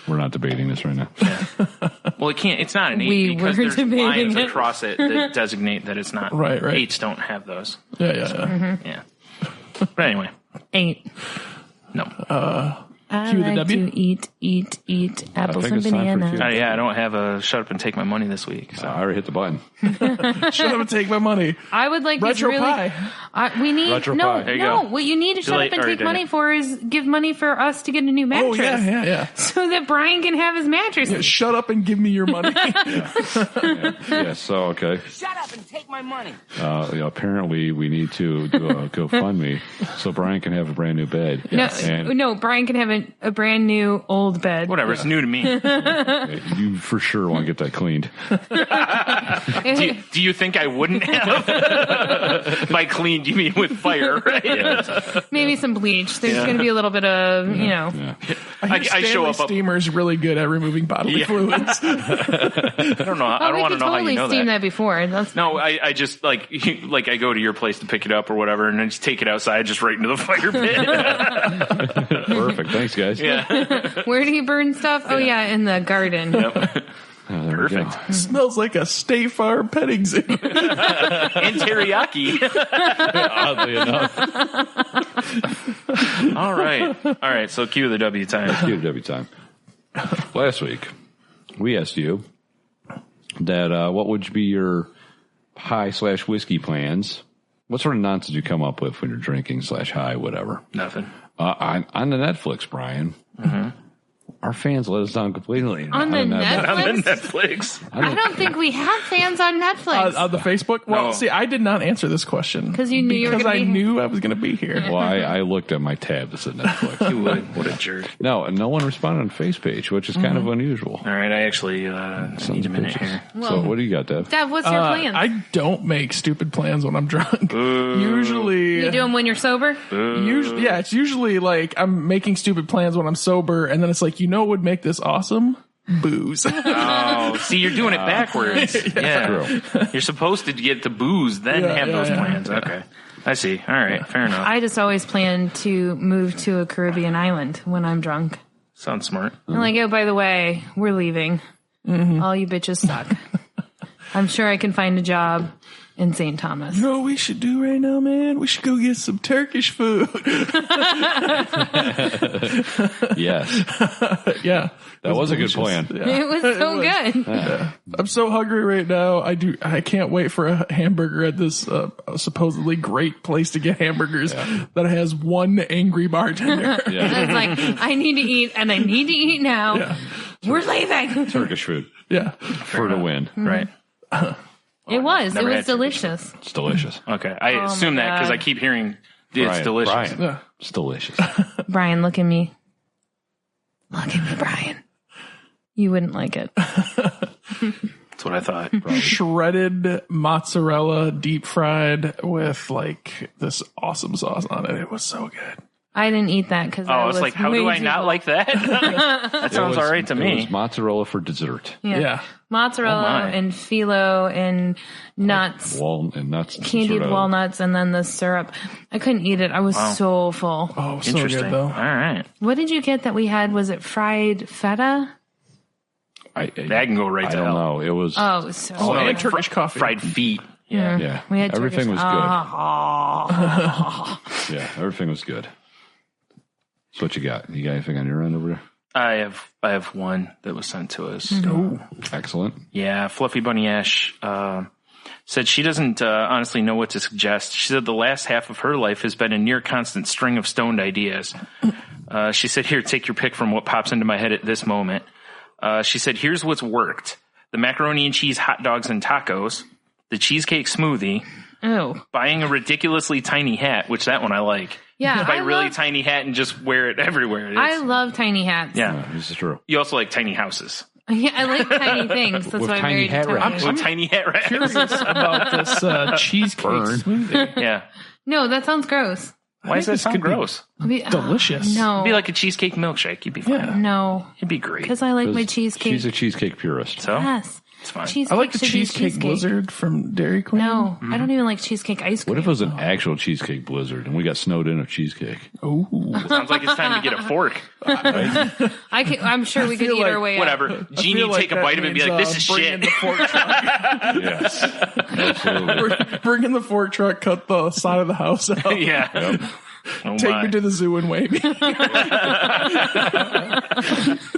We're not debating this right now.
Well, it can't. It's not an 8
We
because
were
there's
debating
lines
it.
across it that designate that it's not.
Right.
8s don't have those.
Yeah.
Yeah. But anyway,
8.
no.
I
Cue the
like
W.
to eat apples
think
and
it's time for
bananas.
Q.
Yeah, I don't have a shut up and take my money this week. So.
I already hit the button.
Shut up and take my money.
I would like
Retro
this really.
pie.
We need
Retro
no.
pie. There
you
No,
go.
what you need to shut
Delete-
up and
already
take
did
money
it.
for is give money for us to get a new mattress.
Oh, yeah.
So that Brian can have his mattress.
Yeah, shut up and give me your money.
Yeah, so, okay.
Shut up and take my money.
Apparently, we need to do a GoFundMe so Brian can have a brand new bed.
No, Brian can have a brand new old bed.
Whatever, it's new to me.
You for sure want to get that cleaned.
Do you think I wouldn't have? By cleaned, you mean with fire, right?
Maybe some bleach. There's going to be a little bit of,
Yeah.
I show up.
Steamer's really good at removing bodily fluids.
I don't know. I don't want to know how you know
steam
that.
that before. That's
No, I just like I go to your place to pick it up or whatever, and then just take it outside, just right into the fire pit.
Perfect. Thanks, guys.
Yeah.
Where do you burn stuff? Oh yeah, in the garden.
Yep.
Oh, there
Perfect.
we go.
Smells like a State Farm petting zoo.
And teriyaki.
Oddly enough.
All right. So cue the W time.
Cue the W time. Last week, we asked you that what would be your high/whiskey plans? What sort of nonsense did you come up with when you're drinking/high, whatever?
Nothing.
On the Netflix, Brian. Mm-hmm. Our fans let us down completely.
On the Netflix?
On the Netflix.
I don't think we have fans on Netflix.
On the Facebook? Well,
No.
see, I did not answer this question.
Because you knew you were
Because
gonna
I
be here.
knew I was going to be here.
Well, I looked at my tab that said Netflix.
You would. What a jerk.
No one responded on Face page, which is kind of unusual.
All right. I actually need a minute
Pictures.
here.
So what do you got, Deb?
Dad, what's your plan?
I don't make stupid plans when I'm drunk. Usually,
you do them when you're sober?
it's usually like I'm making stupid plans when I'm sober, and then it's like, what would make this awesome? Booze.
Oh, see, you're doing it backwards. Yeah. You're supposed to get the booze, then have those plans. Okay. I see. All right. Fair enough.
I just always plan to move to a Caribbean island when I'm drunk.
Sounds smart.
I'm like, oh, by the way, we're leaving. All you bitches suck. I'm sure I can find a job in St. Thomas.
You know what we should do right now, man? We should go get some Turkish food.
Yes.
Yeah.
That was a good plan.
Yeah.
It was so good.
I'm so hungry right now. I can't wait for a hamburger at this supposedly great place to get hamburgers that has one angry bartender.
It's like, I need to eat, and I need to eat now.
Yeah.
We're leaving.
Turkish food
Yeah.
for the win.
Right.
It was
Never had
delicious.
It's delicious.
Okay. I assume that because I keep hearing it's delicious.
Brian,
Yeah.
it's delicious.
Brian, look at me. Look at me, Brian. You wouldn't like it.
That's what I thought.
Shredded mozzarella deep fried with like this awesome sauce on it. It was so good.
I didn't eat that because
Oh, it's like, how do I not like that? That sounds all right to
It
me.
was mozzarella for dessert.
Yeah.
Mozzarella
Oh, my.
and phyllo and nuts,
And nuts.
candied
sort of-
walnuts, and then the syrup. I couldn't eat it. I was so full.
Oh, so
Interesting.
good though.
All right.
What did you get that we had? Was it fried feta?
That can go right
I
to
don't
hell.
know. It was.
Oh, so
Oh, and
good.
Turkish coffee.
Fried feet.
Yeah.
We had
Everything
Turkish-
was good. Yeah. Everything was good. So what you got? You got anything on your end over there?
I have one that was sent to us.
Oh, excellent.
Yeah, Fluffy Bunny Ash said she doesn't honestly know what to suggest. She said the last half of her life has been a near constant string of stoned ideas. She said, here, take your pick from what pops into my head at this moment. She said, here's what's worked. The macaroni and cheese hot dogs and tacos, the cheesecake smoothie, buying a ridiculously tiny hat, which that one I like.
Yeah,
just buy a really tiny hat and just wear it everywhere.
I love tiny hats.
Yeah,
this is true.
You also like tiny houses.
Yeah, I like tiny things. That's why I'm married to tiny.
With tiny hat wraps.
Curious about this cheesecake smoothie.
Yeah.
No, that sounds gross.
Why does that sound gross?
Delicious.
No.
It'd be like a cheesecake milkshake. You'd be fine.
Yeah.
No.
It'd be great.
Because I like my cheesecake.
She's a cheesecake purist.
So?
Yes.
It's fine.
Cheesecake
I like the
should be
cheesecake blizzard from Dairy Queen.
No, I don't even like cheesecake ice cream.
What if it was an actual cheesecake blizzard and we got snowed in of cheesecake?
Oh,
sounds like it's time to get a fork.
I'm sure we could eat our way
whatever.
out.
Genie would take a bite of it and be like, this is shit.
The fork truck.
Yes. Absolutely.
Bring in the fork truck, cut the side of the house out.
Yeah.
Yep.
Oh
Take
my.
me to the zoo and weigh me.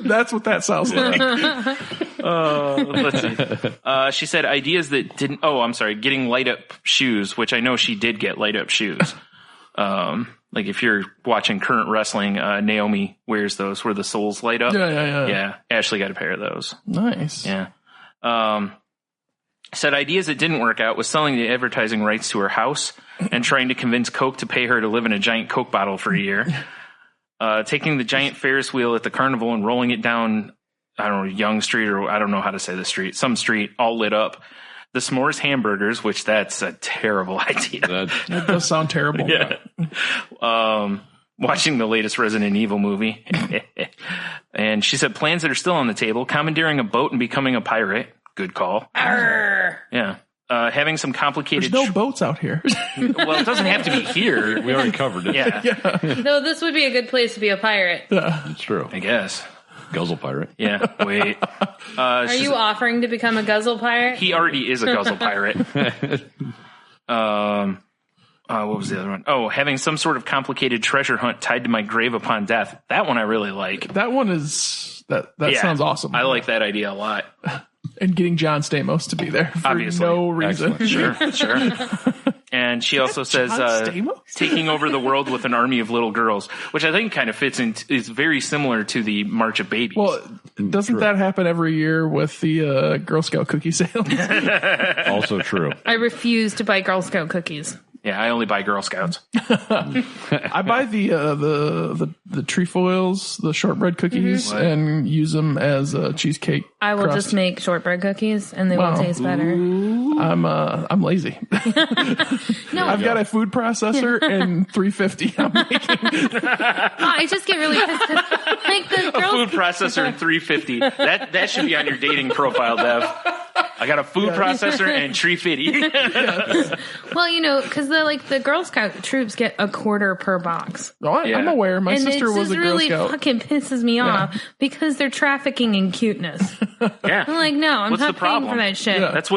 That's what that sounds like.
Let's see. She said ideas that didn't. Oh, I'm sorry. Getting light up shoes, which I know she did get light up shoes. Like if you're watching current wrestling, Naomi wears those where the soles light up. Yeah. Ashley got a pair of those.
Nice.
Yeah. Said ideas that didn't work out was selling the advertising rights to her house and trying to convince Coke to pay her to live in a giant Coke bottle for a year. Taking the giant Ferris wheel at the carnival and rolling it down, I don't know, Young Street, or I don't know how to say the street, some street, all lit up. The s'mores hamburgers, which that's a terrible idea.
That does sound terrible.
Yeah. Watching the latest Resident Evil movie. And she said plans that are still on the table, commandeering a boat and becoming a pirate. Good call.
Arr.
Yeah. Having some complicated...
There's no boats out here.
Well, it doesn't have to be here.
We already covered it.
Yeah.
No, this would be a good place to be a pirate.
It's true.
I guess.
Guzzle pirate.
Yeah. Wait.
Are you offering to become a Guzzle pirate?
He already is a Guzzle pirate. What was the other one? Oh, having some sort of complicated treasure hunt tied to my grave upon death. That one I really like.
That one is... That sounds awesome.
I like that idea a lot.
And getting John Stamos to be there for
Obviously.
no reason.
Excellent.
Sure. And she also says taking over the world with an army of little girls, which I think kind of fits in, is very similar to the March of Babies.
Well, doesn't that happen every year with the Girl Scout cookie sales?
Also true.
I refuse to buy Girl Scout cookies.
Yeah, I only buy Girl Scouts.
I buy the trefoils, the shortbread cookies, and use them as a cheesecake.
I will
crust.
just make shortbread cookies, and they will taste better.
I'm lazy.
No,
I've got a food processor and $3.50. I'm making.
I just get really pissed. Like the
A
girls.
food processor and $3.50. That should be on your dating profile, Dev. I got a food processor and $3.50.
Well, because the Girl Scout troops get a quarter per box.
Oh, I'm aware. My sister was a Girl
really
Scout.
Fucking pisses me off because they're trafficking in cuteness.
Yeah.
I'm like, no, I'm
What's
not
the
paying
problem?
for that shit.
Yeah.
That's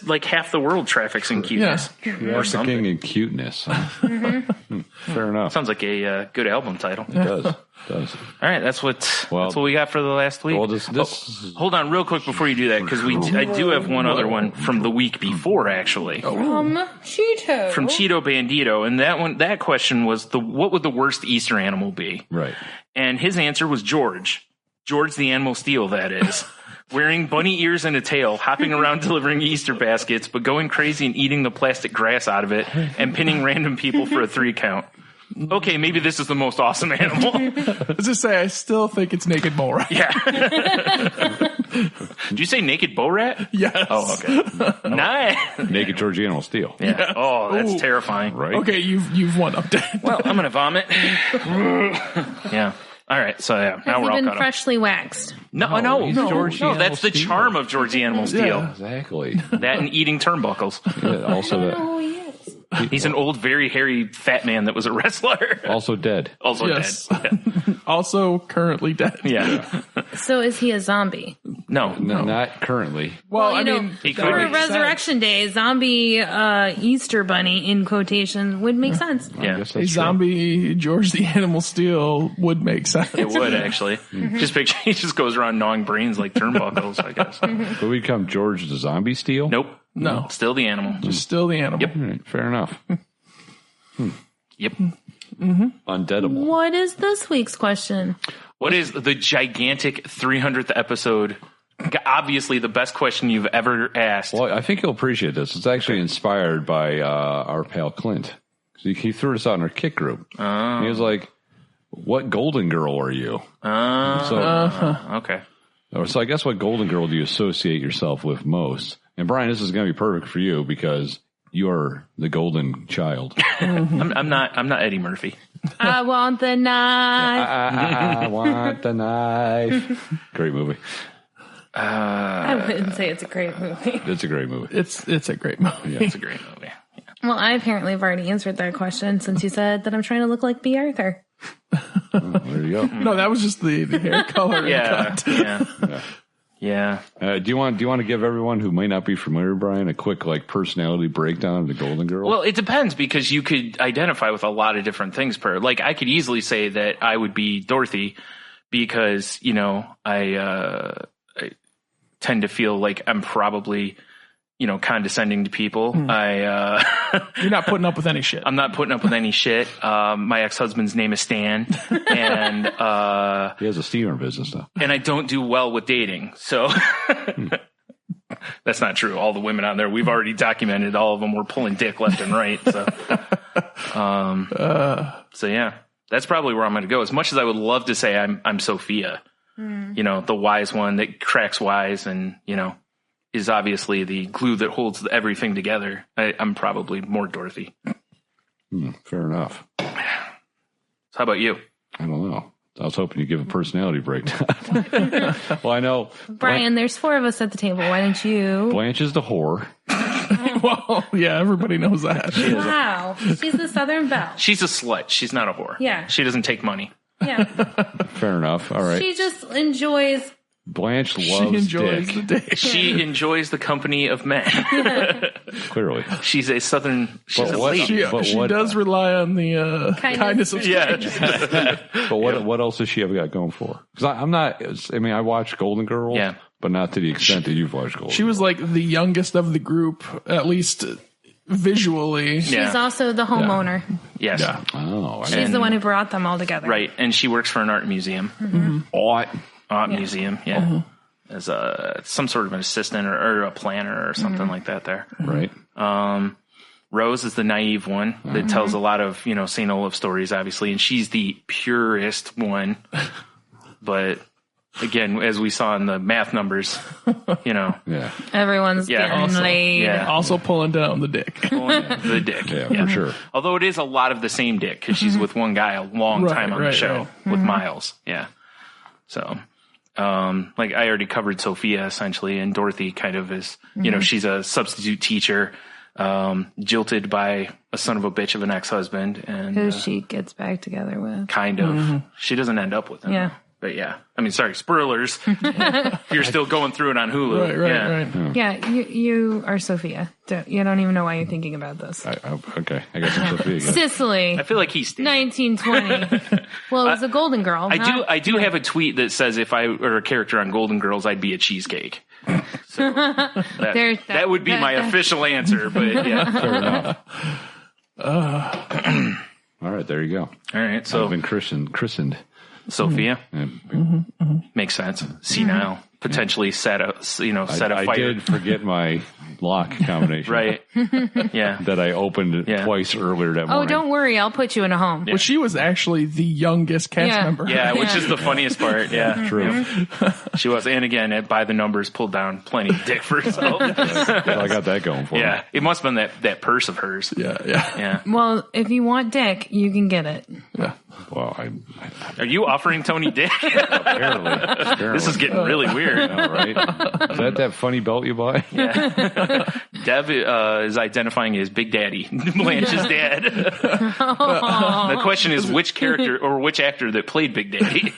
like half the world traffics in cuteness. Or something.
Trafficking in cuteness. Fair enough.
Sounds like a good album title.
It does. It does.
All right, that's what we got for the last week.
Well, this
hold on real quick before you do that, because I do have one other one from the week before, actually.
From Cheeto.
From Cheeto Bandito, and that question was what would the worst Easter animal be?
Right.
And his answer was George the Animal Steel, that is. Wearing bunny ears and a tail, hopping around delivering Easter baskets, but going crazy and eating the plastic grass out of it, and pinning random people for a 3 count. Okay, maybe this is the most awesome animal.
Let's just say I still think it's Naked Mole Rat.
Yeah. Did you say Naked Bo Rat?
Yes.
Oh, okay. Nice.
Naked George the Animal Steel.
Yeah.
Yes.
Oh, that's
Ooh.
terrifying.
Right.
Okay, you've won update.
Well, I'm gonna vomit. Yeah. All right. So yeah, now
Has
we're
he
all
been
caught up.
freshly waxed?
No.
George the Animal
That's the
Steel.
charm of George the Animal Steel.
Yeah.
Exactly.
That and eating turnbuckles.
Yeah, also that.
Oh, yes.
He's an old, very hairy, fat man that was a wrestler.
Also dead.
Also
Yes.
dead.
Also currently dead.
Yeah.
So is he a zombie?
No,
not currently.
Well,
I mean, for Resurrection Day, zombie Easter Bunny in quotation would make sense.
Yeah,
a zombie George the Animal Steel would make sense.
It would actually. Just picture he just goes around gnawing brains like turnbuckles, I guess.
But we become George the Zombie Steel?
Nope.
No.
Still the animal.
Just still the animal.
Yep.
Right, fair enough.
Yep.
Undeadable.
What is this week's question?
What is the gigantic 300th episode? Obviously, the best question you've ever asked.
Well, I think you'll appreciate this. It's actually inspired by our pal Clint. He threw this out in our kick group. He was like, "What Golden Girl are you?"
Okay.
So I guess what Golden Girl do you associate yourself with most? And Brian, this is going to be perfect for you because you're the golden child.
I'm not Eddie Murphy.
I want the knife.
I want the knife. Great movie.
I wouldn't say it's a great movie.
It's a great movie.
It's a great movie.
Yeah.
It's a great movie. Yeah.
Well, I apparently have already answered that question since you said that I'm trying to look like B. Arthur.
There you go.
No, that was just the hair color.
Yeah. Yeah.
Do you want to give everyone who may not be familiar, Brian, a quick personality breakdown of the Golden Girl?
Well, it depends because you could identify with a lot of different things. I could easily say that I would be Dorothy because I tend to feel like I'm probably condescending to people.
You're not putting up with any shit.
I'm not putting up with any shit. My ex-husband's name is Stan, and
he has a steamer business though.
And I don't do well with dating, so that's not true. All the women out there, we've already documented. All of them were pulling dick left and right. So yeah, that's probably where I'm going to go. As much as I would love to say I'm Sophia, the wise one that cracks wise, and is obviously the glue that holds everything together. I'm probably more Dorothy.
Fair enough.
So how about you?
I don't know. I was hoping you'd give a personality breakdown. Well, I know.
Brian, there's 4 of us at the table. Why don't you?
Blanche is the whore.
Well, yeah, everybody knows that.
Wow. She's the Southern Belle.
She's a slut. She's not a whore.
Yeah.
She doesn't take money.
Yeah.
Fair enough. All right.
She just enjoys.
Blanche loves
the dick.
She enjoys the company of men.
Clearly.
She's a lady.
She does rely on the kindness of strangers.
But what else does she have got going for? Because I watched Golden Girls, but not to the extent that you've watched Golden Girls.
She was like the youngest of the group, at least visually.
She's also the homeowner.
Yes.
Yeah. Oh,
She's the one who brought them all together.
Right. And she works for an art museum. Art museum, as some sort of an assistant or a planner or something like that there.
Right.
Rose is the naive one that tells a lot of, St. Olaf stories, obviously, and she's the purest one. But again, as we saw in the math numbers,
everyone's getting laid.
Yeah.
Also pulling down the dick.
The dick.
Yeah, for sure.
Although it is a lot of the same dick because she's with one guy a long time on the show with Miles. Yeah. So, I already covered Sophia essentially, and Dorothy kind of is, she's a substitute teacher, jilted by a son of a bitch of an ex-husband, and
who she gets back together with.
Kind of. She doesn't end up with him.
Yeah.
But yeah, sorry, spoilers. You're still going through it on Hulu.
Right.
Yeah, you are Sophia. You don't even know why you're thinking about this.
Okay, I got some Sophia.
Sicily.
I feel like he's
1920. Well, it was a Golden Girl.
I do have a tweet that says if I were a character on Golden Girls, I'd be a cheesecake. So that would be my official answer. But yeah,
fair enough. All right, there you go.
All right, so
I've been christened.
Sophia makes sense. Senile, potentially set a fire.
I did forget my lock combination,
right? Yeah,
that I opened twice earlier that morning.
Oh, don't worry, I'll put you in a home.
Well, she was actually the youngest cast member.
Yeah, which is the funniest part. Yeah,
true.
She was, and again, by the numbers, pulled down plenty of dick for herself.
I got that going for me.
Yeah, it must have been that purse of hers.
Yeah.
Well, if you want dick, you can get it.
Yeah. Well,
are you offering Tony dick?
Apparently.
This is getting really weird. weird.
All right. Is that funny belt you buy?
Yeah. Dev is identifying as Big Daddy, Blanche's dad. The question is which character or which actor that played Big Daddy.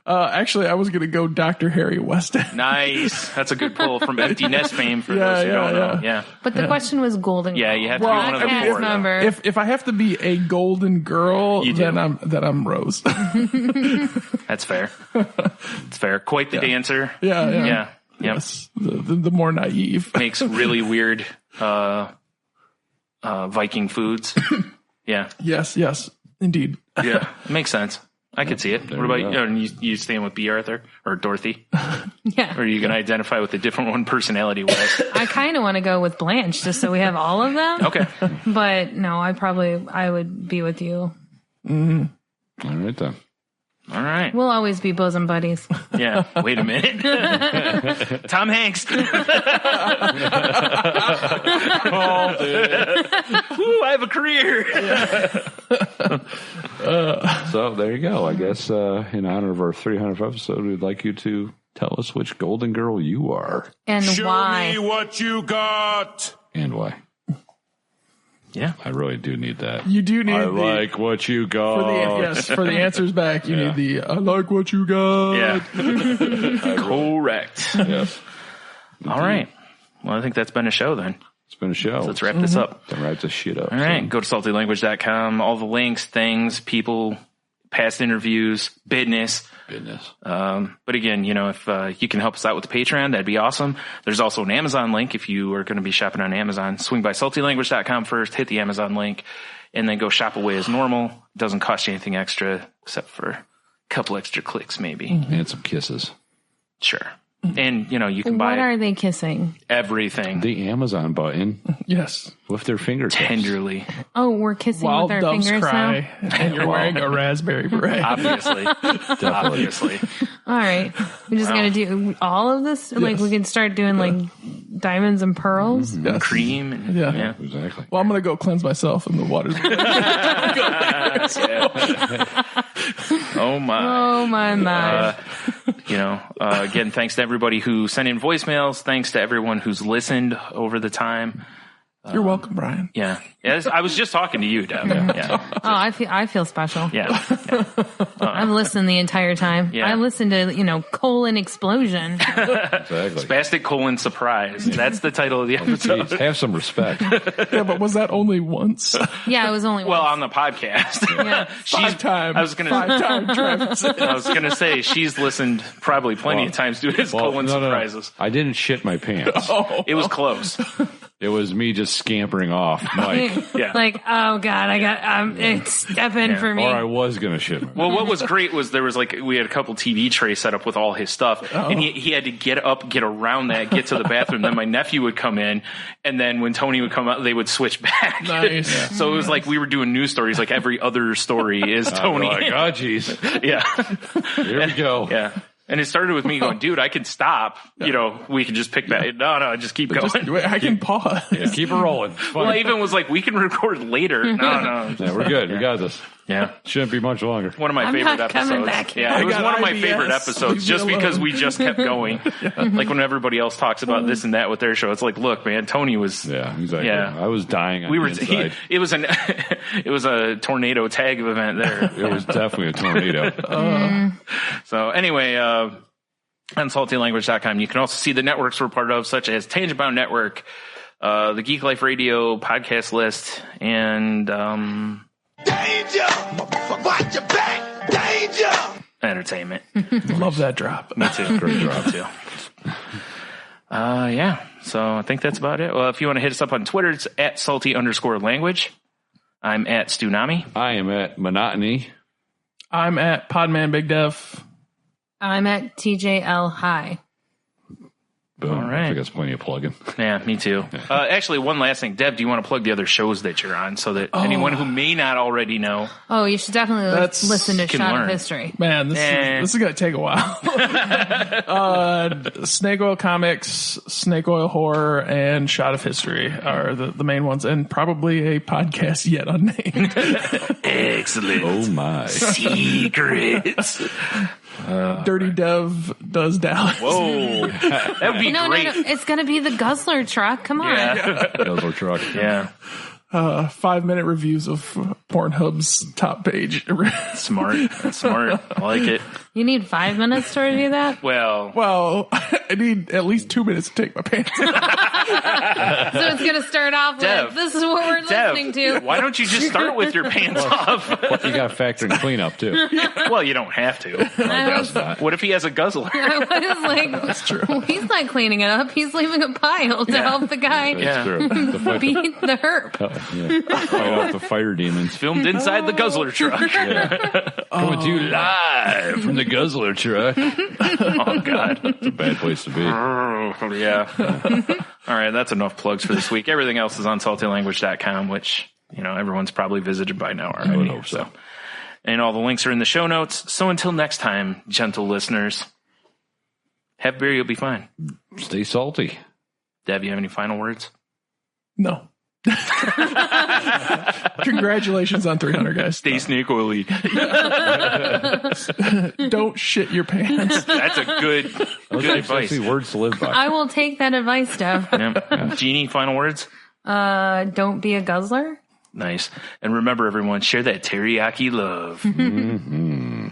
Actually, I was going to go Dr. Harry Weston.
Nice. That's a good pull from Empty Nest fame for those who don't know. Yeah.
But the question was Golden Girl.
Yeah, you have to be one of the four.
Member.
If I have to be a golden girl, then I'm Rose.
That's fair. It's fair. Quite the dancer.
Yeah.
Yep.
Yes. The more naive.
Makes really weird Viking foods. Yeah.
Yes. Indeed.
Yeah. Makes sense. I could see it. What about you? You staying with B. Arthur or Dorothy?
Yeah.
Or are you going to identify with a different one personality-wise?
I kind of want to go with Blanche just so we have all of them.
Okay.
But no, I would be with you.
Mm. All right, then.
All right.
We'll always be bosom buddies.
Yeah. Wait a minute. Tom Hanks. Oh, dude. Woo, I have a career.
So there you go. I guess in honor of our 300th episode, we'd like you to tell us which Golden Girl you are.
And why.
Show me what you got.
And why.
Yeah.
I really do need that.
You do need
like what you got.
For the answers back, you need the I like what you got.
Yeah. Correct.
Yes.
All right. Well, I think that's been a show then.
It's been a show.
So let's wrap this up.
Then wrap this shit up.
All right. Go to saltylanguage.com. All the links, things, people, past interviews, business. But again, if you can help us out with the Patreon, that'd be awesome. There's also an Amazon link if you are going to be shopping on Amazon. Swing by saltylanguage.com first, hit the Amazon link, and then go shop away as normal. It doesn't cost you anything extra except for a couple extra clicks maybe.
And some kisses.
Sure. And, you can buy
What are they kissing?
everything.
The Amazon button.
Yes.
With their fingers.
Tenderly.
Oh, we're kissing
Wild
with our
doves
fingers
cry,
now?
and you're wearing a raspberry beret.
Obviously. Obviously.
All right. We're just going to do all of this? Like, we can start doing, diamonds and pearls?
Yes.
Cream. And,
Yeah.
Exactly.
Well, I'm going to go cleanse myself in the waters.
Oh, my.
Oh, my.
Again, thanks to everybody who sent in voicemails. Thanks to everyone who's listened over the time.
You're welcome, Brian.
Yeah. I was just talking to you, Deb. Yeah.
Oh, I feel special.
Yeah.
I've listened the entire time.
Yeah.
I listened to, colon explosion.
Exactly.
Spastic colon surprise. That's the title of the episode.
Jeez, have some respect.
Yeah, but was that only once?
Yeah, it was only
Well,
once.
on the podcast.
Yeah.
Five-time Travis.
I was going to say she's listened probably plenty of times to his colon surprises.
I didn't shit my pants.
It was close.
It was me just scampering off, Mike.
Yeah.
Like, oh God, it's stepping for me.
Or I was going to shit my pants.
Well, what was great was there was we had a couple TV trays set up with all his stuff, and he had to get up, get around that, get to the bathroom. Then my nephew would come in, and then when Tony would come out, they would switch back.
Nice. Yeah.
So it was like we were doing news stories, like every other story is Tony.
Like, oh, jeez.
Yeah.
Here we go.
Yeah. And it started with me going, dude, I can stop. We can just pick back. No, just keep going.
I can pause.
Yeah, keep it rolling.
Well, I even was like, we can record later. No.
Yeah, we're good. We got this.
Yeah.
Shouldn't be much longer.
One of my
I'm
favorite
not coming
episodes.
back.
Yeah, it was
got
one of my
IBS.
favorite episodes
Leave
just
me
because
alone.
we just kept going. Like when everybody else talks about this and that with their show, it's like, look, man, Tony was.
Yeah, exactly.
Yeah.
I was dying on
We
the
were.
inside.
It was a tornado tag event there.
It was definitely a tornado.
So anyway, on saltylanguage.com, you can also see the networks we're part of, such as Tangent Bound Network, the Geek Life Radio podcast list, and
Danger! Watch your back! Danger!
entertainment.
Love that drop.
Me too.
Great drop.
too. Yeah. So I think that's about it. Well, if you want to hit us up on Twitter, it's at salty_language. I'm at Stunami.
I am at Monotony.
I'm at Podman Big Dev.
I'm at TJL High.
Boom.
All right.
I think that's plenty of plugging.
Yeah, me too. Actually, one last thing. Deb, do you want to plug the other shows that you're on so that anyone who may not already know?
Oh, you should definitely listen to
can
Shot
learn.
of History.
Man, this is going to take a while. Snake Oil Comics, Snake Oil Horror, and Shot of History are the main ones, and probably a podcast yet unnamed.
Excellent.
Oh, my.
Secrets.
Dirty Dev does Dallas.
Whoa. That would be great.
No. It's going to be the Guzzler truck. Come on.
Yeah.
Guzzle truck.
Yeah.
5-minute reviews of Pornhub's top page.
Smart. That's smart. I like it.
You need 5 minutes to review that?
Well, I need at least 2 minutes to take my pants off.
So it's going to start off
Dev,
with, this is what we're listening to.
Why don't you just start with your pants off?
You got to factor in cleanup, too.
Well, you don't have to.
I was
What if he has a guzzler?
like, that's true. Well, he's not cleaning it up. He's leaving a pile to help the guy
That's true.
beat the herp.
Fight off the fire demons.
Filmed inside the guzzler truck.
Coming to you live from the Guzzler truck.
Oh, God.
It's a bad place to be.
Yeah. All right, that's enough plugs for this week. Everything else is on saltylanguage.com, which, everyone's probably visited by now already.
I would hope so.
And all the links are in the show notes. So until next time, gentle listeners, have beer, you'll be fine.
Stay salty.
Deb, you have any final words?
No. Congratulations on 300, guys.
Stay snake oily.
Don't shit your pants.
That's a good advice.
Actually words to live by.
I will take that advice, Dev.
Yeah. Jeannie, final words?
Don't be a guzzler.
Nice. And remember, everyone, share that teriyaki love.
Mm-hmm.